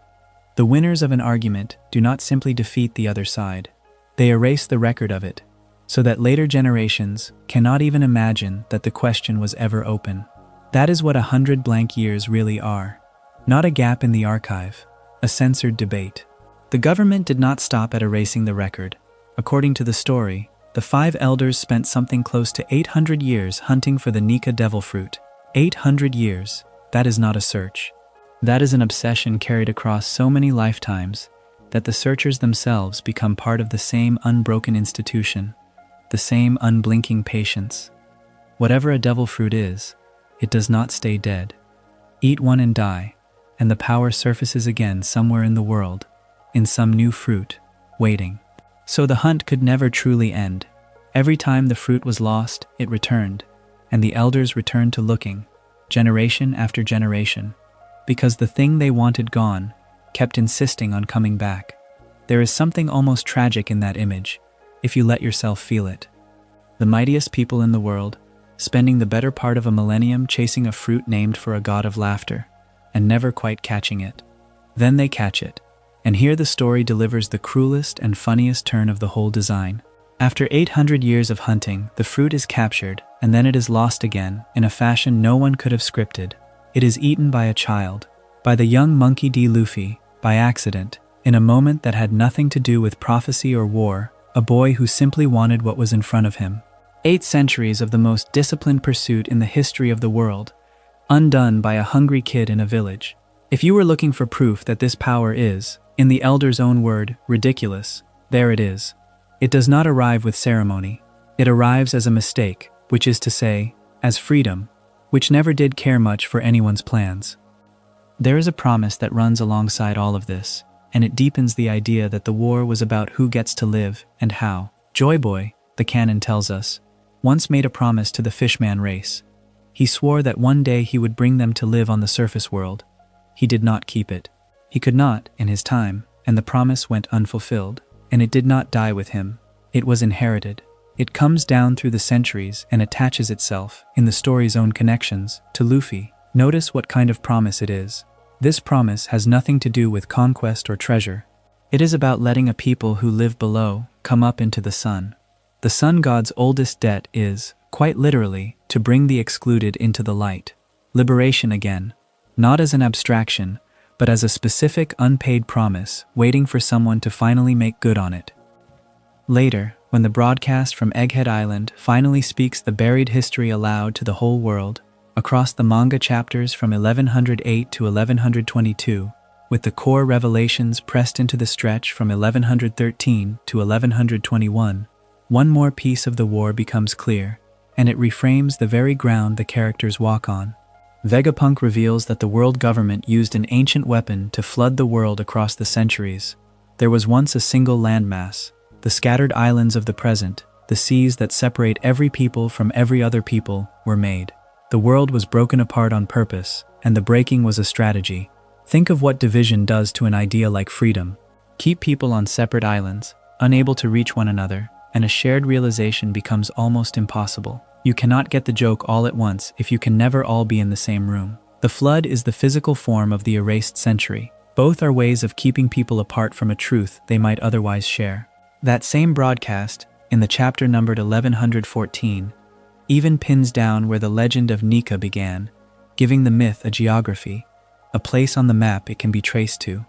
The winners of an argument do not simply defeat the other side. They erase the record of it, so that later generations cannot even imagine that the question was ever open. That is what 100 blank years really are. Not a gap in the archive, a censored debate. The government did not stop at erasing the record. According to the story, the 5 elders spent something close to 800 years hunting for the Nika devil fruit. 800 years. That is not a search. That is an obsession carried across so many lifetimes that the searchers themselves become part of the same unbroken institution, the same unblinking patience. Whatever a devil fruit is, it does not stay dead. Eat one and die, and the power surfaces again somewhere in the world, in some new fruit, waiting. So the hunt could never truly end. Every time the fruit was lost, it returned, and the elders returned to looking, generation after generation, because the thing they wanted gone kept insisting on coming back. There is something almost tragic in that image, if you let yourself feel it. The mightiest people in the world, spending the better part of a millennium chasing a fruit named for a god of laughter, and never quite catching it. Then they catch it, and here the story delivers the cruelest and funniest turn of the whole design. After 800 years of hunting, the fruit is captured, and then it is lost again, in a fashion no one could have scripted. It is eaten by a child, by the young monkey D. Luffy, by accident, in a moment that had nothing to do with prophecy or war, a boy who simply wanted what was in front of him. 8 centuries of the most disciplined pursuit in the history of the world, undone by a hungry kid in a village. If you were looking for proof that this power is, in the elder's own word, ridiculous, there it is. It does not arrive with ceremony. It arrives as a mistake, which is to say, as freedom, which never did care much for anyone's plans. There is a promise that runs alongside all of this, and it deepens the idea that the war was about who gets to live and how. Joy Boy, the canon tells us, once made a promise to the fishman race. He swore that one day he would bring them to live on the surface world. He did not keep it. He could not, in his time, and the promise went unfulfilled. And it did not die with him. It was inherited. It comes down through the centuries and attaches itself, in the story's own connections, to Luffy. Notice what kind of promise it is. This promise has nothing to do with conquest or treasure. It is about letting a people who live below come up into the sun. The sun god's oldest debt is, quite literally, to bring the excluded into the light. Liberation again, not as an abstraction, but as a specific unpaid promise waiting for someone to finally make good on it. Later, when the broadcast from Egghead Island finally speaks the buried history aloud to the whole world, across the manga chapters from 1108 to 1122, with the core revelations pressed into the stretch from 1113 to 1121, one more piece of the war becomes clear, and it reframes the very ground the characters walk on. Vegapunk reveals that the world government used an ancient weapon to flood the world across the centuries. There was once a single landmass, the scattered islands of the present, the seas that separate every people from every other people, were made. The world was broken apart on purpose, and the breaking was a strategy. Think of what division does to an idea like freedom. Keep people on separate islands, unable to reach one another, and a shared realization becomes almost impossible. You cannot get the joke all at once if you can never all be in the same room. The flood is the physical form of the erased century. Both are ways of keeping people apart from a truth they might otherwise share. That same broadcast, in the chapter numbered 1114, even pins down where the legend of Nika began, giving the myth a geography, a place on the map it can be traced to.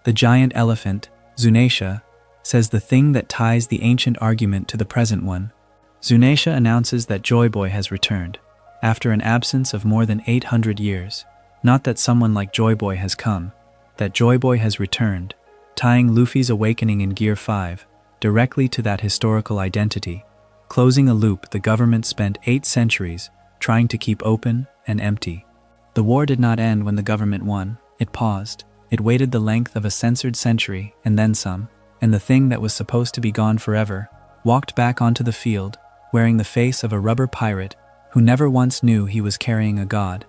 The giant elephant, Zunaisha, says the thing that ties the ancient argument to the present one. Zunaisha announces that Joy Boy has returned, after an absence of more than 800 years. Not that someone like Joy Boy has come, that Joy Boy has returned, tying Luffy's awakening in Gear 5 directly to that historical identity, closing a loop the government spent 8 centuries trying to keep open and empty. The war did not end when the government won. It paused. It waited the length of a censored century and then some, and the thing that was supposed to be gone forever walked back onto the field, wearing the face of a rubber pirate who never once knew he was carrying a god.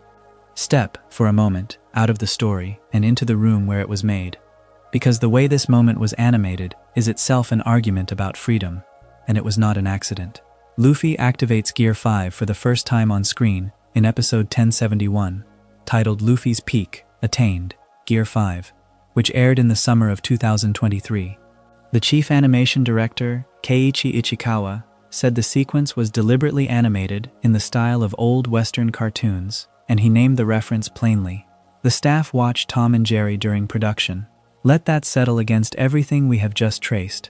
Step, for a moment, out of the story and into the room where it was made, because the way this moment was animated is itself an argument about freedom, and it was not an accident. Luffy activates Gear 5 for the first time on screen in episode 1071, titled Luffy's Peak, Attained, Gear 5, which aired in the summer of 2023. The chief animation director, Keiichi Ichikawa, said the sequence was deliberately animated in the style of old Western cartoons, and he named the reference plainly. The staff watched Tom and Jerry during production. Let that settle against everything we have just traced.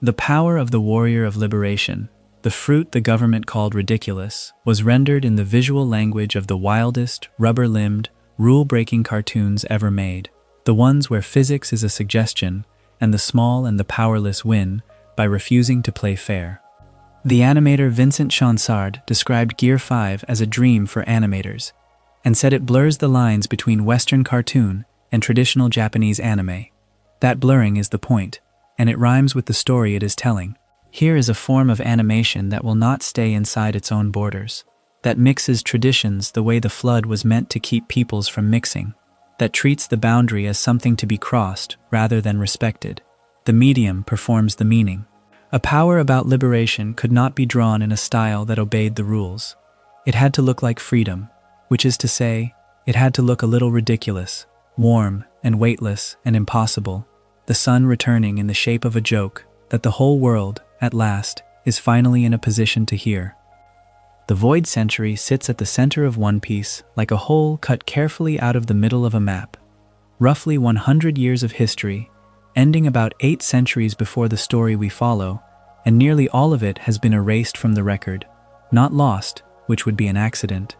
The power of the warrior of liberation, the fruit the government called ridiculous, was rendered in the visual language of the wildest, rubber-limbed, rule-breaking cartoons ever made. The ones where physics is a suggestion, and the small and the powerless win by refusing to play fair. The animator Vincent Chansard described Gear 5 as a dream for animators, and said it blurs the lines between Western cartoon and traditional Japanese anime. That blurring is the point, and it rhymes with the story it is telling. Here is a form of animation that will not stay inside its own borders, that mixes traditions the way the flood was meant to keep peoples from mixing, that treats the boundary as something to be crossed rather than respected. The medium performs the meaning. A power about liberation could not be drawn in a style that obeyed the rules. It had to look like freedom, which is to say, it had to look a little ridiculous, warm and weightless and impossible, the sun returning in the shape of a joke that the whole world, at last, is finally in a position to hear. The void century sits at the center of One Piece like a hole cut carefully out of the middle of a map. Roughly 100 years of history, ending about 8 centuries before the story we follow, and nearly all of it has been erased from the record. Not lost, which would be an accident.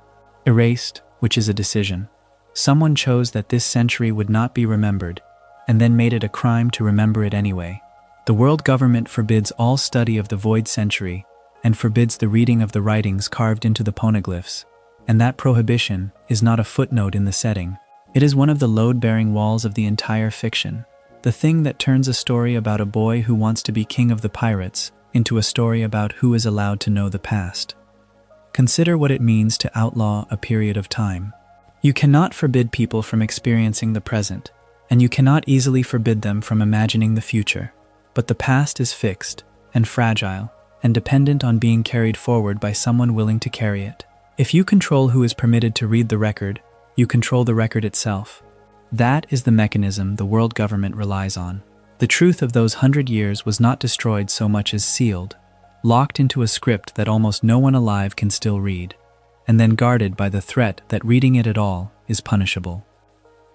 Erased, which is a decision. Someone chose that this century would not be remembered, and then made it a crime to remember it anyway. The world government forbids all study of the void century, and forbids the reading of the writings carved into the Poneglyphs, and that prohibition is not a footnote in the setting. It is one of the load-bearing walls of the entire fiction, the thing that turns a story about a boy who wants to be king of the pirates into a story about who is allowed to know the past. Consider what it means to outlaw a period of time. You cannot forbid people from experiencing the present, and you cannot easily forbid them from imagining the future. But the past is fixed and fragile and dependent on being carried forward by someone willing to carry it. If you control who is permitted to read the record, you control the record itself. That is the mechanism the world government relies on. The truth of those 100 years was not destroyed so much as sealed, locked into a script that almost no one alive can still read, and then guarded by the threat that reading it at all is punishable.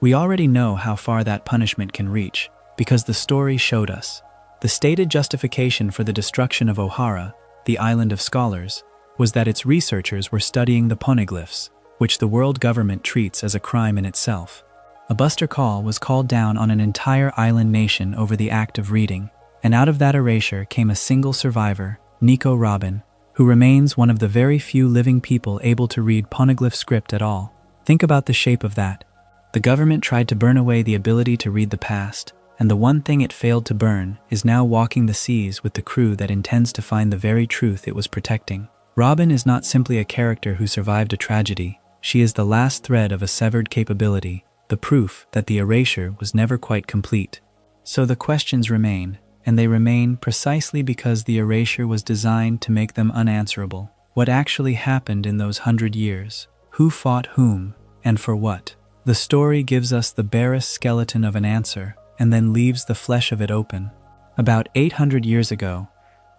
We already know how far that punishment can reach, because the story showed us. The stated justification for the destruction of Ohara, the island of scholars, was that its researchers were studying the Poneglyphs, which the world government treats as a crime in itself. A Buster Call was called down on an entire island nation over the act of reading, and out of that erasure came a single survivor, Nico Robin, who remains one of the very few living people able to read Poneglyph script at all. Think about the shape of that. The government tried to burn away the ability to read the past, and the one thing it failed to burn is now walking the seas with the crew that intends to find the very truth it was protecting. Robin is not simply a character who survived a tragedy, she is the last thread of a severed capability, the proof that the erasure was never quite complete. So the questions remain, and they remain precisely because the erasure was designed to make them unanswerable. What actually happened in those 100 years? Who fought whom, and for what? The story gives us the barest skeleton of an answer, and then leaves the flesh of it open. About 800 years ago,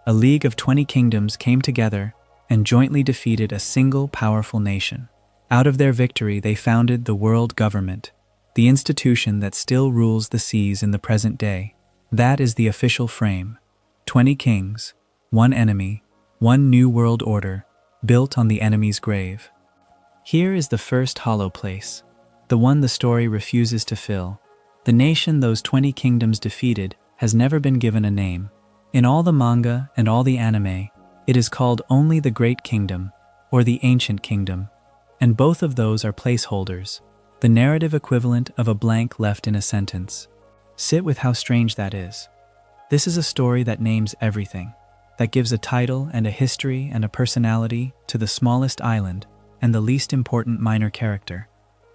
a league of 20 kingdoms came together and jointly defeated a single powerful nation. Out of their victory they founded the world government, the institution that still rules the seas in the present day. That is the official frame. 20 kings, one enemy, one new world order, built on the enemy's grave. Here is the first hollow place, the one the story refuses to fill. The nation those 20 kingdoms defeated has never been given a name. In all the manga and all the anime, it is called only the Great Kingdom, or the Ancient Kingdom, and both of those are placeholders, the narrative equivalent of a blank left in a sentence. Sit with how strange that is. This is a story that names everything, that gives a title and a history and a personality to the smallest island and the least important minor character,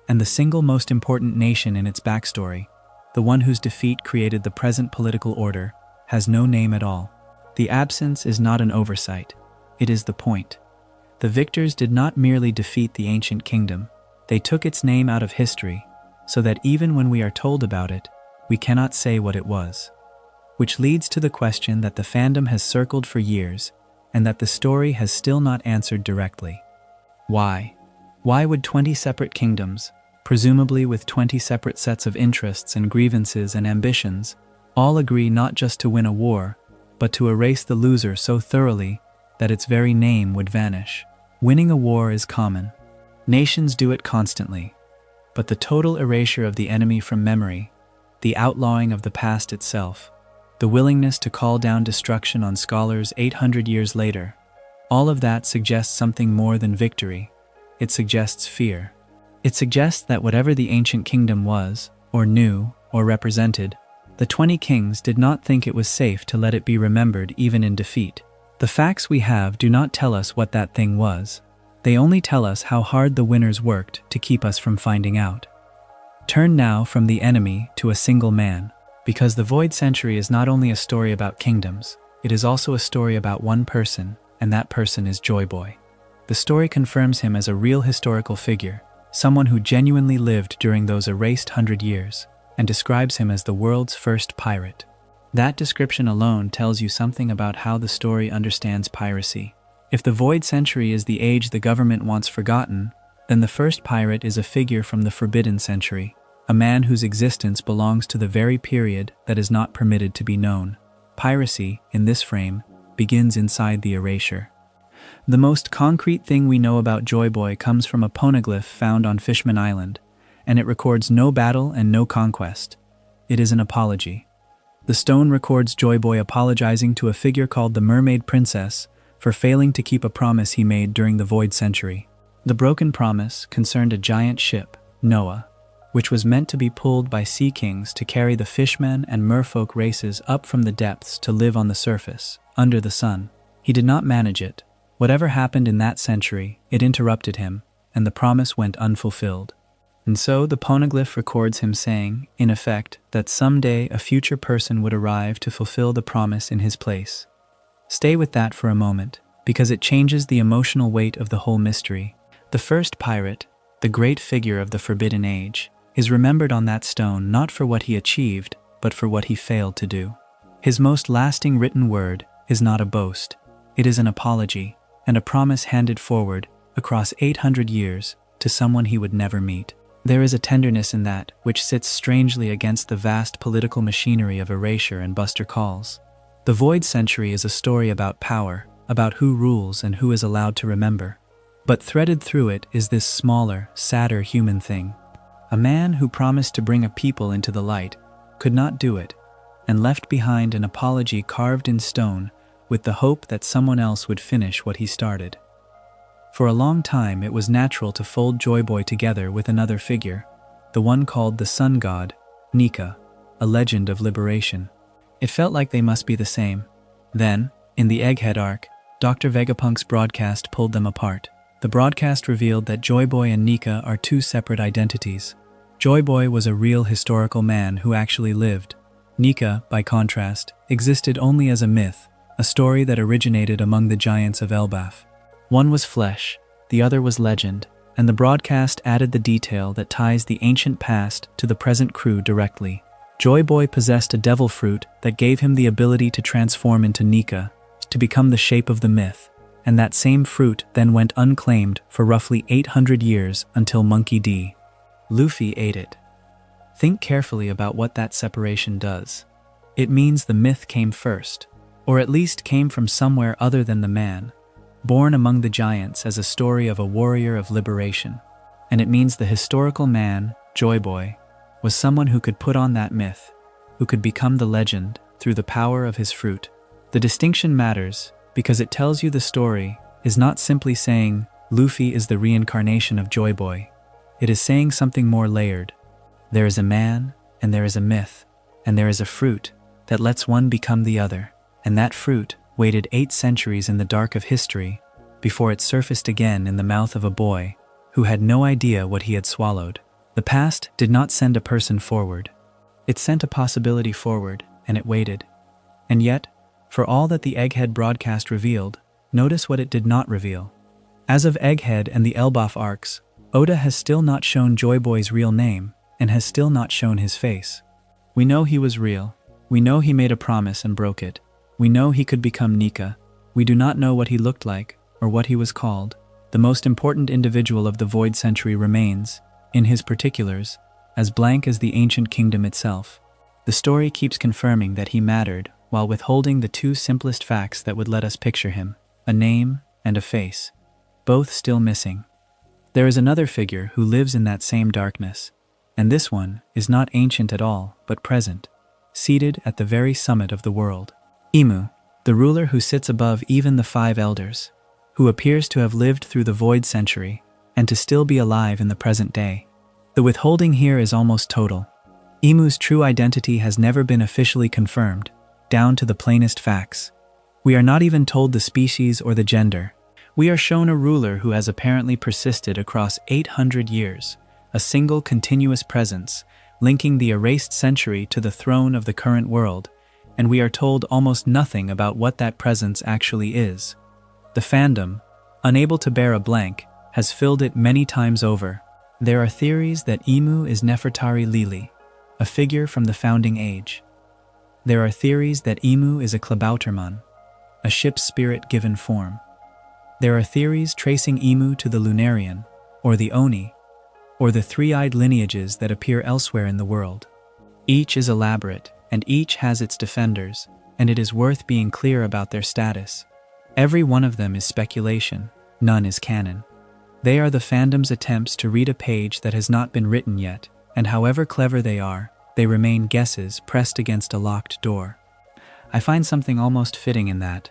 and the single most important nation in its backstory, the one whose defeat created the present political order, has no name at all. The absence is not an oversight, it is the point. The victors did not merely defeat the ancient kingdom, they took its name out of history, so that even when we are told about it, we cannot say what it was. Which leads to the question that the fandom has circled for years, and that the story has still not answered directly. Why? Why would 20 separate kingdoms, presumably with 20 separate sets of interests and grievances and ambitions, all agree not just to win a war, but to erase the loser so thoroughly that its very name would vanish? Winning a war is common. Nations do it constantly. But the total erasure of the enemy from memory, the outlawing of the past itself, the willingness to call down destruction on scholars 800 years later, all of that suggests something more than victory. It suggests fear. It suggests that whatever the ancient kingdom was, or knew, or represented, The 20 kings did not think it was safe to let it be remembered even in defeat. The facts we have do not tell us what that thing was. They only tell us how hard the winners worked to keep us from finding out. Turn now from the enemy to a single man, because the Void Century is not only a story about kingdoms, it is also a story about one person, and that person is Joy Boy. The story confirms him as a real historical figure, someone who genuinely lived during those erased 100 years, and describes him as the world's first pirate. That description alone tells you something about how the story understands piracy. If the Void Century is the age the government wants forgotten, then the first pirate is a figure from the Forbidden Century, a man whose existence belongs to the very period that is not permitted to be known. Piracy, in this frame, begins inside the erasure. The most concrete thing we know about Joy Boy comes from a poneglyph found on Fishman Island, and it records no battle and no conquest. It is an apology. The stone records Joy Boy apologizing to a figure called the Mermaid Princess for failing to keep a promise he made during the Void Century. The broken promise concerned a giant ship, Noah, which was meant to be pulled by sea kings to carry the fishmen and merfolk races up from the depths to live on the surface, under the sun. He did not manage it. Whatever happened in that century, it interrupted him, and the promise went unfulfilled. And so the poneglyph records him saying, in effect, that someday a future person would arrive to fulfill the promise in his place. Stay with that for a moment, because it changes the emotional weight of the whole mystery. The first pirate, the great figure of the Forbidden Age, is remembered on that stone not for what he achieved, but for what he failed to do. His most lasting written word is not a boast. It is an apology, and a promise handed forward, across 800 years, to someone he would never meet. There is a tenderness in that which sits strangely against the vast political machinery of erasure and Buster Calls. The Void Century is a story about power, about who rules and who is allowed to remember. But threaded through it is this smaller, sadder human thing. A man who promised to bring a people into the light could not do it, and left behind an apology carved in stone with the hope that someone else would finish what he started. For a long time it was natural to fold Joy Boy together with another figure, the one called the Sun God, Nika, a legend of liberation. It felt like they must be the same. Then, in the Egghead arc, Dr. Vegapunk's broadcast pulled them apart. The broadcast revealed that Joy Boy and Nika are two separate identities. Joy Boy was a real historical man who actually lived. Nika, by contrast, existed only as a myth, a story that originated among the giants of Elbaf. One was flesh, the other was legend, and the broadcast added the detail that ties the ancient past to the present crew directly. Joy Boy possessed a devil fruit that gave him the ability to transform into Nika, to become the shape of the myth, and that same fruit then went unclaimed for roughly 800 years until Monkey D. Luffy ate it. Think carefully about what that separation does. It means the myth came first, or at least came from somewhere other than the man, born among the giants as a story of a warrior of liberation. And it means the historical man, Joy Boy, was someone who could put on that myth, who could become the legend through the power of his fruit. The distinction matters because it tells you the story is not simply saying Luffy is the reincarnation of Joy Boy. It is saying something more layered. There is a man, and there is a myth, and there is a fruit that lets one become the other. And that fruit waited 8 centuries in the dark of history before it surfaced again in the mouth of a boy who had no idea what he had swallowed. The past did not send a person forward. It sent a possibility forward, and it waited. And yet, for all that the Egghead broadcast revealed, notice what it did not reveal. As of Egghead and the Elbaf arcs, Oda has still not shown Joy Boy's real name, and has still not shown his face. We know he was real. We know he made a promise and broke it. We know he could become Nika. We do not know what he looked like, or what he was called. The most important individual of the Void Century remains, in his particulars, as blank as the ancient kingdom itself. The story keeps confirming that he mattered, while withholding the two simplest facts that would let us picture him, a name and a face, both still missing. There is another figure who lives in that same darkness, and this one is not ancient at all, but present, seated at the very summit of the world. Imu, the ruler who sits above even the 5 elders, who appears to have lived through the Void Century, and to still be alive in the present day. The withholding here is almost total. Emu's true identity has never been officially confirmed, down to the plainest facts. We are not even told the species or the gender. We are shown a ruler who has apparently persisted across 800 years, a single continuous presence, linking the erased century to the throne of the current world, and we are told almost nothing about what that presence actually is. The fandom, unable to bear a blank, has filled it many times over. There are theories that Emu is Nefertari Lili, a figure from the founding age. There are theories that Emu is a Klabautermann, a ship's spirit given form. There are theories tracing Emu to the Lunarian, or the Oni, or the three-eyed lineages that appear elsewhere in the world. Each is elaborate, and each has its defenders, and it is worth being clear about their status. Every one of them is speculation, none is canon. They are the fandom's attempts to read a page that has not been written yet, and however clever they are, they remain guesses pressed against a locked door. I find something almost fitting in that.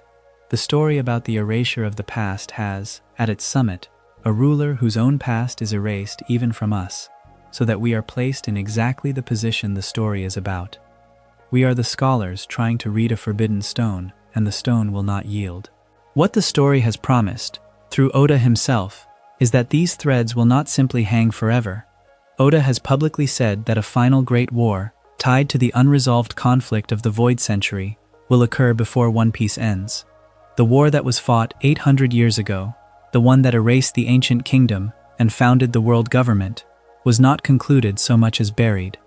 The story about the erasure of the past has, at its summit, a ruler whose own past is erased even from us, so that we are placed in exactly the position the story is about. We are the scholars trying to read a forbidden stone, and the stone will not yield. What the story has promised, through Oda himself, is that these threads will not simply hang forever. Oda has publicly said that a final great war, tied to the unresolved conflict of the Void Century, will occur before One Piece ends. The war that was fought 800 years ago, the one that erased the ancient kingdom and founded the world government, was not concluded so much as buried.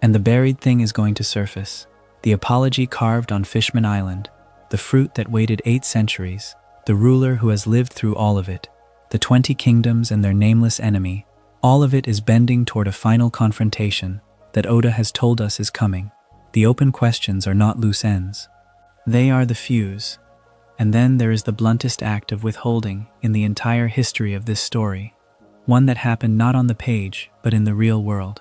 And the buried thing is going to surface. The apology carved on Fishman Island, the fruit that waited 8 centuries, the ruler who has lived through all of it, the 20 kingdoms and their nameless enemy, all of it is bending toward a final confrontation that Oda has told us is coming. The open questions are not loose ends. They are the fuse. And then there is the bluntest act of withholding in the entire history of this story, one that happened not on the page, but in the real world.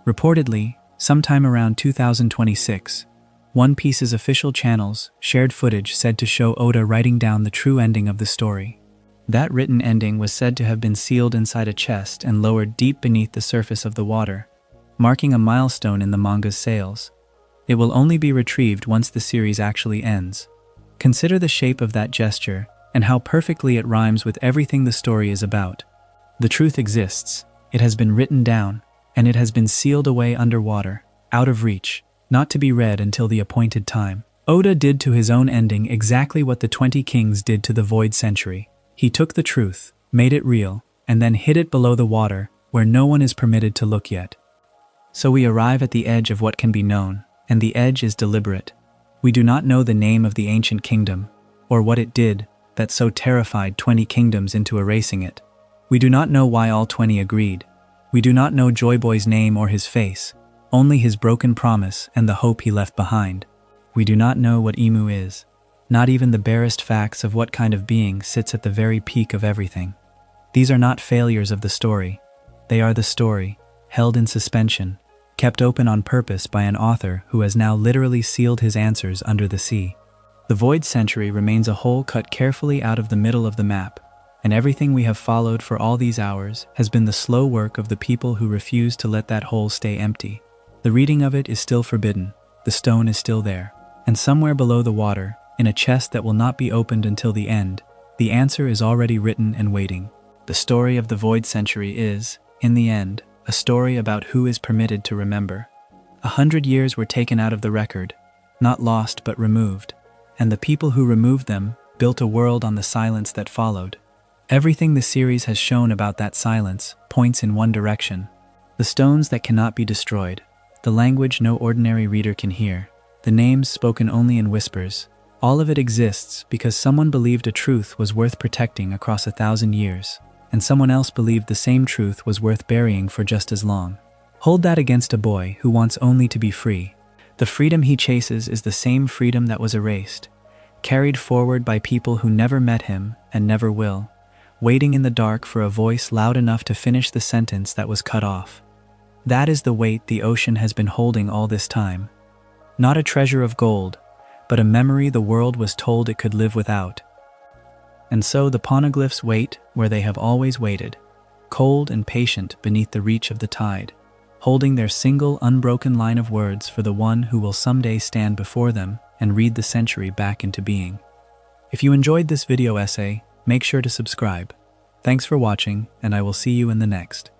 Reportedly, sometime around 2026, One Piece's official channels shared footage said to show Oda writing down the true ending of the story. That written ending was said to have been sealed inside a chest and lowered deep beneath the surface of the water, marking a milestone in the manga's sales. It will only be retrieved once the series actually ends. Consider the shape of that gesture and how perfectly it rhymes with everything the story is about. The truth exists, it has been written down, and it has been sealed away underwater, out of reach, not to be read until the appointed time. Oda did to his own ending exactly what the 20 Kings did to the Void Century. He took the truth, made it real, and then hid it below the water, where no one is permitted to look yet. So we arrive at the edge of what can be known, and the edge is deliberate. We do not know the name of the ancient kingdom, or what it did that so terrified 20 kingdoms into erasing it. We do not know why all 20 agreed. We do not know Joy Boy's name or his face, only his broken promise and the hope he left behind. We do not know what Emu is, not even the barest facts of what kind of being sits at the very peak of everything. These are not failures of the story. They are the story, held in suspension, kept open on purpose by an author who has now literally sealed his answers under the sea. The Void Century remains a hole cut carefully out of the middle of the map, and everything we have followed for all these hours has been the slow work of the people who refuse to let that hole stay empty. The reading of it is still forbidden, the stone is still there, and somewhere below the water, in a chest that will not be opened until the end, the answer is already written and waiting. The story of the Void Century is, in the end, a story about who is permitted to remember. 100 years were taken out of the record, not lost but removed, and the people who removed them built a world on the silence that followed. Everything the series has shown about that silence points in one direction. The stones that cannot be destroyed, the language no ordinary reader can hear, the names spoken only in whispers, all of it exists because someone believed a truth was worth protecting across 1,000 years, and someone else believed the same truth was worth burying for just as long. Hold that against a boy who wants only to be free. The freedom he chases is the same freedom that was erased, carried forward by people who never met him and never will, waiting in the dark for a voice loud enough to finish the sentence that was cut off. That is the weight the ocean has been holding all this time. Not a treasure of gold, but a memory the world was told it could live without. And so the Poneglyphs wait where they have always waited, cold and patient beneath the reach of the tide. holding their single unbroken line of words for the one who will someday stand before them and read the century back into being. If you enjoyed this video essay, make sure to subscribe. Thanks for watching, and I will see you in the next.